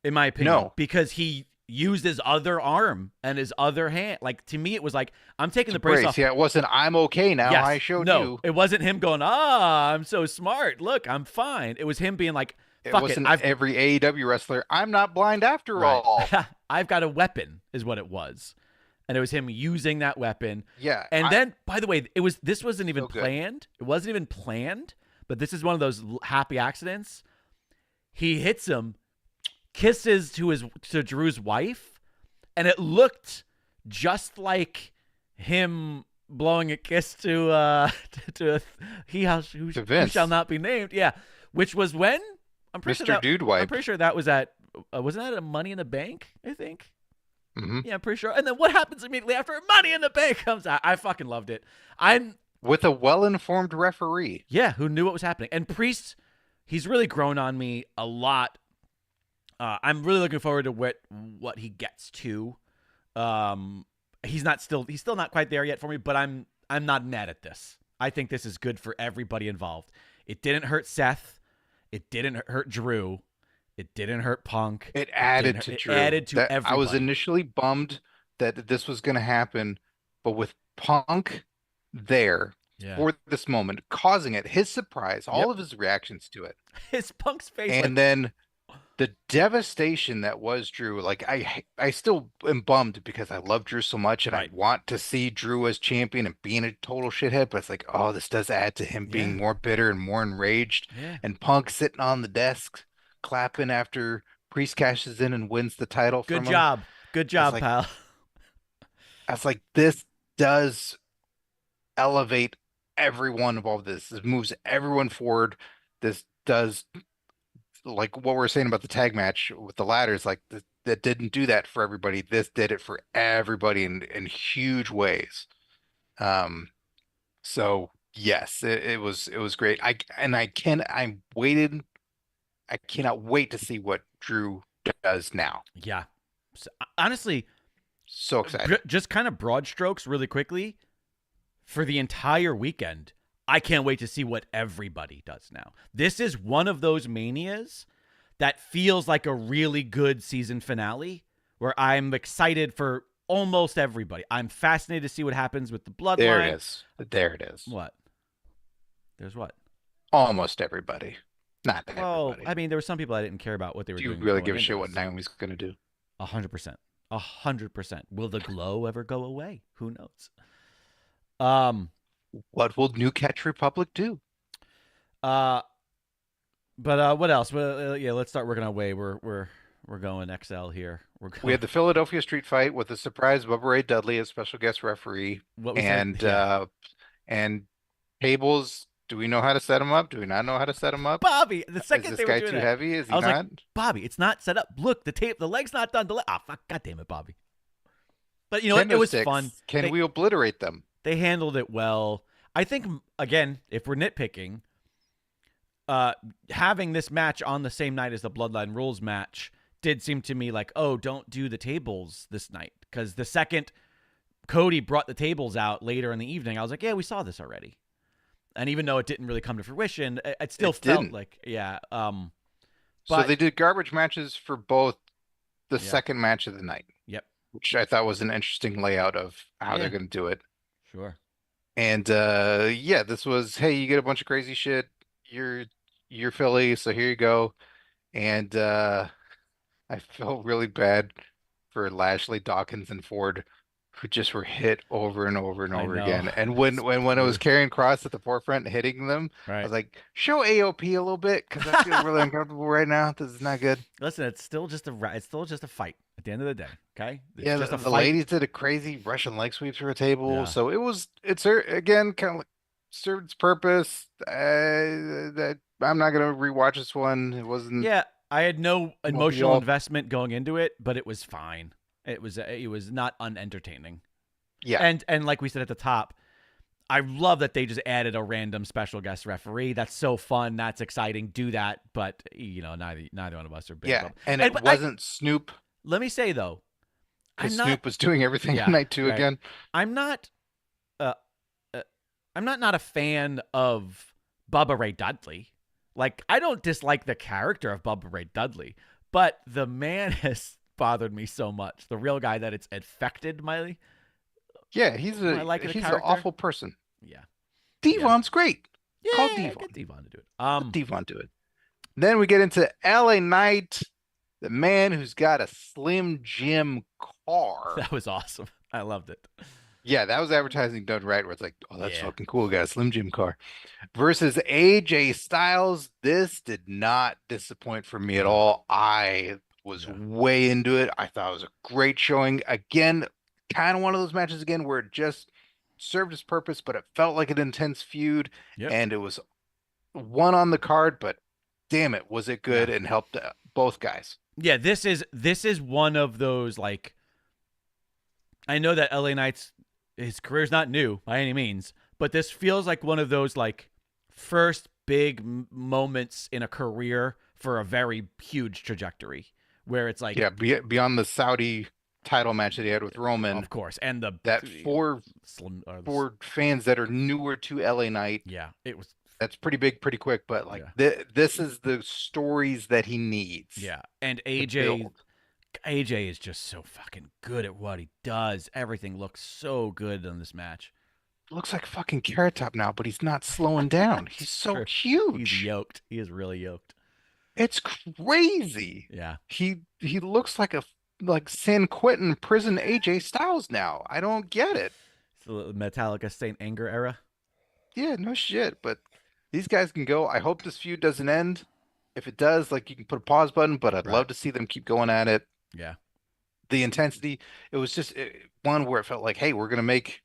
[SPEAKER 1] In my opinion,
[SPEAKER 2] No.
[SPEAKER 1] because he used his other arm and his other hand. Like, to me, it was like, I'm taking the brace off.
[SPEAKER 2] Yeah, it wasn't, I'm okay now.
[SPEAKER 1] Yes.
[SPEAKER 2] I showed
[SPEAKER 1] no,
[SPEAKER 2] you.
[SPEAKER 1] it wasn't him going, I'm so smart. Look, I'm fine. It was him being like,
[SPEAKER 2] It
[SPEAKER 1] fuck
[SPEAKER 2] wasn't
[SPEAKER 1] it.
[SPEAKER 2] every AEW wrestler. I'm not blind after all.
[SPEAKER 1] I've got a weapon, is what it was. And it was him using that weapon.
[SPEAKER 2] Yeah.
[SPEAKER 1] And then, by the way, this wasn't even
[SPEAKER 2] So good.
[SPEAKER 1] planned. It wasn't even planned, but this is one of those happy accidents. He hits him, kisses to Drew's wife, and it looked just like him blowing a kiss to who
[SPEAKER 2] Vince.
[SPEAKER 1] shall not be named. Yeah, which was when I'm pretty
[SPEAKER 2] Mr.
[SPEAKER 1] sure
[SPEAKER 2] Dude Wipe.
[SPEAKER 1] I'm pretty sure that was at wasn't that a Money in the Bank? I think.
[SPEAKER 2] Mhm.
[SPEAKER 1] Yeah, I'm pretty sure. And then what happens immediately after Money in the Bank comes out? I fucking loved it.
[SPEAKER 2] With a well-informed referee.
[SPEAKER 1] Yeah, who knew what was happening. And Priest, he's really grown on me a lot. I'm really looking forward to what he gets to. He's still not quite there yet for me, but I'm not mad at this. I think this is good for everybody involved. It didn't hurt Seth. It didn't hurt Drew. It didn't hurt Punk.
[SPEAKER 2] It added to Drew.
[SPEAKER 1] It added to everybody.
[SPEAKER 2] I was initially bummed that this was going to happen, but with Punk there for this moment, causing it, his surprise, all of his reactions to it,
[SPEAKER 1] his Punk's face,
[SPEAKER 2] and then the devastation that was Drew, like I still am bummed because I love Drew so much and I
[SPEAKER 1] Right.
[SPEAKER 2] want to see Drew as champion and being a total shithead, but it's like, oh, this does add to him
[SPEAKER 1] Yeah.
[SPEAKER 2] being more bitter and more enraged.
[SPEAKER 1] Yeah.
[SPEAKER 2] And Punk sitting on the desk clapping after Priest cashes in and wins the title
[SPEAKER 1] Good
[SPEAKER 2] from him.
[SPEAKER 1] job. Good
[SPEAKER 2] I was
[SPEAKER 1] job,
[SPEAKER 2] like,
[SPEAKER 1] pal.
[SPEAKER 2] this does elevate everyone involved in this. This moves everyone forward. This does like what we're saying about the tag match with the ladders, like that didn't do that for everybody. This did it for everybody in huge ways. Um, so yes, it was great. I cannot wait to see what Drew does now.
[SPEAKER 1] Yeah. Honestly,
[SPEAKER 2] So excited.
[SPEAKER 1] just kind of broad strokes really quickly for the entire weekend. I can't wait to see what everybody does now. This is one of those manias that feels like a really good season finale where I'm excited for almost everybody. I'm fascinated to see what happens with the bloodline.
[SPEAKER 2] There it is. There it is.
[SPEAKER 1] What? There's what?
[SPEAKER 2] Almost everybody. Not
[SPEAKER 1] Well,
[SPEAKER 2] everybody.
[SPEAKER 1] I mean, there were some people I didn't care about what they were
[SPEAKER 2] Do you
[SPEAKER 1] doing.
[SPEAKER 2] really
[SPEAKER 1] going
[SPEAKER 2] give a
[SPEAKER 1] into
[SPEAKER 2] shit what
[SPEAKER 1] this.
[SPEAKER 2] Naomi's gonna do?
[SPEAKER 1] 100%. 100%. Will the glow ever go away? Who knows?
[SPEAKER 2] What will New Catch Republic do?
[SPEAKER 1] But what else? Well, yeah, let's start working our way. We're going XL here.
[SPEAKER 2] We had the Philadelphia Street Fight with a surprise Bubba Ray Dudley as special guest referee,
[SPEAKER 1] what we said.
[SPEAKER 2] and
[SPEAKER 1] Yeah.
[SPEAKER 2] and tables. Do we know how to set him up? Do we not know how to set him up?
[SPEAKER 1] Bobby, the
[SPEAKER 2] Is
[SPEAKER 1] second
[SPEAKER 2] this
[SPEAKER 1] they were
[SPEAKER 2] guy
[SPEAKER 1] doing
[SPEAKER 2] too
[SPEAKER 1] that,
[SPEAKER 2] heavy? Is he
[SPEAKER 1] I was
[SPEAKER 2] not?
[SPEAKER 1] like, Bobby, it's not set up. Look, the leg's not done. Fuck, god damn it, Bobby. But you know what? It
[SPEAKER 2] Kendo
[SPEAKER 1] was
[SPEAKER 2] sticks.
[SPEAKER 1] fun.
[SPEAKER 2] Can
[SPEAKER 1] They-
[SPEAKER 2] we obliterate them?
[SPEAKER 1] They handled it well. I think again, if we're nitpicking, having this match on the same night as the Bloodline Rules match did seem to me like, oh, don't do the tables this night, because the second Cody brought the tables out later in the evening, I was like, yeah, we saw this already. And even though it didn't really come to fruition, it still felt
[SPEAKER 2] didn't.
[SPEAKER 1] like, yeah.
[SPEAKER 2] So
[SPEAKER 1] But
[SPEAKER 2] they did garbage matches for both the
[SPEAKER 1] Yeah.
[SPEAKER 2] second match of the night,
[SPEAKER 1] Yep,
[SPEAKER 2] which I thought was an interesting layout of how
[SPEAKER 1] Yeah.
[SPEAKER 2] they're going to do it.
[SPEAKER 1] sure.
[SPEAKER 2] And yeah, this was, hey, you get a bunch of crazy shit. You're Philly, so here you go. And I felt really bad for Lashley, Dawkins, and Ford, who just were hit over and over and
[SPEAKER 1] I
[SPEAKER 2] over
[SPEAKER 1] know.
[SPEAKER 2] again. And when
[SPEAKER 1] It's
[SPEAKER 2] it was
[SPEAKER 1] rude.
[SPEAKER 2] carrying Cross at the forefront and hitting them, I
[SPEAKER 1] Right.
[SPEAKER 2] was like, show AOP a little bit because I feel really uncomfortable right now. This is not good.
[SPEAKER 1] Listen, it's still just a fight at the end of the day. Okay. It's
[SPEAKER 2] Yeah,
[SPEAKER 1] just
[SPEAKER 2] the
[SPEAKER 1] a fight.
[SPEAKER 2] ladies did a crazy Russian leg sweep through a table,
[SPEAKER 1] Yeah.
[SPEAKER 2] so it's again kind of like served its purpose. That I'm not gonna rewatch this one. It wasn't.
[SPEAKER 1] Yeah, I had no
[SPEAKER 2] be
[SPEAKER 1] emotional
[SPEAKER 2] all-
[SPEAKER 1] investment going into it, but it was fine. It was not unentertaining.
[SPEAKER 2] Yeah,
[SPEAKER 1] And like we said at the top, I love that they just added a random special guest referee. That's so fun. That's exciting. Do that, but you know, neither one of us are big.
[SPEAKER 2] yeah, and
[SPEAKER 1] And-
[SPEAKER 2] it
[SPEAKER 1] but
[SPEAKER 2] wasn't Snoop
[SPEAKER 1] Let me say though,
[SPEAKER 2] because
[SPEAKER 1] I'm not.
[SPEAKER 2] Snoop was doing everything
[SPEAKER 1] Yeah,
[SPEAKER 2] tonight too
[SPEAKER 1] right.
[SPEAKER 2] again.
[SPEAKER 1] I'm not. I'm not a fan of Bubba Ray Dudley. Like, I don't dislike the character of Bubba Ray Dudley, but the man has bothered me so much. The real guy that it's affected my.
[SPEAKER 2] Yeah, he's
[SPEAKER 1] I like the
[SPEAKER 2] an
[SPEAKER 1] character.
[SPEAKER 2] awful person.
[SPEAKER 1] Yeah.
[SPEAKER 2] Devon's great.
[SPEAKER 1] Yeah.
[SPEAKER 2] Call Devon.
[SPEAKER 1] Get Devon to do it.
[SPEAKER 2] Let Devon do it. Then we get into LA Knight, the man who's got a Slim Jim car.
[SPEAKER 1] That was awesome. I loved it.
[SPEAKER 2] Yeah, that was advertising done right, where it's like, oh, that's
[SPEAKER 1] Yeah.
[SPEAKER 2] fucking cool. Got a Slim Jim car. Versus AJ Styles. This did not disappoint for me at all. I was way into it. I thought it was a great showing. Again, kind of one of those matches again where it just served its purpose, but it felt like an intense feud.
[SPEAKER 1] Yep.
[SPEAKER 2] And it was one on the card, but damn it, was it good and helped both guys.
[SPEAKER 1] Yeah, this is one of those, like, I know that LA Knight's his career's not new by any means, but this feels like one of those, like, first big moments in a career for a very huge trajectory where it's like,
[SPEAKER 2] Yeah, beyond the Saudi title match that he had with Roman,
[SPEAKER 1] of course, and
[SPEAKER 2] that for
[SPEAKER 1] four
[SPEAKER 2] fans that are newer to LA Knight,
[SPEAKER 1] yeah, it was,
[SPEAKER 2] that's pretty big, pretty quick. But like this is the stories that he needs.
[SPEAKER 1] yeah, and
[SPEAKER 2] to
[SPEAKER 1] AJ
[SPEAKER 2] build.
[SPEAKER 1] is just so fucking good at what he does. Everything looks so good in this match.
[SPEAKER 2] Looks like fucking Carrot Top now, but he's not slowing down. He's so
[SPEAKER 1] True.
[SPEAKER 2] huge.
[SPEAKER 1] He's yoked. He is really yoked.
[SPEAKER 2] It's crazy.
[SPEAKER 1] Yeah.
[SPEAKER 2] He looks like San Quentin prison AJ Styles now. I don't get it.
[SPEAKER 1] It's the Metallica Saint Anger era.
[SPEAKER 2] Yeah, no shit. But these guys can go. I hope this feud doesn't end. If it does, like you can put a pause button, but I'd
[SPEAKER 1] Right.
[SPEAKER 2] love to see them keep going at it.
[SPEAKER 1] Yeah.
[SPEAKER 2] The intensity, it was just one where it felt like, hey, we're gonna make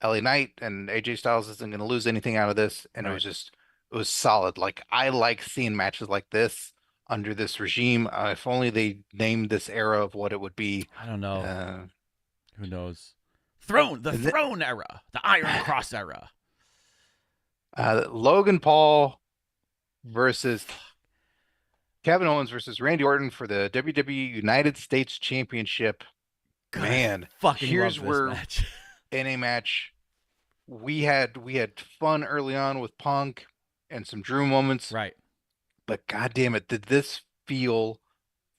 [SPEAKER 2] LA Knight and AJ Styles isn't gonna lose anything out of this, and
[SPEAKER 1] Right.
[SPEAKER 2] it was solid. Like I like seeing matches like this under this regime. If only they named this era of what it would be.
[SPEAKER 1] I don't know.
[SPEAKER 2] Uh,
[SPEAKER 1] Who knows? The
[SPEAKER 2] and th-
[SPEAKER 1] throne era, the Iron Cross era.
[SPEAKER 2] Logan Paul versus Kevin Owens versus Randy Orton for the WWE United States Championship.
[SPEAKER 1] God,
[SPEAKER 2] Man,
[SPEAKER 1] I fucking
[SPEAKER 2] here's
[SPEAKER 1] love this
[SPEAKER 2] where
[SPEAKER 1] match.
[SPEAKER 2] in a match we had fun early on with Punk and some Drew moments,
[SPEAKER 1] Right.
[SPEAKER 2] but god damn it, did this feel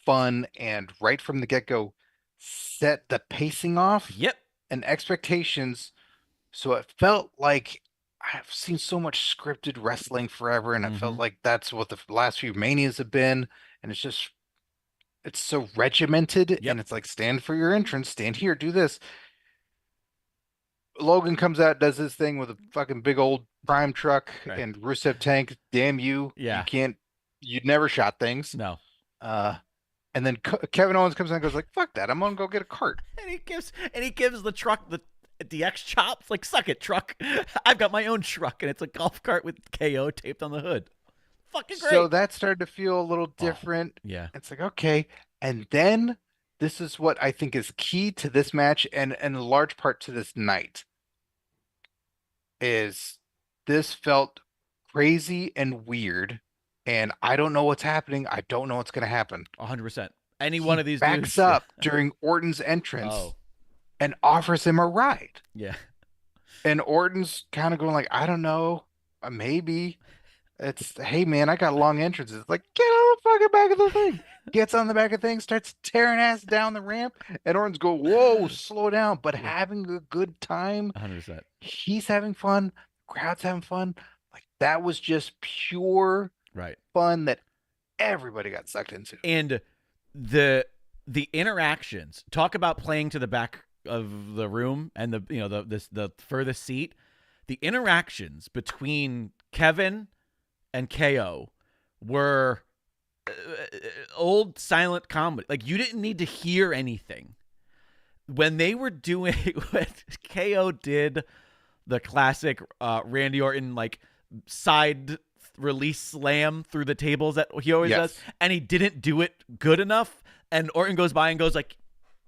[SPEAKER 2] fun and right from the get-go set the pacing off
[SPEAKER 1] Yep.
[SPEAKER 2] and expectations. So it felt like I've seen so much scripted wrestling forever, and it felt like that's what the last few manias have been, and it's so regimented,
[SPEAKER 1] Yep.
[SPEAKER 2] and it's like stand for your entrance, stand here, do this. Logan comes out, does his thing with a fucking big old prime truck
[SPEAKER 1] Right.
[SPEAKER 2] and Rusev tank. Damn you.
[SPEAKER 1] Yeah.
[SPEAKER 2] You'd never shot things.
[SPEAKER 1] No.
[SPEAKER 2] And then Kevin Owens comes out and goes like, fuck that. I'm gonna go get a cart.
[SPEAKER 1] And he gives the truck the DX chops. Like, suck it, truck. I've got my own truck, and it's a golf cart with KO taped on the hood. Fucking great.
[SPEAKER 2] So that started to feel a little different.
[SPEAKER 1] Yeah.
[SPEAKER 2] It's like, okay. And then this is what I think is key to this match and in large part to this night is this felt crazy and weird. And I don't know what's happening. I don't know what's going to happen.
[SPEAKER 1] 100%. Any one of these
[SPEAKER 2] backs
[SPEAKER 1] dudes
[SPEAKER 2] up during Orton's entrance
[SPEAKER 1] Oh,
[SPEAKER 2] and offers him a ride.
[SPEAKER 1] yeah.
[SPEAKER 2] And Orton's kind of going like, I don't know, maybe. It's, hey man, I got long entrances. It's like, get on the fucking back of the thing. Gets on the back of the thing, starts tearing ass down the ramp, and Orton's go, whoa, slow down, but having a good time.
[SPEAKER 1] 100%.
[SPEAKER 2] He's having fun, crowd's having fun. Like that was just pure
[SPEAKER 1] Right.
[SPEAKER 2] fun that everybody got sucked into.
[SPEAKER 1] And the interactions, talk about playing to the back of the room and the furthest seat. The interactions between Kevin and KO were old silent comedy. Like, you didn't need to hear anything when they were doing when KO did the classic Randy Orton like side release slam through the tables that he always does, and he didn't do it good enough, and Orton goes by and goes like,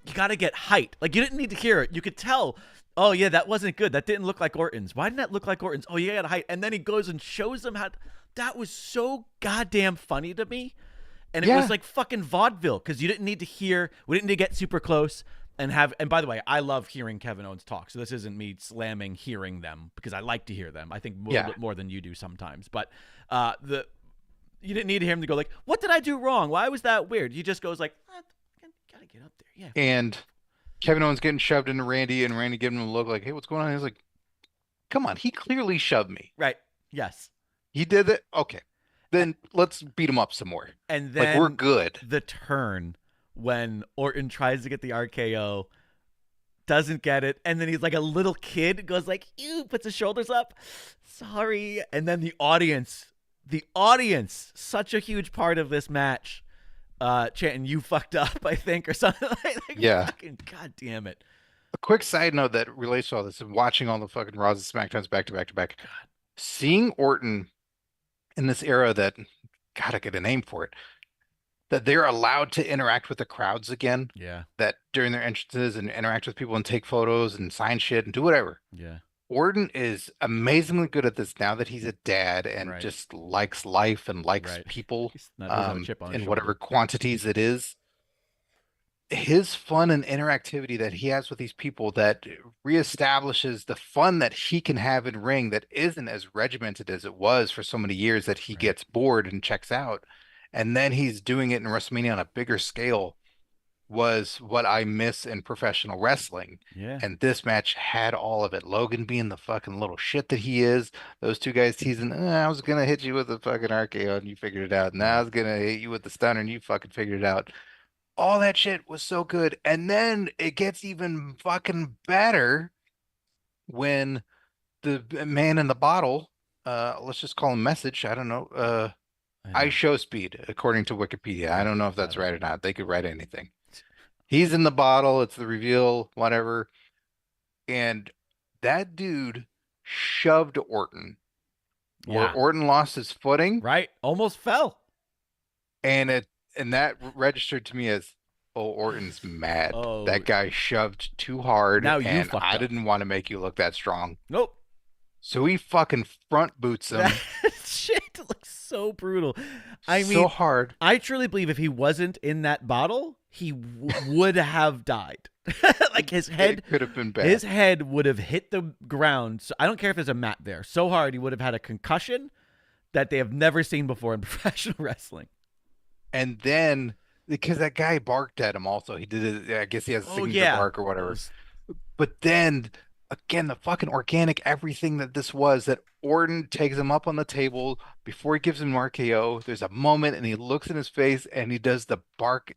[SPEAKER 1] you got to get height. Like, you didn't need to hear it. You could tell, oh yeah, that wasn't good. That didn't look like Orton's. Why didn't that look like Orton's? Oh, you got height. And then he goes and shows them how. That was so goddamn funny to me. And it was like fucking vaudeville, because you didn't need to hear, we didn't need to get super close and by the way, I love hearing Kevin Owens talk. So this isn't me slamming hearing them, because I like to hear them. I think a little bit more than you do sometimes. But you didn't need him to go like, what did I do wrong? Why was that weird? He just goes like, gotta get up there. Yeah.
[SPEAKER 2] And Kevin Owens getting shoved into Randy, and Randy giving him a look like, hey, what's going on? He's like, come on, he clearly shoved me.
[SPEAKER 1] Right. Yes.
[SPEAKER 2] He did it. Okay. Then let's beat him up some more.
[SPEAKER 1] And then
[SPEAKER 2] like, we're good.
[SPEAKER 1] The turn when Orton tries to get the RKO, doesn't get it, and then he's like a little kid, goes like, ew, puts his shoulders up, sorry. And then the audience, such a huge part of this match, chanting, you fucked up, I think, or something like that.
[SPEAKER 2] Yeah.
[SPEAKER 1] Fucking god damn it.
[SPEAKER 2] A quick side note that relates to all this, and watching all the fucking Raws and SmackDowns back to back to back, seeing Orton in this era that, gotta get a name for it, that they're allowed to interact with the crowds again.
[SPEAKER 1] Yeah.
[SPEAKER 2] That during their entrances and interact with people and take photos and sign shit and do whatever.
[SPEAKER 1] Yeah.
[SPEAKER 2] Orton is amazingly good at this now that he's a dad and
[SPEAKER 1] Right.
[SPEAKER 2] just likes life and likes people
[SPEAKER 1] doesn't have a chip on his
[SPEAKER 2] in
[SPEAKER 1] shoulder.
[SPEAKER 2] whatever quantities it is. His fun and interactivity that he has with these people that reestablishes the fun that he can have in ring that isn't as regimented as it was for so many years that he gets bored and checks out. And then he's doing it in WrestleMania on a bigger scale. was what I miss in professional wrestling.
[SPEAKER 1] Yeah.
[SPEAKER 2] And this match had all of it. Logan being the fucking little shit that he is. Those two guys teasing, I was gonna hit you with a fucking RKO and you figured it out. Now I
[SPEAKER 1] Right.
[SPEAKER 2] was gonna hit you with the stunner and you fucking figured it out. All that shit was so good. And then it gets even fucking better when the man in the bottle, let's just call him Message. I don't know.
[SPEAKER 1] I
[SPEAKER 2] I show speed, according to Wikipedia. I don't know if that's
[SPEAKER 1] don't
[SPEAKER 2] right or
[SPEAKER 1] know.
[SPEAKER 2] not. They could write anything. He's in the bottle. It's the reveal, whatever. And that dude shoved Orton, where
[SPEAKER 1] Yeah.
[SPEAKER 2] Orton lost his footing,
[SPEAKER 1] Right. Almost fell.
[SPEAKER 2] and that registered to me as, oh, Orton's mad.
[SPEAKER 1] Oh.
[SPEAKER 2] That guy shoved too hard,
[SPEAKER 1] Now you
[SPEAKER 2] and
[SPEAKER 1] fucked
[SPEAKER 2] I
[SPEAKER 1] up.
[SPEAKER 2] didn't want to make you look that strong.
[SPEAKER 1] Nope.
[SPEAKER 2] So he fucking front boots him
[SPEAKER 1] That shit looks so brutal. I
[SPEAKER 2] so
[SPEAKER 1] mean,
[SPEAKER 2] hard.
[SPEAKER 1] I truly believe if he wasn't in that bottle, he would have died. Like his head
[SPEAKER 2] It could have been bad.
[SPEAKER 1] His head would have hit the ground. So I don't care if there's a mat there. So hard he would have had a concussion that they have never seen before in professional wrestling.
[SPEAKER 2] And then because that guy barked at him also, he did it. I guess he has a signature bark or whatever. But then again, the fucking organic everything that this was, that Orton takes him up on the table before he gives him RKO. There's a moment and he looks in his face and he does the bark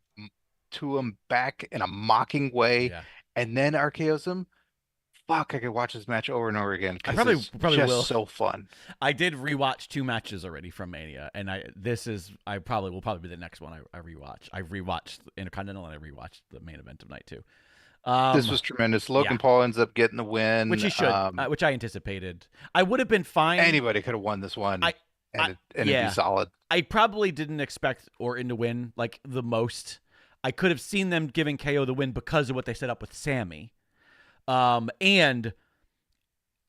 [SPEAKER 2] to him back in a mocking way,
[SPEAKER 1] Yeah.
[SPEAKER 2] and then RKOs him. Fuck, I could watch this match over and over again.
[SPEAKER 1] I
[SPEAKER 2] 'Cause
[SPEAKER 1] probably
[SPEAKER 2] it's
[SPEAKER 1] will.
[SPEAKER 2] just so fun.
[SPEAKER 1] I did rewatch 2 matches already from Mania, and I probably will be the next one I rewatch. I rewatched Intercontinental and I rewatched the main event of night 2.
[SPEAKER 2] This was tremendous. Logan
[SPEAKER 1] yeah.
[SPEAKER 2] Paul ends up getting the win,
[SPEAKER 1] which he should, which I anticipated. I would have been fine.
[SPEAKER 2] Anybody could have won this one, and it'd be solid.
[SPEAKER 1] I probably didn't expect Orton to win like the most. I could have seen them giving KO the win because of what they set up with Sammy. And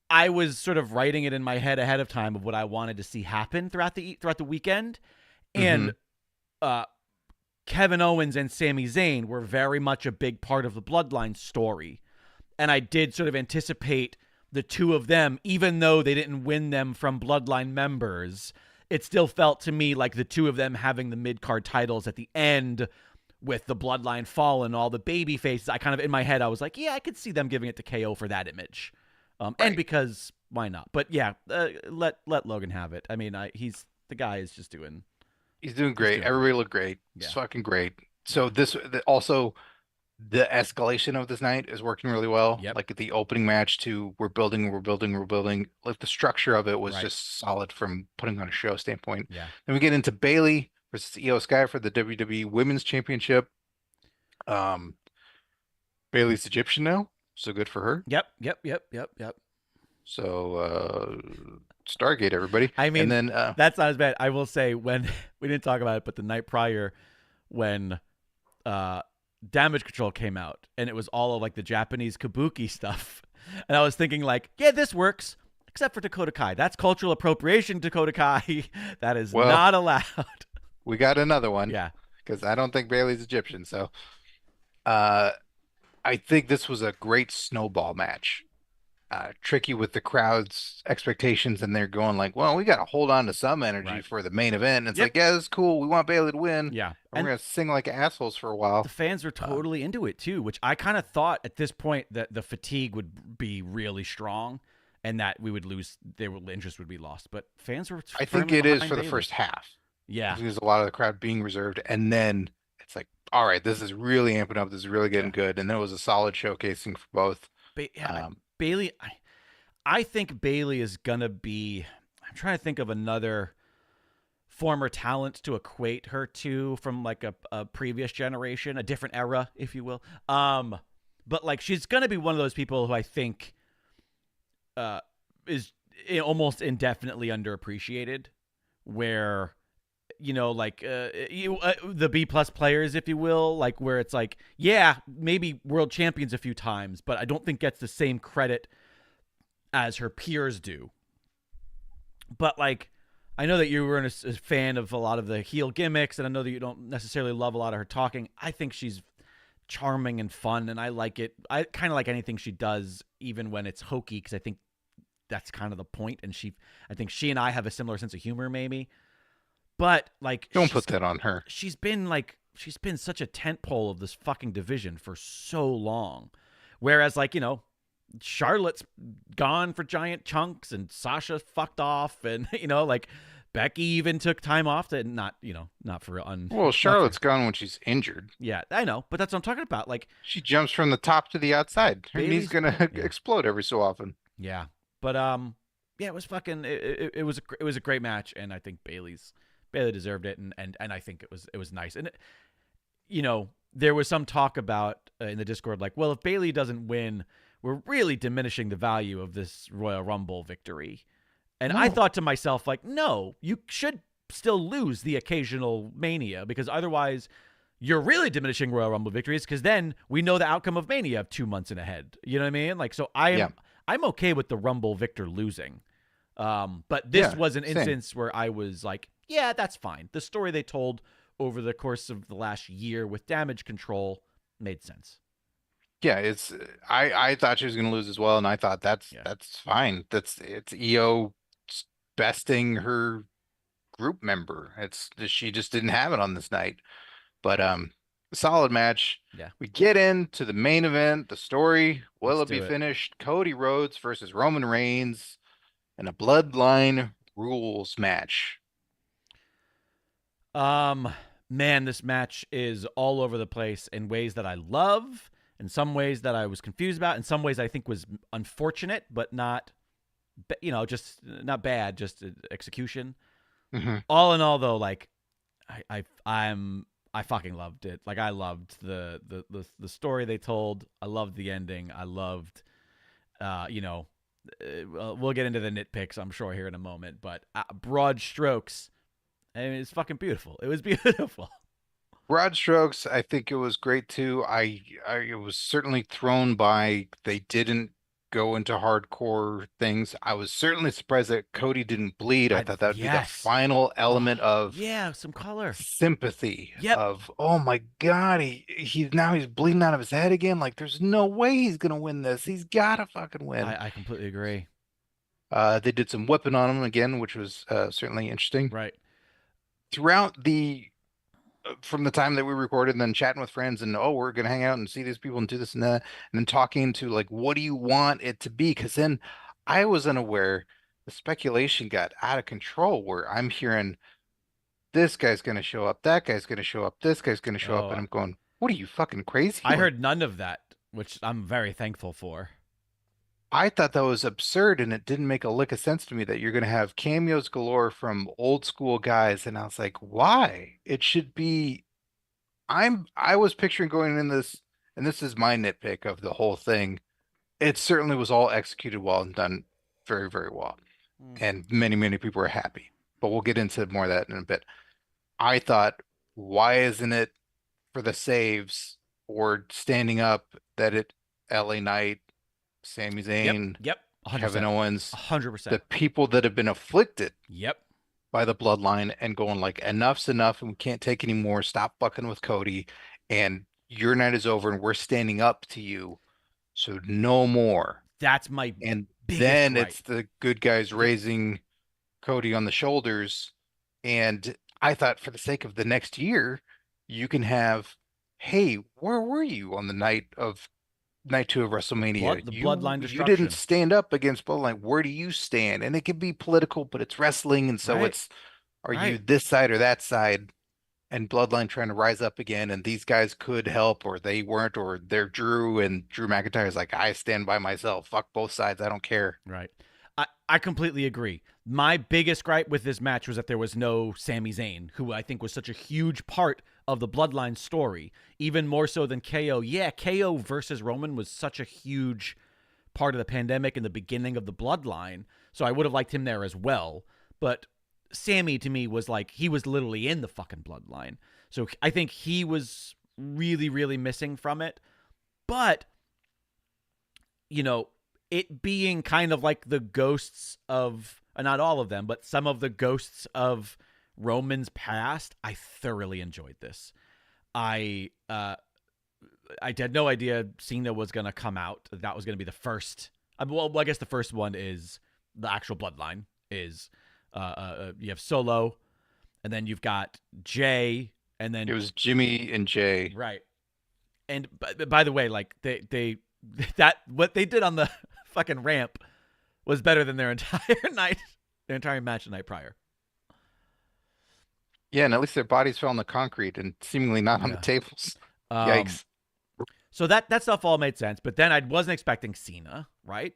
[SPEAKER 1] I was sort of writing it in my head ahead of time of what I wanted to see happen throughout the weekend. And Kevin Owens and Sami Zayn were very much a big part of the Bloodline story. And I did sort of anticipate the two of them, even though they didn't win them from Bloodline members, it still felt to me like the two of them having the mid-card titles at the end with the Bloodline fall and all the baby faces. I kind of, in my head, I was like, yeah, I could see them giving it to KO for that image. And because, why not? But yeah, let Logan have it. I mean, the guy is just doing...
[SPEAKER 2] He's doing great. Everybody looked great.
[SPEAKER 1] Yeah.
[SPEAKER 2] It's fucking great. So also the escalation of this night is working really well.
[SPEAKER 1] Yep.
[SPEAKER 2] Like at the opening match to we're building. Like the structure of it was
[SPEAKER 1] Right.
[SPEAKER 2] just solid from putting on a show standpoint.
[SPEAKER 1] Yeah.
[SPEAKER 2] Then we get into Bayley versus Io Sky for the WWE Women's Championship. Bayley's Egyptian now, so good for her.
[SPEAKER 1] Yep.
[SPEAKER 2] So Stargate, everybody.
[SPEAKER 1] I mean,
[SPEAKER 2] and then
[SPEAKER 1] that's not as bad. I will say, when we didn't talk about it, but the night prior, when Damage Control came out, and it was all of like the Japanese kabuki stuff, and I was thinking like, yeah, this works, except for Dakota Kai. That's cultural appropriation, Dakota Kai. That is not allowed.
[SPEAKER 2] We got another one.
[SPEAKER 1] Yeah.
[SPEAKER 2] Because I don't think Bayley's Egyptian. So I think this was a great snowball match. Tricky with the crowd's expectations, and they're going like, well, we got to hold on to some energy for the main event. And it's like, yeah, that's cool. We want Bayley to win.
[SPEAKER 1] Yeah.
[SPEAKER 2] And we're going to sing like assholes for a while.
[SPEAKER 1] The fans were totally into it too, which I kind of thought at this point that the fatigue would be really strong and that we would lose, their interest would be lost. But fans were
[SPEAKER 2] I think it is for the first half.
[SPEAKER 1] Yeah.
[SPEAKER 2] There's a lot of the crowd being reserved. And then it's like, all right, this is really amping up. This is really getting good. And then it was a solid showcasing for both.
[SPEAKER 1] Bayley, I think Bayley is going to be, I'm trying to think of another former talent to equate her to from like a previous generation, a different era, if you will. But like, she's going to be one of those people who I think is almost indefinitely underappreciated, where, you know, like the B+ players, if you will, like where it's like, yeah, maybe world champions a few times, but I don't think gets the same credit as her peers do. But like, I know that you were a fan of a lot of the heel gimmicks, and I know that you don't necessarily love a lot of her talking. I think she's charming and fun, and I like it. I kind of like anything she does, even when it's hokey, because I think that's kind of the point. And I think she and I have a similar sense of humor, maybe. But like,
[SPEAKER 2] don't put that on her.
[SPEAKER 1] She's been like she's been such a tentpole of this fucking division for so long. Whereas, like, Charlotte's gone for giant chunks, and Sasha fucked off, and like Becky even took time off to not for
[SPEAKER 2] Well, Charlotte's gone when she's injured.
[SPEAKER 1] Yeah, I know, but that's what I'm talking about. Like,
[SPEAKER 2] she jumps from the top to the outside. Her knee's gonna
[SPEAKER 1] yeah.
[SPEAKER 2] explode every so often.
[SPEAKER 1] Yeah, but yeah, it was fucking. It was a great match, and I think Bailey deserved it, and I think it was nice. And there was some talk about in the Discord, like, well, if Bailey doesn't win, we're really diminishing the value of this Royal Rumble victory. And I thought to myself, like, no, you should still lose the occasional Mania, because otherwise you're really diminishing Royal Rumble victories, because then we know the outcome of Mania 2 months in ahead. You know what I mean? Like, so I'm okay with the Rumble victor losing. But this was an instance where I was like, yeah, that's fine. The story they told over the course of the last year with Damage Control made sense.
[SPEAKER 2] Yeah, it's I thought she was going to lose as well, and I thought that's fine. It's EO besting her group member. She just didn't have it on this night. But solid match.
[SPEAKER 1] Yeah.
[SPEAKER 2] We get into the main event. The story will
[SPEAKER 1] Let's
[SPEAKER 2] it be
[SPEAKER 1] do it.
[SPEAKER 2] finished? Cody Rhodes versus Roman Reigns in a Bloodline rules match.
[SPEAKER 1] Man, this match is all over the place in ways that I love, in some ways that I was confused about, in some ways I think was unfortunate, but not, just not bad, just execution.
[SPEAKER 2] Mm-hmm.
[SPEAKER 1] All in all, though, like, I fucking loved it. Like, I loved the story they told. I loved the ending. I loved, we'll get into the nitpicks, I'm sure, here in a moment, but broad strokes, I mean, it's fucking beautiful. It was beautiful.
[SPEAKER 2] Broad strokes, I think it was great too. I was certainly thrown by they didn't go into hardcore things. I was certainly surprised that Cody didn't bleed. I thought that would be the final element of
[SPEAKER 1] some color,
[SPEAKER 2] sympathy.
[SPEAKER 1] Yep.
[SPEAKER 2] Of, oh my God, he's bleeding out of his head again. Like, there's no way he's gonna win this. He's gotta fucking win.
[SPEAKER 1] I completely agree.
[SPEAKER 2] They did some whipping on him again, which was certainly interesting.
[SPEAKER 1] Right.
[SPEAKER 2] Throughout from the time that we recorded and then chatting with friends and, we're going to hang out and see these people and do this and that, and then talking to, like, what do you want it to be? Because then I was unaware, the speculation got out of control where I'm hearing this guy's going to show up, that guy's going to show up, this guy's going to show up, and I'm going, what are you, fucking crazy?
[SPEAKER 1] I heard none of that, which I'm very thankful for.
[SPEAKER 2] I thought that was absurd, and it didn't make a lick of sense to me that you're going to have cameos galore from old school guys. And I was like, why? It should be, I was picturing going in this, and this is my nitpick of the whole thing. It certainly was all executed well and done very, very well. And many, many people are happy, but we'll get into more of that in a bit. I thought, why isn't it for the saves or standing up that LA Knight, Sami Zayn,
[SPEAKER 1] yep,
[SPEAKER 2] Kevin Owens,
[SPEAKER 1] 100%.
[SPEAKER 2] the people that have been afflicted
[SPEAKER 1] Yep.
[SPEAKER 2] by the bloodline, and going like, enough's enough and we can't take any more. Stop fucking with Cody, and your night is over and we're standing up to you. So no more.
[SPEAKER 1] That's my
[SPEAKER 2] and
[SPEAKER 1] biggest
[SPEAKER 2] then
[SPEAKER 1] gripe.
[SPEAKER 2] It's the good guys raising Cody on the shoulders. And I thought, for the sake of the next year, you can have, hey, where were you on the night 2 of WrestleMania?
[SPEAKER 1] Bloodline
[SPEAKER 2] you
[SPEAKER 1] destruction.
[SPEAKER 2] didn't stand up against Bloodline. Where do you stand? And it can be political, but it's wrestling, and so it's, are you this side or that side? And Bloodline trying to rise up again, and these guys could help, or they weren't, or they're Drew, and Drew McIntyre's like, I stand by myself. Fuck both sides. I don't care.
[SPEAKER 1] Right. I completely agree. My biggest gripe with this match was that there was no Sami Zayn, who I think was such a huge part of the Bloodline story, even more so than KO. Yeah, KO versus Roman was such a huge part of the pandemic and the beginning of the Bloodline, so I would have liked him there as well. But Sami, to me, was like, he was literally in the fucking Bloodline. So I think he was really, really missing from it. But, it being kind of like the ghosts of, not all of them, but some of the ghosts of Roman's past, I thoroughly enjoyed this. I had no idea Cena was going to come out. That was going to be the first. Well, I guess the first one is the actual Bloodline. Is you have Solo, and then you've got Jay and then
[SPEAKER 2] It was Jimmy and Jay.
[SPEAKER 1] right. And by the way, like they that what they did on the fucking ramp was better than their entire match the night prior.
[SPEAKER 2] Yeah, and at least their bodies fell on the concrete and seemingly not on the
[SPEAKER 1] Yeah.
[SPEAKER 2] tables.
[SPEAKER 1] Um,
[SPEAKER 2] Yikes.
[SPEAKER 1] So that stuff all made sense, but then I wasn't expecting Cena, right?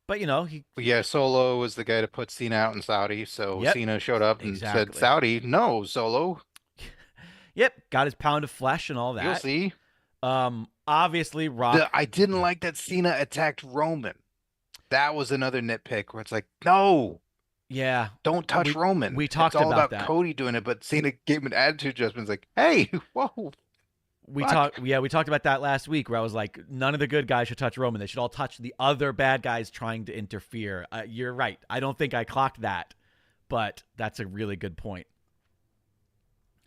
[SPEAKER 1] But he
[SPEAKER 2] Yeah, Solo was the guy to put Cena out in Saudi, so
[SPEAKER 1] Yep,
[SPEAKER 2] Cena showed up and said,
[SPEAKER 1] exactly.
[SPEAKER 2] Saudi, no, Solo,
[SPEAKER 1] got his pound of flesh and all
[SPEAKER 2] you'll
[SPEAKER 1] that.
[SPEAKER 2] see.
[SPEAKER 1] Obviously Rock.
[SPEAKER 2] I didn't like that Cena attacked Roman. That was another nitpick where it's like, no,
[SPEAKER 1] Yeah,
[SPEAKER 2] don't touch Roman.
[SPEAKER 1] we talked
[SPEAKER 2] it's all
[SPEAKER 1] about
[SPEAKER 2] about
[SPEAKER 1] that.
[SPEAKER 2] Cody doing it, but Cena gave him an attitude adjustment. It's like, hey, whoa.
[SPEAKER 1] We
[SPEAKER 2] Fuck.
[SPEAKER 1] talked about that last week where I was like, none of the good guys should touch Roman. They should all touch the other bad guys trying to interfere. You're right. I don't think I clocked that, but that's a really good point.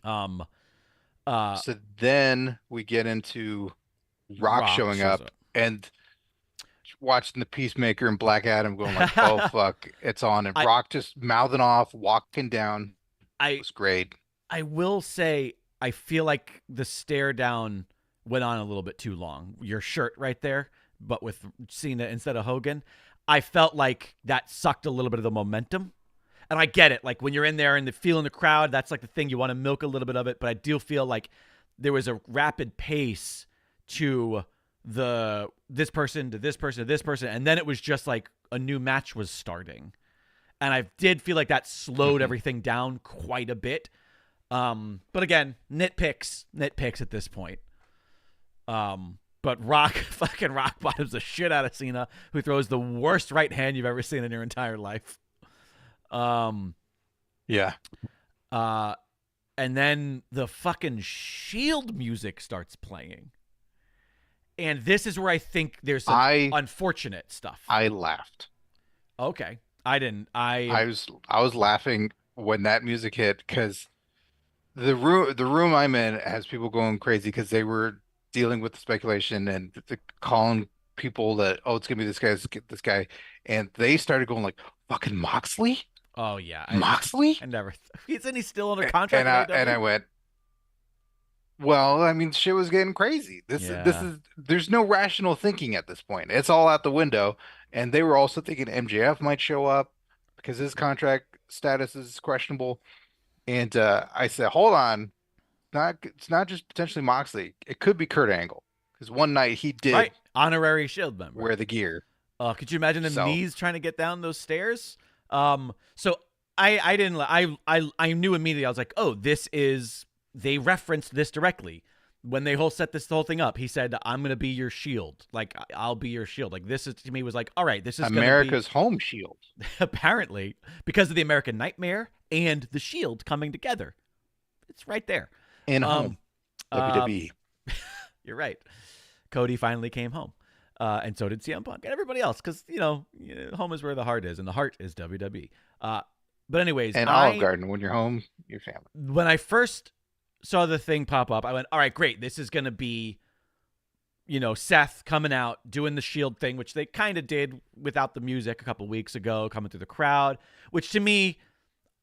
[SPEAKER 2] So then we get into Rock showing
[SPEAKER 1] shows
[SPEAKER 2] up and watching the Peacemaker and Black Adam going like, oh, fuck, it's on. And Rock just mouthing off, walking down. It was great.
[SPEAKER 1] I will say, I feel like the stare down went on a little bit too long. Your shirt right there, but with Cena instead of Hogan. I felt like that sucked a little bit of the momentum. And I get it. Like when you're in there and feeling the crowd, that's like the thing. You want to milk a little bit of it. But I do feel like there was a rapid pace to this person to this person to this person. And then it was just like a new match was starting. And I did feel like that slowed everything down quite a bit. But again, nitpicks at this point. But fucking Rock bottoms the shit out of Cena, who throws the worst right hand you've ever seen in your entire life.
[SPEAKER 2] Yeah.
[SPEAKER 1] And then the fucking Shield music starts playing. And this is where I think there's some unfortunate stuff.
[SPEAKER 2] I laughed.
[SPEAKER 1] Okay. I didn't.
[SPEAKER 2] I was laughing when that music hit because the room I'm in has people going crazy because they were dealing with the speculation and calling people that, oh, it's gonna be this guy, and they started going like, fucking Moxley.
[SPEAKER 1] Oh yeah,
[SPEAKER 2] Moxley.
[SPEAKER 1] I never. Isn't he still under contract?
[SPEAKER 2] And I went, well, I mean, shit was getting crazy. This is there's no rational thinking at this point. It's all out the window. And they were also thinking MJF might show up because his contract status is questionable. And I said, hold on, it's not just potentially Moxley. It could be Kurt Angle because one night he did
[SPEAKER 1] honorary Shield member
[SPEAKER 2] wear the gear.
[SPEAKER 1] Could you imagine him knees trying to get down those stairs? So I didn't. I knew immediately. I was like, oh, they referenced this directly when they set this whole thing up. He said, I'm going to be your shield. Like, I'll be your shield. Like, this is, to me, was like, all right, this is
[SPEAKER 2] America's home shield.
[SPEAKER 1] Apparently, because of the American Nightmare and the Shield coming together. It's right there.
[SPEAKER 2] In home. WWE.
[SPEAKER 1] You're right. Cody finally came home. And so did CM Punk and everybody else. Because, home is where the heart is. And the heart is WWE. But anyways.
[SPEAKER 2] And Olive Garden. When you're home, your family.
[SPEAKER 1] When I first saw the thing pop up, I went, all right, great. This is going to be, Seth coming out, doing the Shield thing, which they kind of did without the music a couple weeks ago, coming through the crowd, which to me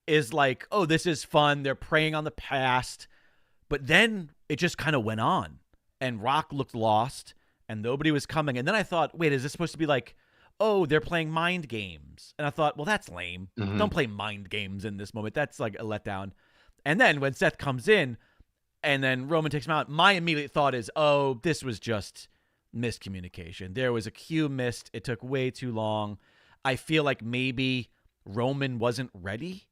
[SPEAKER 1] is like, oh, this is fun. They're preying on the past. But then it just kind of went on, and Rock looked lost, and nobody was coming. And then I thought, wait, is this supposed to be like, oh, they're playing mind games? And I thought, well, that's lame. Mm-hmm. Don't play mind games in this moment. That's like a letdown. And then when Seth comes in, and then Roman takes him out, my immediate thought is, oh, this was just miscommunication. There was a cue missed. It took way too long. I feel like maybe Roman wasn't ready.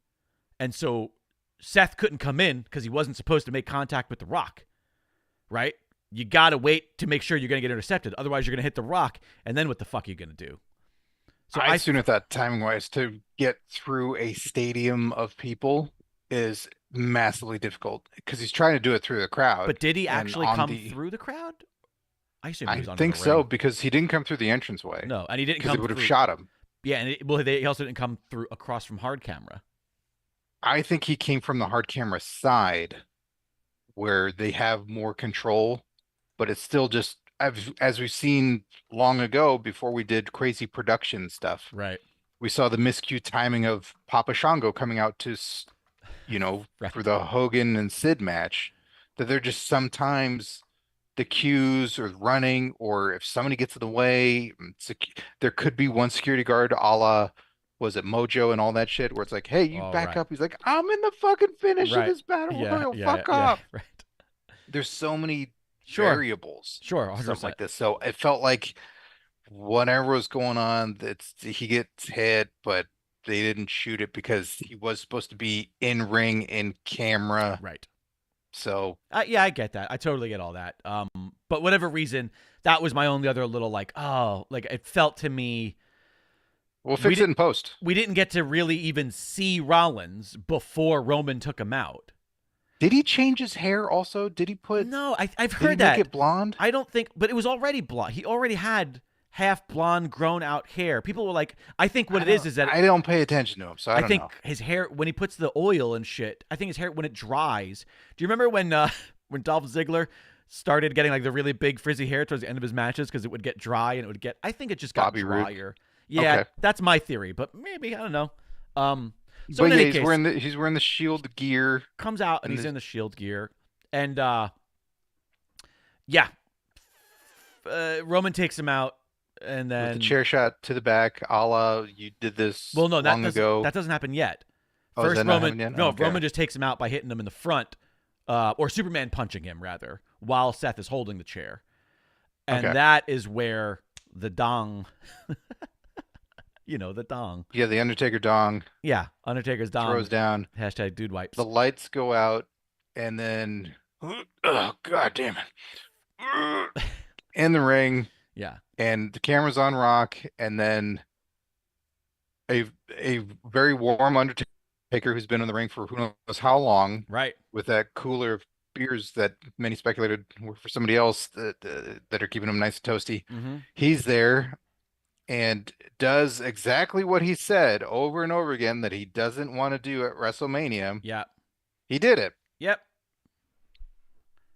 [SPEAKER 1] And so Seth couldn't come in because he wasn't supposed to make contact with The Rock, right? You got to wait to make sure you're going to get intercepted. Otherwise, you're going to hit The Rock, and then what the fuck are you going to do?
[SPEAKER 2] So I assume that timing-wise, to get through a stadium of people is massively difficult because he's trying to do it through the crowd.
[SPEAKER 1] But did he actually come through the crowd? I assume he was
[SPEAKER 2] think so, because he didn't come through the entranceway.
[SPEAKER 1] No, and he didn't come
[SPEAKER 2] because it would have shot him.
[SPEAKER 1] Yeah, and he also didn't come through across from hard camera.
[SPEAKER 2] I think he came from the hard camera side where they have more control, but it's still just, as we've seen long ago before we did crazy production stuff.
[SPEAKER 1] Right.
[SPEAKER 2] We saw the miscue timing of Papa Shango coming out to
[SPEAKER 1] Right.
[SPEAKER 2] for the Hogan and Sid match, that they're just sometimes the cues or running, or if somebody gets in the way, there could be one security guard a la, was it Mojo and all that shit, where it's like, hey, you
[SPEAKER 1] Oh,
[SPEAKER 2] back
[SPEAKER 1] right.
[SPEAKER 2] up. He's like, I'm in the fucking finish of
[SPEAKER 1] Right.
[SPEAKER 2] this battle
[SPEAKER 1] Yeah,
[SPEAKER 2] royal.
[SPEAKER 1] yeah,
[SPEAKER 2] Fuck
[SPEAKER 1] yeah.
[SPEAKER 2] up.
[SPEAKER 1] Right.
[SPEAKER 2] There's so many
[SPEAKER 1] Sure.
[SPEAKER 2] variables,
[SPEAKER 1] Sure.
[SPEAKER 2] stuff
[SPEAKER 1] 100%.
[SPEAKER 2] like this. So it felt like whatever was going on, he gets hit, but they didn't shoot it because he was supposed to be in ring in camera.
[SPEAKER 1] Right.
[SPEAKER 2] So
[SPEAKER 1] Yeah, I get that. I totally get all that. But whatever reason, that was my only other little like, it felt to me
[SPEAKER 2] we'll fix it in post.
[SPEAKER 1] we didn't get to really even see Rollins before Roman took him out.
[SPEAKER 2] Did he change his hair also? Did he put?
[SPEAKER 1] No, I've
[SPEAKER 2] Did he
[SPEAKER 1] heard that.
[SPEAKER 2] make it blonde?
[SPEAKER 1] I don't think, but it was already blonde. He already had half blonde, grown out hair. People were like, I think what it is that
[SPEAKER 2] I don't pay attention to him, so I don't
[SPEAKER 1] think
[SPEAKER 2] know.
[SPEAKER 1] his hair, when he puts the oil and shit, I think his hair when it dries. Do you remember when Dolph Ziggler started getting like the really big frizzy hair towards the end of his matches because it would get dry and it would get? I think it just got
[SPEAKER 2] Bobby Roode.
[SPEAKER 1] drier. Yeah,
[SPEAKER 2] Okay.
[SPEAKER 1] that's my theory, but maybe I don't know. So
[SPEAKER 2] But
[SPEAKER 1] in
[SPEAKER 2] yeah,
[SPEAKER 1] any
[SPEAKER 2] he's
[SPEAKER 1] case,
[SPEAKER 2] wearing the Shield gear.
[SPEAKER 1] comes out and
[SPEAKER 2] and
[SPEAKER 1] he's
[SPEAKER 2] this-
[SPEAKER 1] in the Shield gear, and Roman takes him out, and then
[SPEAKER 2] with the chair shot to the back, a la you did this
[SPEAKER 1] well, no,
[SPEAKER 2] long ago.
[SPEAKER 1] that doesn't happen yet.
[SPEAKER 2] Oh, is
[SPEAKER 1] First,
[SPEAKER 2] that not
[SPEAKER 1] Roman,
[SPEAKER 2] happened yet?
[SPEAKER 1] no,
[SPEAKER 2] Okay.
[SPEAKER 1] Roman just takes him out by hitting him in the front, or Superman punching him rather, while Seth is holding the chair, and
[SPEAKER 2] Okay.
[SPEAKER 1] that is where the dong, the dong,
[SPEAKER 2] Yeah, the Undertaker dong
[SPEAKER 1] yeah, Undertaker's dong,
[SPEAKER 2] throws down.
[SPEAKER 1] hashtag dude wipes.
[SPEAKER 2] The lights go out, and then oh god damn it! In the ring,
[SPEAKER 1] Yeah,
[SPEAKER 2] and the camera's on Rock, and then a very warm Undertaker who's been in the ring for who knows how long,
[SPEAKER 1] right.
[SPEAKER 2] with that cooler of beers that many speculated were for somebody else that are keeping him nice and toasty.
[SPEAKER 1] Mm-hmm.
[SPEAKER 2] He's there and does exactly what he said over and over again that he doesn't want to do at WrestleMania.
[SPEAKER 1] Yeah.
[SPEAKER 2] He did it.
[SPEAKER 1] Yep.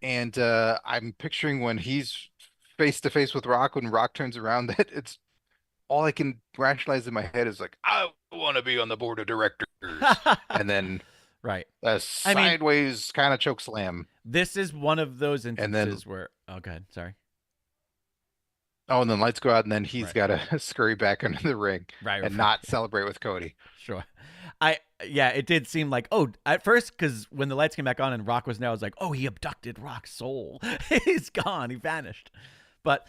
[SPEAKER 2] And I'm picturing when he's face to face with Rock, when Rock turns around, that it's all I can rationalize in my head is like, I want to be on the board of directors. And then
[SPEAKER 1] Right.
[SPEAKER 2] a sideways kind of choke slam.
[SPEAKER 1] This is one of those
[SPEAKER 2] then-
[SPEAKER 1] instances where sorry.
[SPEAKER 2] Oh, and then lights go out, and then he's
[SPEAKER 1] Right.
[SPEAKER 2] got to scurry back into the ring
[SPEAKER 1] Right.
[SPEAKER 2] and not celebrate with Cody.
[SPEAKER 1] Sure. It did seem like, at first, because when the lights came back on and Rock was there, I was like, he abducted Rock's soul. He's gone. He vanished. But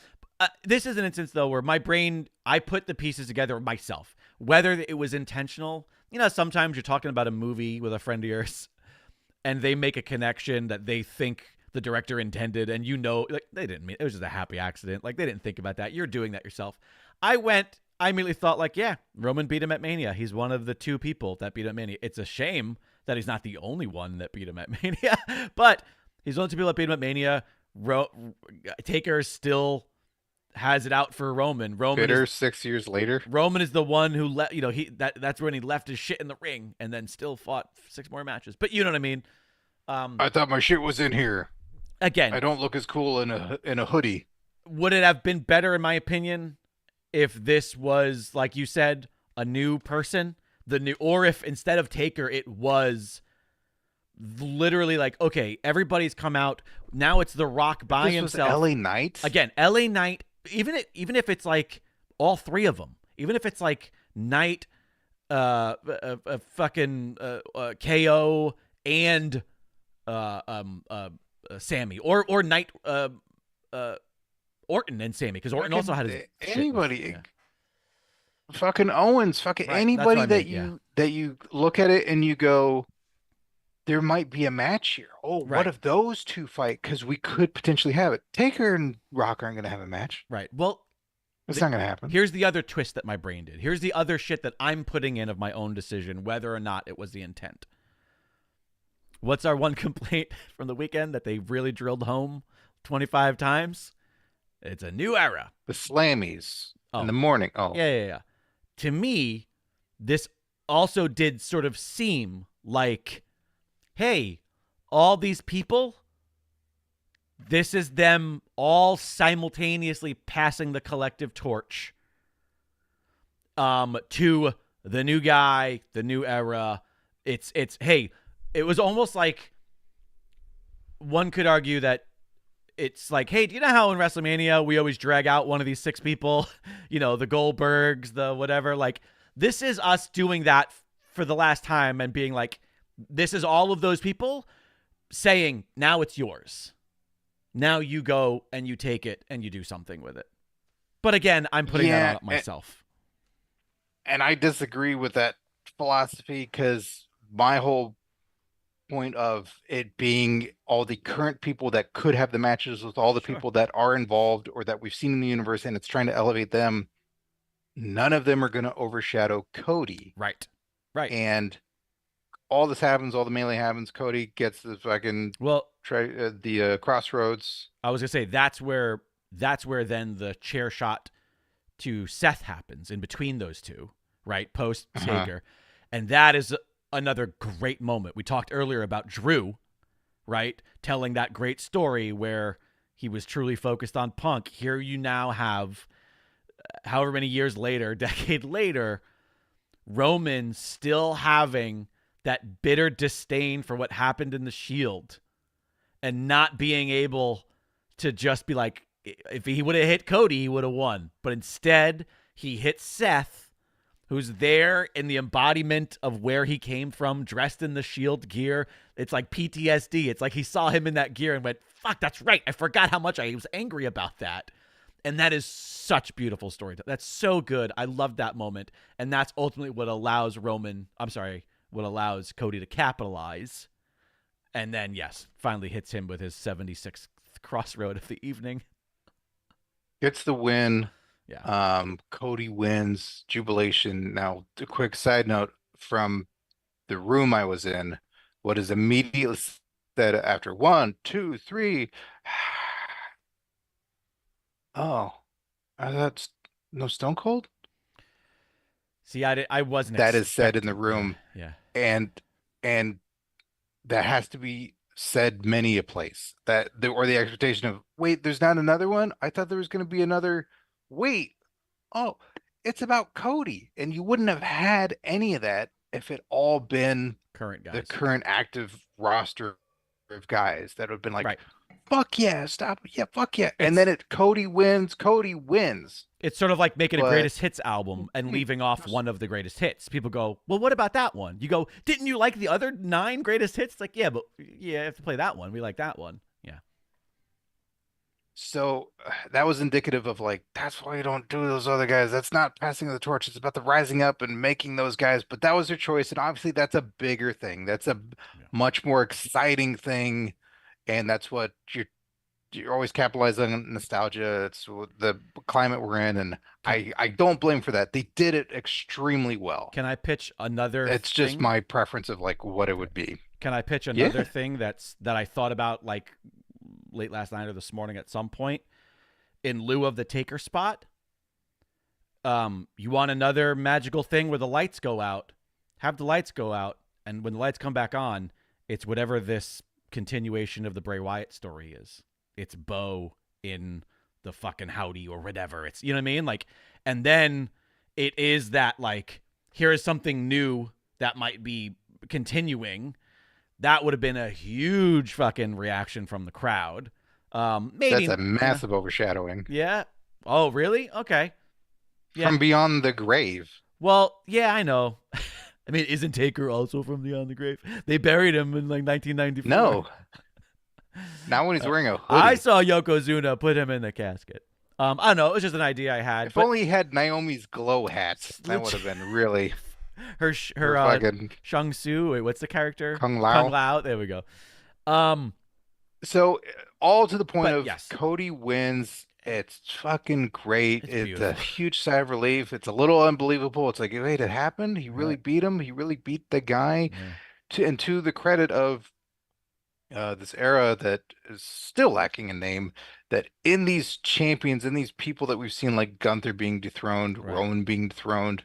[SPEAKER 1] this is an instance, though, where my brain, I put the pieces together myself. Whether it was intentional, sometimes you're talking about a movie with a friend of yours and they make a connection that they think the director intended, and like, they didn't mean it. It was just a happy accident. Like, they didn't think about that. You're doing that yourself. I immediately thought, like, yeah, Roman beat him at Mania. He's one of the two people that beat him at Mania. It's a shame that he's not the only one that beat him at Mania, but he's one of the two people that beat him at Mania. Taker still has it out for Roman.
[SPEAKER 2] Bitter 6 years later.
[SPEAKER 1] Roman is the one who that's when he left his shit in the ring and then still fought 6 more matches. But you know what I mean?
[SPEAKER 2] I thought my shit was in here.
[SPEAKER 1] Again,
[SPEAKER 2] I don't look as cool in a hoodie.
[SPEAKER 1] Would it have been better, in my opinion, if this was, like you said, a new person? Or if instead of Taker, it was literally like, okay, everybody's come out. Now it's The Rock by
[SPEAKER 2] This
[SPEAKER 1] himself.
[SPEAKER 2] was LA Knight?
[SPEAKER 1] Again, LA Knight, even if it's like all 3 of them, even if it's like Knight, fucking KO and Sammy, or Knight, Orton and Sammy, because Orton also had his
[SPEAKER 2] anybody. Fucking Owens, fucking
[SPEAKER 1] Right,
[SPEAKER 2] anybody
[SPEAKER 1] that's what I mean,
[SPEAKER 2] that you look at it and you go, there might be a match here. Oh,
[SPEAKER 1] Right.
[SPEAKER 2] what if those two fight? Because we could potentially have it. Taker and Rock aren't going to have a match.
[SPEAKER 1] Right. Well,
[SPEAKER 2] It's not going to happen.
[SPEAKER 1] here's the other twist that my brain did. Here's the other shit that I'm putting in of my own decision, whether or not it was the intent. What's our one complaint from the weekend that they really drilled home 25 times? It's a new era.
[SPEAKER 2] The Slammies
[SPEAKER 1] Oh.
[SPEAKER 2] in the morning. Oh,
[SPEAKER 1] Yeah. To me, this also did sort of seem like, hey, all these people, this is them all simultaneously passing the collective torch to the new guy, the new era. It's hey, it was almost like one could argue that it's like, hey, do you know how in WrestleMania we always drag out one of these 6 people, the Goldbergs, the whatever, like this is us doing that for the last time and being like, this is all of those people saying, now it's yours. Now you go and you take it and you do something with it. But again, I'm putting that on myself.
[SPEAKER 2] And I disagree with that philosophy because my whole point of it being all the current people that could have the matches with all the people that are involved or that we've seen in the universe, and it's trying to elevate them. None of them are going to overshadow Cody.
[SPEAKER 1] Right.
[SPEAKER 2] And all this happens, all the melee happens. Cody gets the fucking the crossroads.
[SPEAKER 1] I was gonna say that's where then the chair shot to Seth happens in between those two, right? Post Taker, and that is another great moment. We talked earlier about Drew, right, telling that great story where he was truly focused on Punk. Here you now have, however many years later, decade later, Roman still having that bitter disdain for what happened in the Shield and not being able to just be like, if he would have hit Cody, he would have won. But instead, he hit Seth, who's there in the embodiment of where he came from, dressed in the Shield gear. It's like PTSD. It's like he saw him in that gear and went, fuck, that's right. I forgot how much I was angry about that. And that is such beautiful storytelling. That's so good. I love that moment. And that's ultimately what allows what allows Cody to capitalize. And then, yes, finally hits him with his 76th crossroad of the evening.
[SPEAKER 2] Gets the win.
[SPEAKER 1] Yeah.
[SPEAKER 2] Cody wins. Jubilation. Now, a quick side note from the room I was in, what is immediately said after 1, 2, 3. Oh, that's no Stone Cold?
[SPEAKER 1] See, I wasn't.
[SPEAKER 2] That is said in the room.
[SPEAKER 1] Yeah.
[SPEAKER 2] And that has to be said many a place. Or the expectation of, wait, there's not another one? I thought there was going to be another. Wait, oh, it's about Cody. And you wouldn't have had any of that if it all been
[SPEAKER 1] current guys.
[SPEAKER 2] The current active roster of guys that would have been like,
[SPEAKER 1] right.
[SPEAKER 2] Fuck yeah, stop. Yeah, fuck yeah. And then Cody wins.
[SPEAKER 1] It's sort of like making a greatest hits album and leaving off one of the greatest hits. People go, well, what about that one? You go, didn't you like the other 9 greatest hits? It's like, yeah, but you have to play that one. We like that one. Yeah.
[SPEAKER 2] So that was indicative of like, that's why you don't do those other guys. That's not passing the torch. It's about the rising up and making those guys. But that was their choice. And obviously that's a bigger thing. That's a much more exciting thing. And that's what you're always capitalizing on nostalgia. It's the climate we're in, and I don't blame for that. They did it extremely well.
[SPEAKER 1] Can I pitch another
[SPEAKER 2] It's
[SPEAKER 1] thing?
[SPEAKER 2] just my preference of like what it would be.
[SPEAKER 1] Can I pitch another thing that I thought about like late last night or this morning at some point in lieu of the Taker spot? You want another magical thing where the lights go out? Have the lights go out, and when the lights come back on, it's whatever this continuation of the Bray Wyatt story is. It's Bo in the fucking Howdy or whatever. It's, you know what I mean? Like, and then it is that like, here is something new that might be continuing. That would have been a huge fucking reaction from the crowd. Maybe
[SPEAKER 2] that's a massive overshadowing.
[SPEAKER 1] Yeah. Oh, really? Okay.
[SPEAKER 2] Yeah. From Beyond the Grave.
[SPEAKER 1] Well, yeah, I know. I mean, isn't Taker also from Beyond the Grave? They buried him in like 1994.
[SPEAKER 2] No. Not when he's wearing a hoodie.
[SPEAKER 1] I saw Yokozuna put him in the casket. I don't know. It was just an idea I had.
[SPEAKER 2] If only he had Naomi's glow hats, that would have been really.
[SPEAKER 1] her fucking Shang Tzu. Wait, what's the character?
[SPEAKER 2] Kung Lao.
[SPEAKER 1] There we go.
[SPEAKER 2] So all to the point of Cody wins. It's fucking great. It's a huge sigh of relief. It's a little unbelievable. It's like, wait, it happened? He really beat him? He really beat the guy? Yeah. To the credit of this era that is still lacking a name, that in these champions, in these people that we've seen like Gunther being dethroned, Roman being dethroned,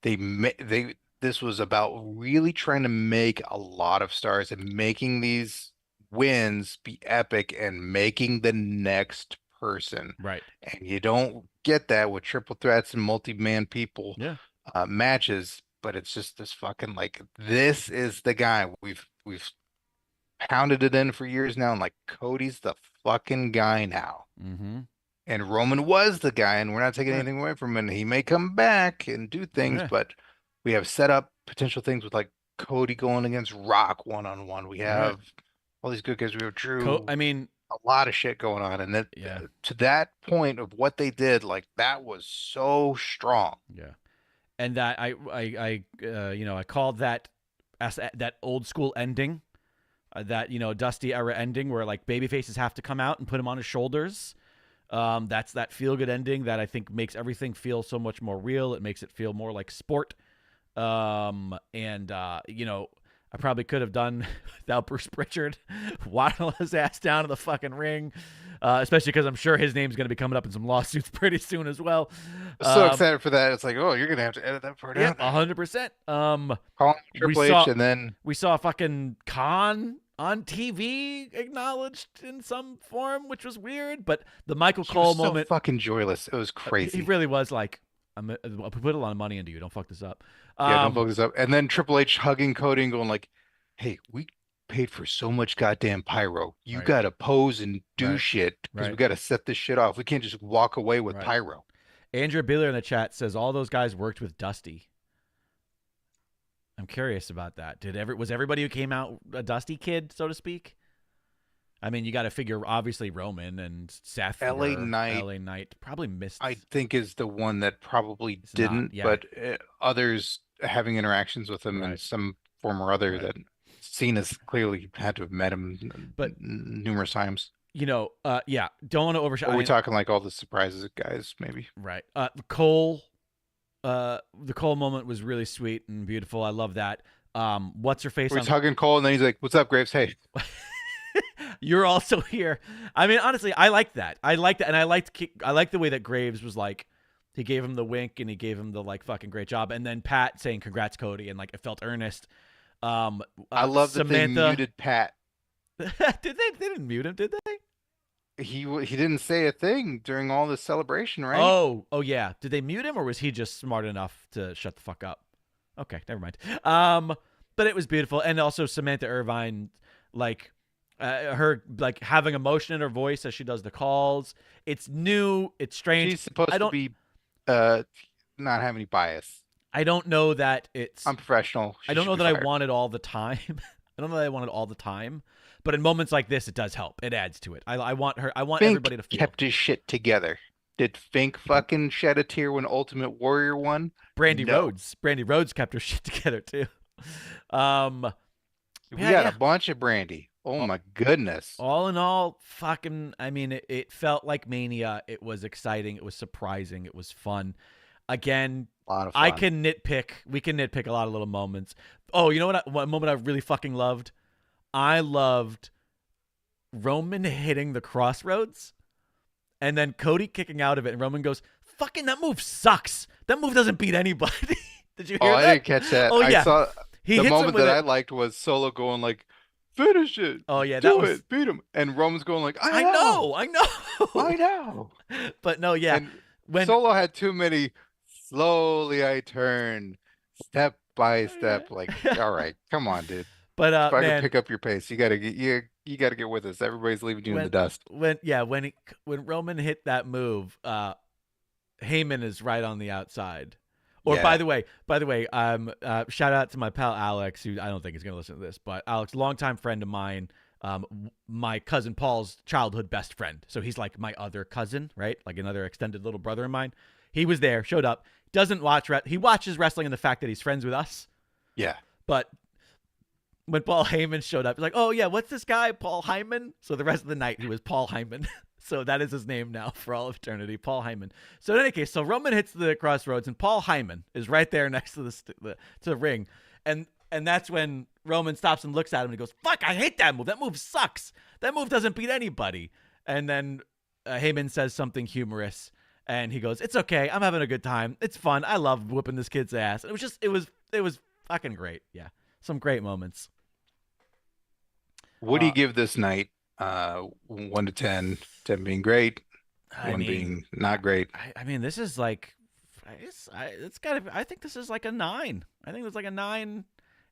[SPEAKER 2] this was about really trying to make a lot of stars and making these wins be epic and making the next person.
[SPEAKER 1] Right.
[SPEAKER 2] And you don't get that with triple threats and multi-man people matches. but it's just this fucking like this is the guy we've pounded it in for years now, and like Cody's the fucking guy now.
[SPEAKER 1] Mm-hmm.
[SPEAKER 2] And Roman was the guy, and we're not taking
[SPEAKER 1] Right.
[SPEAKER 2] anything away from him. And he may come back and do things,
[SPEAKER 1] Yeah.
[SPEAKER 2] but we have set up potential things with like Cody going against Rock one-on-one. We have all these good guys. We have Drew.
[SPEAKER 1] I mean,
[SPEAKER 2] a lot of shit going on, and that
[SPEAKER 1] Yeah.
[SPEAKER 2] to that point of what they did, like that was so strong.
[SPEAKER 1] yeah. And that I called that as that old school ending, that Dusty era ending where like baby faces have to come out and put him on his shoulders. That's that feel good ending that I think makes everything feel so much more real. It makes it feel more like sport. I probably could have done without Bruce Pritchard waddling his ass down to the fucking ring, especially because I'm sure his name's going to be coming up in some lawsuits pretty soon as well.
[SPEAKER 2] So excited for that. It's like, oh, you're gonna have to edit that part
[SPEAKER 1] Yeah,
[SPEAKER 2] out.
[SPEAKER 1] 100%.
[SPEAKER 2] Call him Triple H, and then
[SPEAKER 1] We saw fucking Khan on TV acknowledged in some form, which was weird. But the Michael
[SPEAKER 2] he
[SPEAKER 1] Cole
[SPEAKER 2] was so
[SPEAKER 1] moment,
[SPEAKER 2] fucking joyless. It was crazy.
[SPEAKER 1] he really was like, I'll put a lot of money into you. Don't fuck this up.
[SPEAKER 2] Yeah, don't fuck this up. And then Triple H hugging Cody and going like, "Hey, we paid for so much goddamn pyro. You
[SPEAKER 1] Right.
[SPEAKER 2] gotta pose and do
[SPEAKER 1] Right.
[SPEAKER 2] shit because we
[SPEAKER 1] Right.
[SPEAKER 2] gotta set this shit off. We can't just walk away with
[SPEAKER 1] Right.
[SPEAKER 2] pyro."
[SPEAKER 1] Andrew Biller in the chat says all those guys worked with Dusty. I'm curious about that. Was everybody who came out a Dusty kid, so to speak? I mean, you got to figure obviously Roman and Seth.
[SPEAKER 2] LA Knight.
[SPEAKER 1] LA Knight probably missed.
[SPEAKER 2] I think is the one that probably
[SPEAKER 1] It's not,
[SPEAKER 2] didn't,
[SPEAKER 1] yeah.
[SPEAKER 2] but others having interactions with him in
[SPEAKER 1] Right.
[SPEAKER 2] some form or other
[SPEAKER 1] Right.
[SPEAKER 2] that Cena's clearly had to have met him
[SPEAKER 1] But-
[SPEAKER 2] numerous times.
[SPEAKER 1] Don't want to overshadow.
[SPEAKER 2] Are we talking like all the surprises guys, maybe?
[SPEAKER 1] Right. Cole. The Cole moment was really sweet and beautiful. I love that. What's her face?
[SPEAKER 2] Where he's hugging Cole and then he's like, "What's up, Graves? Hey."
[SPEAKER 1] You're also here. I mean, honestly, I like that. And I like the way that Graves was like, he gave him the wink and he gave him the like fucking great job, and then Pat saying congrats Cody, and like it felt earnest.
[SPEAKER 2] I love that they
[SPEAKER 1] Samantha
[SPEAKER 2] muted Pat.
[SPEAKER 1] did they? They didn't mute him, did they?
[SPEAKER 2] He didn't say a thing during all this celebration, right?
[SPEAKER 1] Oh yeah. Did they mute him, or was he just smart enough to shut the fuck up? Okay, never mind. But it was beautiful, and also Samantha Irvine, like. Her like having emotion in her voice as she does the calls. It's new. It's strange.
[SPEAKER 2] She's supposed to be not have any bias.
[SPEAKER 1] I don't know that it's.
[SPEAKER 2] I'm professional.
[SPEAKER 1] I don't know that I want it all the time. I don't know that I want it all the time. But in moments like this, it does help. It adds to it. I want her. I want
[SPEAKER 2] Fink
[SPEAKER 1] everybody to feel.
[SPEAKER 2] kept his shit together. Did Fink fucking shed a tear when Ultimate Warrior won?
[SPEAKER 1] Brandy
[SPEAKER 2] No.
[SPEAKER 1] Rhodes. Brandy Rhodes kept her shit together too.
[SPEAKER 2] We got a bunch of Brandy. Oh my goodness.
[SPEAKER 1] All in all, fucking, I mean, it felt like Mania. It was exciting. It was surprising. It was fun. Again,
[SPEAKER 2] A lot of fun.
[SPEAKER 1] I can nitpick. We can nitpick a lot of little moments. Oh, you know what? One moment I really fucking loved? I loved Roman hitting the crossroads and then Cody kicking out of it. And Roman goes, fucking, that move sucks. That move doesn't beat anybody. Did you hear that?
[SPEAKER 2] I didn't catch that.
[SPEAKER 1] Oh, yeah.
[SPEAKER 2] I saw
[SPEAKER 1] He
[SPEAKER 2] the
[SPEAKER 1] hits him
[SPEAKER 2] moment
[SPEAKER 1] with
[SPEAKER 2] that I
[SPEAKER 1] it.
[SPEAKER 2] liked was Solo going like, finish it.
[SPEAKER 1] Oh, yeah.
[SPEAKER 2] Do
[SPEAKER 1] That was.
[SPEAKER 2] it. Beat him. And Roman's going like, I
[SPEAKER 1] I
[SPEAKER 2] know.
[SPEAKER 1] know. But no, yeah.
[SPEAKER 2] And
[SPEAKER 1] When
[SPEAKER 2] Solo had too many slowly I turn step by step. Like, all right, come on, dude.
[SPEAKER 1] but
[SPEAKER 2] If I
[SPEAKER 1] man,
[SPEAKER 2] can pick up your pace, you gotta get you gotta get with us. Everybody's leaving you in the dust.
[SPEAKER 1] when Roman hit that move, Heyman is right on the outside. Or
[SPEAKER 2] Yeah.
[SPEAKER 1] by the way, shout out to my pal Alex, who I don't think is gonna listen to this, but Alex, longtime friend of mine, my cousin Paul's childhood best friend. So he's like my other cousin, right? Like another extended little brother of mine. He was there, showed up. Doesn't watch he watches wrestling and the fact that he's friends with us.
[SPEAKER 2] Yeah.
[SPEAKER 1] But when Paul Heyman showed up, he's like, oh, yeah, what's this guy, Paul Heyman? So the rest of the night, he was Paul Heyman. So that is his name now for all of eternity, Paul Heyman. So in any case, so Roman hits the crossroads, and Paul Heyman is right there next to the ring. And that's when Roman stops and looks at him and he goes, fuck, I hate that move. That move sucks. That move doesn't beat anybody. And then Heyman says something humorous, and he goes, it's okay. I'm having a good time. It's fun. I love whooping this kid's ass. It was fucking great. Yeah. Some great moments.
[SPEAKER 2] What do you give this night? 1 to 10, 10 being great, 1 being not great.
[SPEAKER 1] I mean, this is like I think this is like a 9. I think it's like a 9,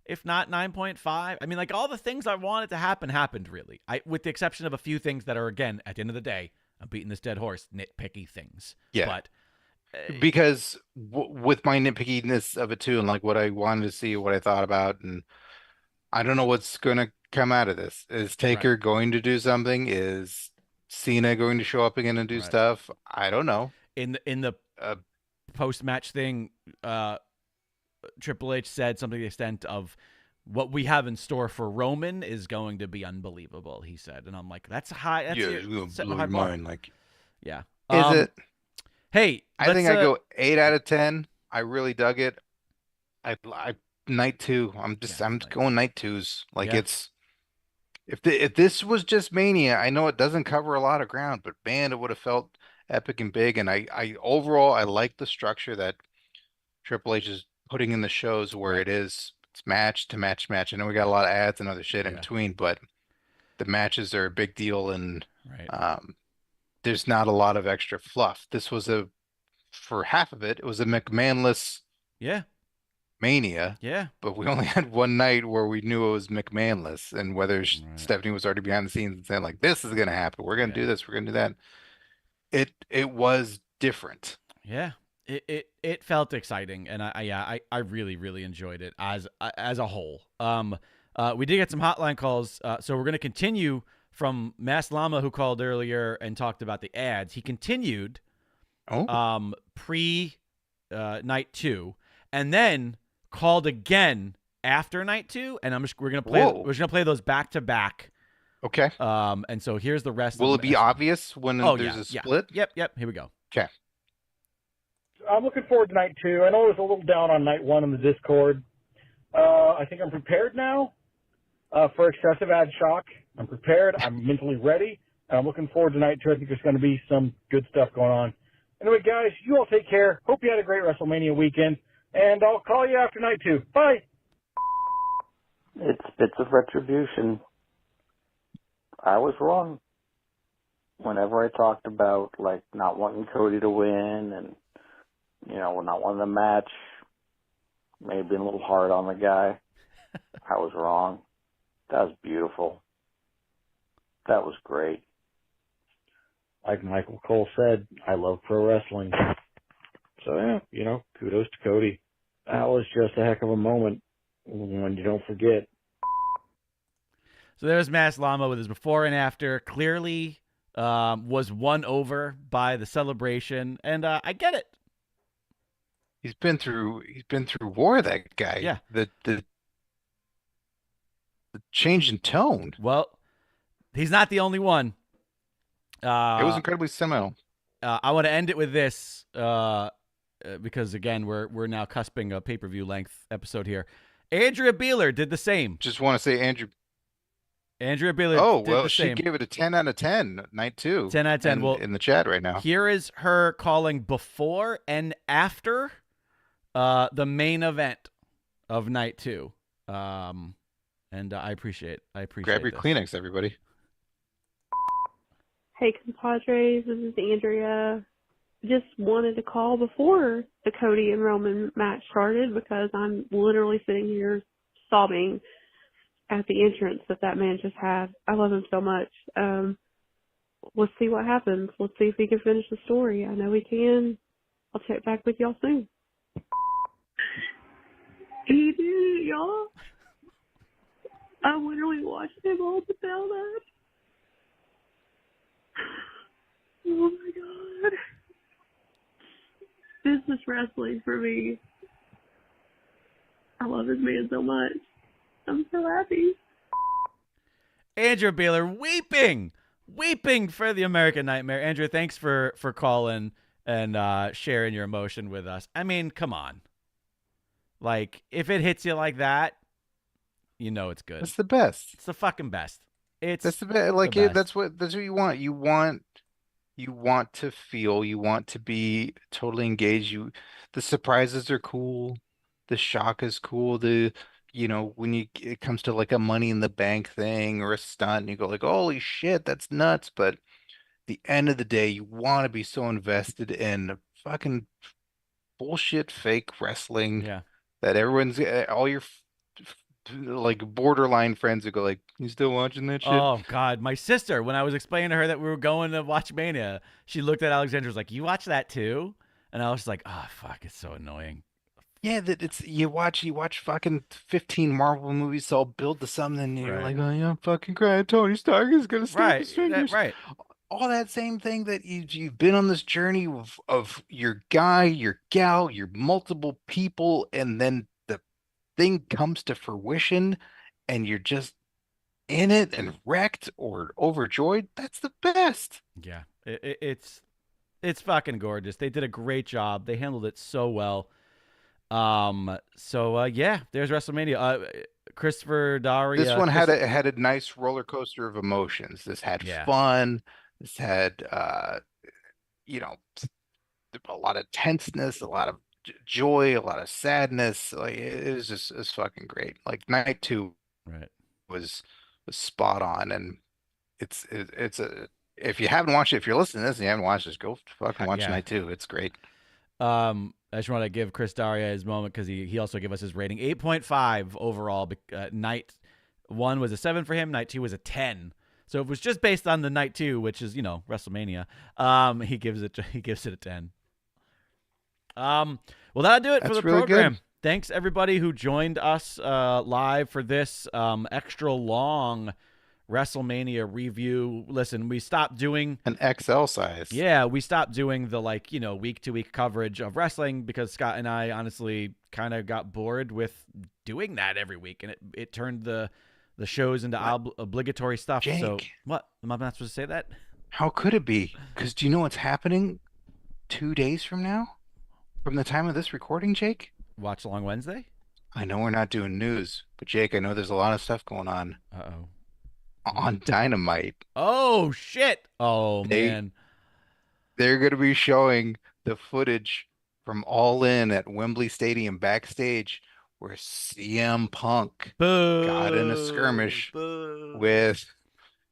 [SPEAKER 1] if not 9.5. I mean, like all the things I wanted to happen happened really. With the exception of a few things that are, again, at the end of the day, I'm beating this dead horse, nitpicky things.
[SPEAKER 2] Yeah.
[SPEAKER 1] But
[SPEAKER 2] Because with my nitpickiness of it too, and like what I wanted to see, what I thought about, and I don't know what's going to come out of this. Is Taker
[SPEAKER 1] Right.
[SPEAKER 2] going to do something? Is Cena going to show up again and do
[SPEAKER 1] Right.
[SPEAKER 2] stuff? I don't know.
[SPEAKER 1] In the
[SPEAKER 2] Uh,
[SPEAKER 1] post match thing, Triple H said something to the extent of, what we have in store for Roman is going to be unbelievable, he said. And I'm like, that's high. That's
[SPEAKER 2] yeah, it's gonna
[SPEAKER 1] setting a
[SPEAKER 2] blow
[SPEAKER 1] high
[SPEAKER 2] your
[SPEAKER 1] bar.
[SPEAKER 2] mind. Like,
[SPEAKER 1] Yeah.
[SPEAKER 2] is it?
[SPEAKER 1] Hey,
[SPEAKER 2] I think I go 8 out of 10. I really dug it. I night 2. I'm just going night 2s. Like
[SPEAKER 1] Yeah.
[SPEAKER 2] it's if this was just Mania, I know it doesn't cover a lot of ground, but man, it would have felt epic and big. And I overall I like the structure that Triple H is putting in the shows where
[SPEAKER 1] Right.
[SPEAKER 2] it's match to match to match. I know we got a lot of ads and other shit in
[SPEAKER 1] Yeah.
[SPEAKER 2] between, but the matches are a big deal and
[SPEAKER 1] Right.
[SPEAKER 2] there's not a lot of extra fluff. This was for half of it, it was a McMahonless
[SPEAKER 1] Yeah.
[SPEAKER 2] Mania,
[SPEAKER 1] Yeah.
[SPEAKER 2] but we only had one night where we knew it was McMahonless, and whether
[SPEAKER 1] Right.
[SPEAKER 2] Stephanie was already behind the scenes and saying like, "This is gonna happen. We're gonna do this. We're gonna do that." It was different.
[SPEAKER 1] Yeah. It felt exciting, and I really really enjoyed it as a whole. We did get some hotline calls, so we're gonna continue from Mass Llama, who called earlier and talked about the ads. He continued pre night 2, and then called again after night 2, and we're gonna play those back to back.
[SPEAKER 2] Okay.
[SPEAKER 1] And so here's the rest.
[SPEAKER 2] Will it be obvious when there's a split?
[SPEAKER 1] Yep. Here we go.
[SPEAKER 2] Okay.
[SPEAKER 4] I'm looking forward to night 2. I know I was a little down on night 1 in the Discord. I think I'm prepared now for excessive ad shock. I'm prepared. I'm mentally ready. And I'm looking forward to night 2. I think there's going to be some good stuff going on. Anyway, guys, you all take care. Hope you had a great WrestleMania weekend. And I'll call you after night 2. Bye.
[SPEAKER 5] It's bits of retribution. I was wrong. Whenever I talked about, like, not wanting Cody to win and, you know, not wanting the match, may have been a little hard on the guy. I was wrong. That was beautiful. That was great.
[SPEAKER 4] Like Michael Cole said, I love pro wrestling. So, yeah, you know, kudos to Cody. That was just a heck of a moment when you don't forget.
[SPEAKER 1] So there's Mass Llama with his before and after. Clearly was won over by the celebration, and I get it.
[SPEAKER 2] He's been through war, that guy.
[SPEAKER 1] Yeah.
[SPEAKER 2] The change in tone.
[SPEAKER 1] Well, he's not the only one.
[SPEAKER 2] It was incredibly seminal.
[SPEAKER 1] I want to end it with this because again we're now cusping a pay-per-view length episode here. Andrea Beeler did the same.
[SPEAKER 2] Just want to say
[SPEAKER 1] Andrea Beeler did the same.
[SPEAKER 2] She gave it a 10 out of 10, night 2.
[SPEAKER 1] 10 out of 10. Well,
[SPEAKER 2] in the chat right now.
[SPEAKER 1] Here is her calling before and after the main event of night 2. And I appreciate
[SPEAKER 2] Grab your
[SPEAKER 1] this.
[SPEAKER 2] Kleenex, everybody.
[SPEAKER 6] Hey, compadres, this is Andrea. Just wanted to call before the Cody and Roman match started because I'm literally sitting here sobbing at the entrance that man just had. I love him so much. Let's see what happens. Let's see if he can finish the story. I know he can. I'll check back with y'all soon. He did it, y'all. I literally watched him all the down that. Oh my god. This is wrestling for me. I love this man so much. I'm so happy.
[SPEAKER 1] Andrea Beeler weeping for the American Nightmare. Andrea, thanks for calling and sharing your emotion with us. I mean, come on. Like, if it hits you like that, you know it's good.
[SPEAKER 2] It's the best.
[SPEAKER 1] It's the fucking best.
[SPEAKER 2] That's the best. Like that's what you want. You want to feel. You want to be totally engaged. The surprises are cool. The shock is cool. When it comes to like a Money in the Bank thing or a stunt, and you go like, holy shit, that's nuts. But the end of the day, you want to be so invested in fucking bullshit fake wrestling
[SPEAKER 1] Yeah.
[SPEAKER 2] that everyone's all your like borderline friends who go like, you still watching that shit?
[SPEAKER 1] Oh God, my sister. When I was explaining to her that we were going to watch Mania, she looked at Alexandra, was like, "You watch that too?" And I was just like, "Oh fuck, it's so annoying."
[SPEAKER 2] Yeah, that it's you watch fucking 15 Marvel movies all build to something, and you're
[SPEAKER 1] Right.
[SPEAKER 2] like, oh yeah, I'm fucking crying. Tony Stark is gonna snap
[SPEAKER 1] Right.
[SPEAKER 2] his fingers.
[SPEAKER 1] Right.
[SPEAKER 2] All that same thing that you've been on this journey of your guy, your gal, your multiple people, and then the thing comes to fruition, and you're just in it and wrecked or overjoyed. That's the best.
[SPEAKER 1] Yeah. It's fucking gorgeous. They did a great job. They handled it so well. So yeah, there's WrestleMania. Christopher
[SPEAKER 2] This
[SPEAKER 1] Daria,
[SPEAKER 2] one had
[SPEAKER 1] Chris.
[SPEAKER 2] a nice roller coaster of emotions. This had
[SPEAKER 1] Yeah.
[SPEAKER 2] fun. This had you know, a lot of tenseness, a lot of joy, a lot of sadness. Like it was just it's fucking great. Like night two
[SPEAKER 1] Right.
[SPEAKER 2] was spot on, and it's a if you haven't watched it, if you're listening to this and you haven't watched this, go fucking watch
[SPEAKER 1] Yeah.
[SPEAKER 2] night two. It's great.
[SPEAKER 1] I just want to give Chris Daria his moment because he also gave us his rating 8.5 overall. Night one was a 7 for him. Night two was a 10. So it was just based on the night two, which is WrestleMania. He gives it a 10. Well, that'll do it for
[SPEAKER 2] That's
[SPEAKER 1] the
[SPEAKER 2] really
[SPEAKER 1] program.
[SPEAKER 2] good.
[SPEAKER 1] Thanks everybody who joined us live for this extra long WrestleMania review. Listen, we stopped doing
[SPEAKER 2] An XL size.
[SPEAKER 1] we stopped doing the week to week coverage of wrestling because Scott and I honestly kind of got bored with doing that every week, and it turned the shows into obligatory stuff. So
[SPEAKER 2] Jake,
[SPEAKER 1] what? Am I not supposed to say that?
[SPEAKER 2] how could it be? Because do you know what's happening 2 days from now? From the time of this recording, Jake?
[SPEAKER 1] Watch Along Wednesday?
[SPEAKER 2] I know we're not doing news, but Jake, I know there's a lot of stuff going on
[SPEAKER 1] Uh-oh.
[SPEAKER 2] on Dynamite.
[SPEAKER 1] Oh shit. Oh
[SPEAKER 2] They
[SPEAKER 1] man.
[SPEAKER 2] they're going to be showing the footage from All In at Wembley Stadium backstage where CM Punk got in a
[SPEAKER 1] Boo.
[SPEAKER 2] skirmish
[SPEAKER 1] Boo.
[SPEAKER 2] with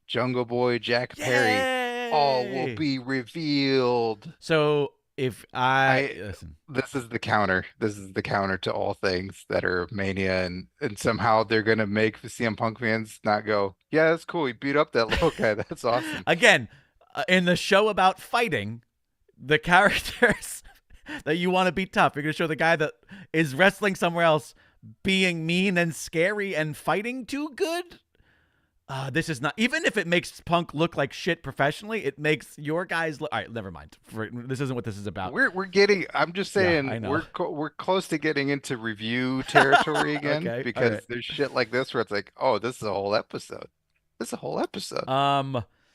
[SPEAKER 2] Jungle Boy Jack Perry. All will
[SPEAKER 1] Yay.
[SPEAKER 2] be revealed.
[SPEAKER 1] So if I
[SPEAKER 2] I
[SPEAKER 1] listen,
[SPEAKER 2] This is the counter. This is the counter to all things that are Mania, and somehow they're gonna make the CM Punk fans not go, yeah, that's cool. He beat up that little guy. That's awesome.
[SPEAKER 1] again, in the show about fighting, the characters that you want to be tough, you're going to show the guy that is wrestling somewhere else being mean and scary and fighting too good. This is not, even if it makes Punk look like shit professionally, it makes your guys look. All right, never mind. This isn't what this is about.
[SPEAKER 2] We're getting. I'm just
[SPEAKER 1] Yeah, I
[SPEAKER 2] saying
[SPEAKER 1] know.
[SPEAKER 2] we're close to getting into review territory again
[SPEAKER 1] Okay, all
[SPEAKER 2] because
[SPEAKER 1] right.
[SPEAKER 2] there's shit like this where it's like, oh, this is a whole episode. This is a whole episode.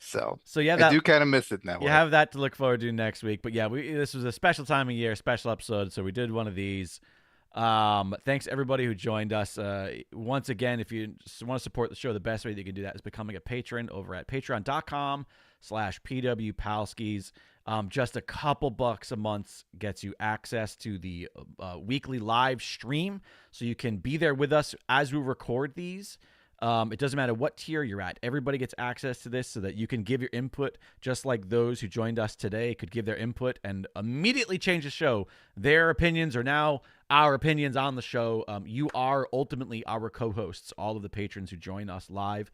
[SPEAKER 2] So
[SPEAKER 1] So yeah,
[SPEAKER 2] I
[SPEAKER 1] that
[SPEAKER 2] do kind of miss it in that
[SPEAKER 1] you
[SPEAKER 2] way.
[SPEAKER 1] have that to look forward to next week. But yeah, this was a special time of year, special episode, so we did one of these. Thanks everybody who joined us. Once again, if you want to support the show, the best way that you can do that is becoming a patron over at patreon.com/PWPalskis. Just a couple bucks a month gets you access to the weekly live stream, so you can be there with us as we record these. It doesn't matter what tier you're at. Everybody gets access to this so that you can give your input, just like those who joined us today could give their input and immediately change the show. Their opinions are now our opinions on the show. You are ultimately our co-hosts, all of the patrons who join us live.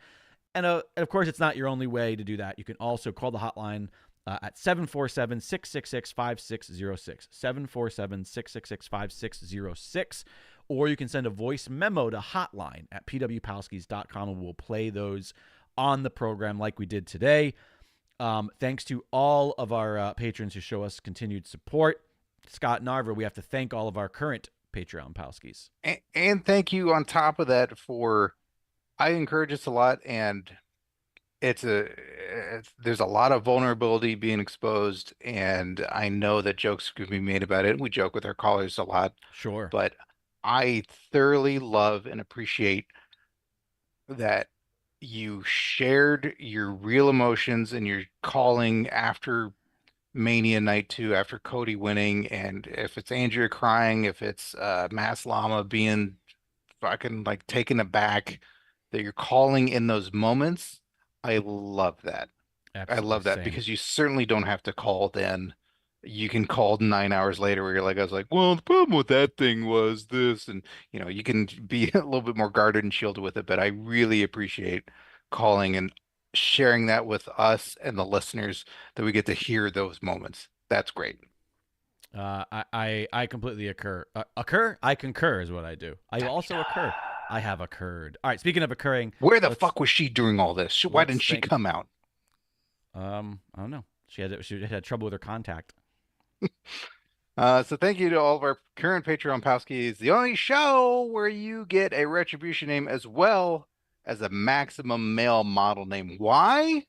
[SPEAKER 1] And of course, it's not your only way to do that. You can also call the hotline at 747-666-5606. 747-666-5606. Or you can send a voice memo to hotline at pwpalskis.com, and we'll play those on the program like we did today. Thanks to all of our patrons who show us continued support. Scott Narver, we have to thank all of our current Patreon Palskis.
[SPEAKER 2] And thank you on top of that for I encourage us a lot, and there's a lot of vulnerability being exposed, and I know that jokes could be made about it. We joke with our callers a lot,
[SPEAKER 1] Sure.
[SPEAKER 2] but I thoroughly love and appreciate that you shared your real emotions and you're calling after Mania Night 2, after Cody winning, and if it's Andrea crying, if it's Mass Llama being fucking like taken aback, that you're calling in those moments. I love that. I
[SPEAKER 1] Absolutely.
[SPEAKER 2] love that
[SPEAKER 1] Same.
[SPEAKER 2] because you certainly don't have to call then you can call 9 hours later where you're like, I was like, well, the problem with that thing was this, and you can be a little bit more guarded and shielded with it. But I really appreciate calling and sharing that with us and the listeners that we get to hear those moments. That's great.
[SPEAKER 1] I completely occur. Occur? I concur is what I do. I also occur. I have occurred. All right. Speaking of occurring,
[SPEAKER 2] Where the fuck was she during all this? Why didn't she come out?
[SPEAKER 1] I don't know. She had trouble with her contact.
[SPEAKER 2] So thank you to all of our current Patreon Palskis, the only show where you get a retribution name as well as a maximum male model name. Why?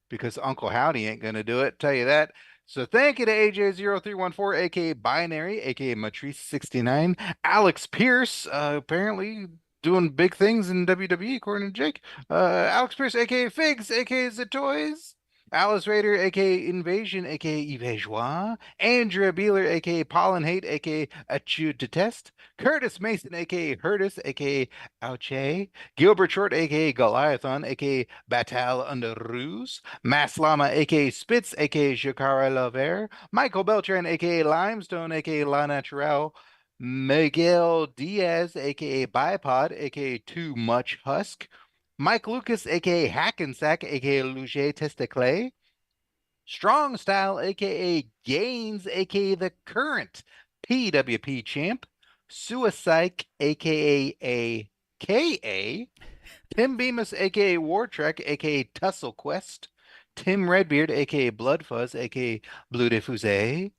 [SPEAKER 2] Because Uncle Howdy ain't gonna do it, tell you that. So thank you to AJ0314, aka Binary, aka Matrice69, Alex Pierce, apparently doing big things in WWE according to Jake. Alex Pierce, aka Figs, aka The Toys. Alice Raider, aka Invasion, aka Yves Joie. Andrea Beeler, aka Pollen Hate, aka Achu Detest. Curtis Mason, aka Hurtis, aka Ouche. Gilbert Short, aka Goliathon, aka Batal under Ruse. Maslama, aka Spitz, aka Jakara Lover. Michael Beltran, aka Limestone, aka La Natural. Miguel Diaz, aka Bipod, aka Too Much Husk. Mike Lucas, aka Hackensack, aka Luger Testaclay. Strong Style, aka Gaines, aka the current PWP champ. Suicide, aka AKA. Tim Bemis, aka War Trek, aka Tussle Quest. Tim Redbeard, aka Bloodfuzz, aka Blue Diffuse.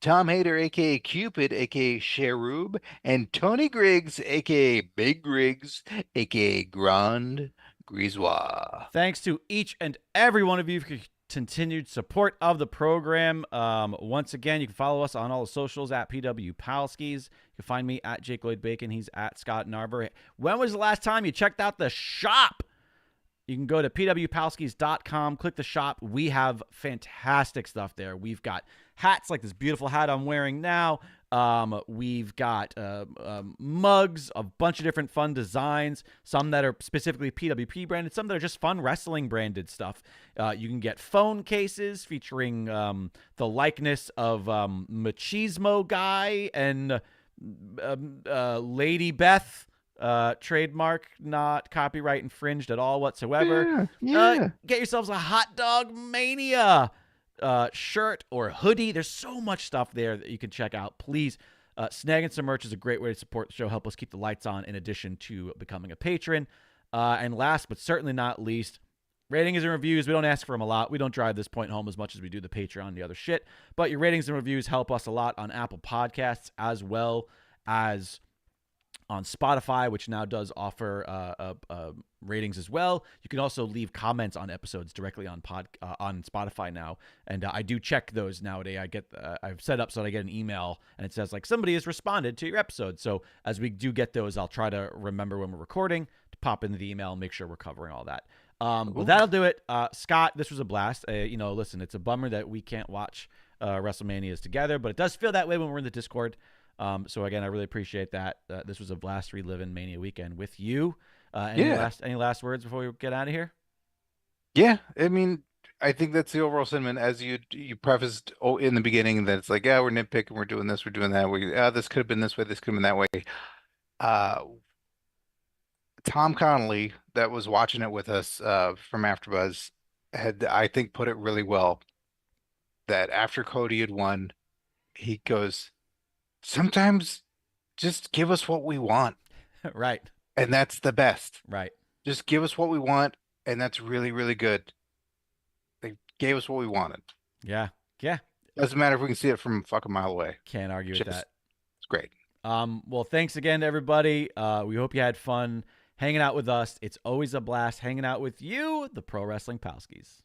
[SPEAKER 2] Tom Hader, aka Cupid, aka Cherub, and Tony Griggs, aka Big Griggs, aka Grand Grisois.
[SPEAKER 1] Thanks to each and every one of you for continued support of the program. Once again, you can follow us on all the socials at PW Palskis. You can find me at Jake Lloyd Bacon. He's at Scott Narver. When was the last time you checked out the shop? You can go to pwpalskis.com, click the shop. We have fantastic stuff there. We've got hats like this beautiful hat I'm wearing now. We've got mugs, a bunch of different fun designs, some that are specifically PWP branded, some that are just fun wrestling branded stuff. You can get phone cases featuring the likeness of Machismo Guy and Lady Beth. Trademark, not copyright infringed at all whatsoever.
[SPEAKER 2] Yeah.
[SPEAKER 1] Get yourselves a Hot Dog Mania shirt or hoodie. There's so much stuff there that you can check out. Please, snagging some merch is a great way to support the show, help us keep the lights on in addition to becoming a patron. And last but certainly not least, ratings and reviews. We don't ask for them a lot. We don't drive this point home as much as we do the Patreon and the other shit. But your ratings and reviews help us a lot on Apple Podcasts as well as on Spotify, which now does offer ratings as well. You can also leave comments on episodes directly on Spotify now, and I do check those nowadays. I've set up so that I get an email and it says like somebody has responded to your episode. So as we do get those, I'll try to remember when we're recording to pop into the email and make sure we're covering all that. Well, that'll do it. Scott, this was a blast. Listen, it's a bummer that we can't watch WrestleManias together, but it does feel that way when we're in the Discord. So again, I really appreciate that. This was a blast reliving Mania weekend with you. Any last words before we get out of here?
[SPEAKER 2] Yeah, I mean, I think that's the overall sentiment. As you prefaced in the beginning that it's like, yeah, we're nitpicking, we're doing this, we're doing that. This could have been this way, this could have been that way. Tom Connolly, that was watching it with us from AfterBuzz, had I think put it really well. That after Cody had won, he goes, sometimes just give us what we want.
[SPEAKER 1] Right.
[SPEAKER 2] And that's the best.
[SPEAKER 1] Right.
[SPEAKER 2] Just give us what we want, and that's really, really good. They gave us what we wanted.
[SPEAKER 1] Yeah. Yeah.
[SPEAKER 2] Doesn't matter if we can see it from a fucking mile away.
[SPEAKER 1] Can't argue with that.
[SPEAKER 2] It's great.
[SPEAKER 1] Well, thanks again to everybody. We hope you had fun hanging out with us. It's always a blast hanging out with you, the Pro Wrestling Palskis.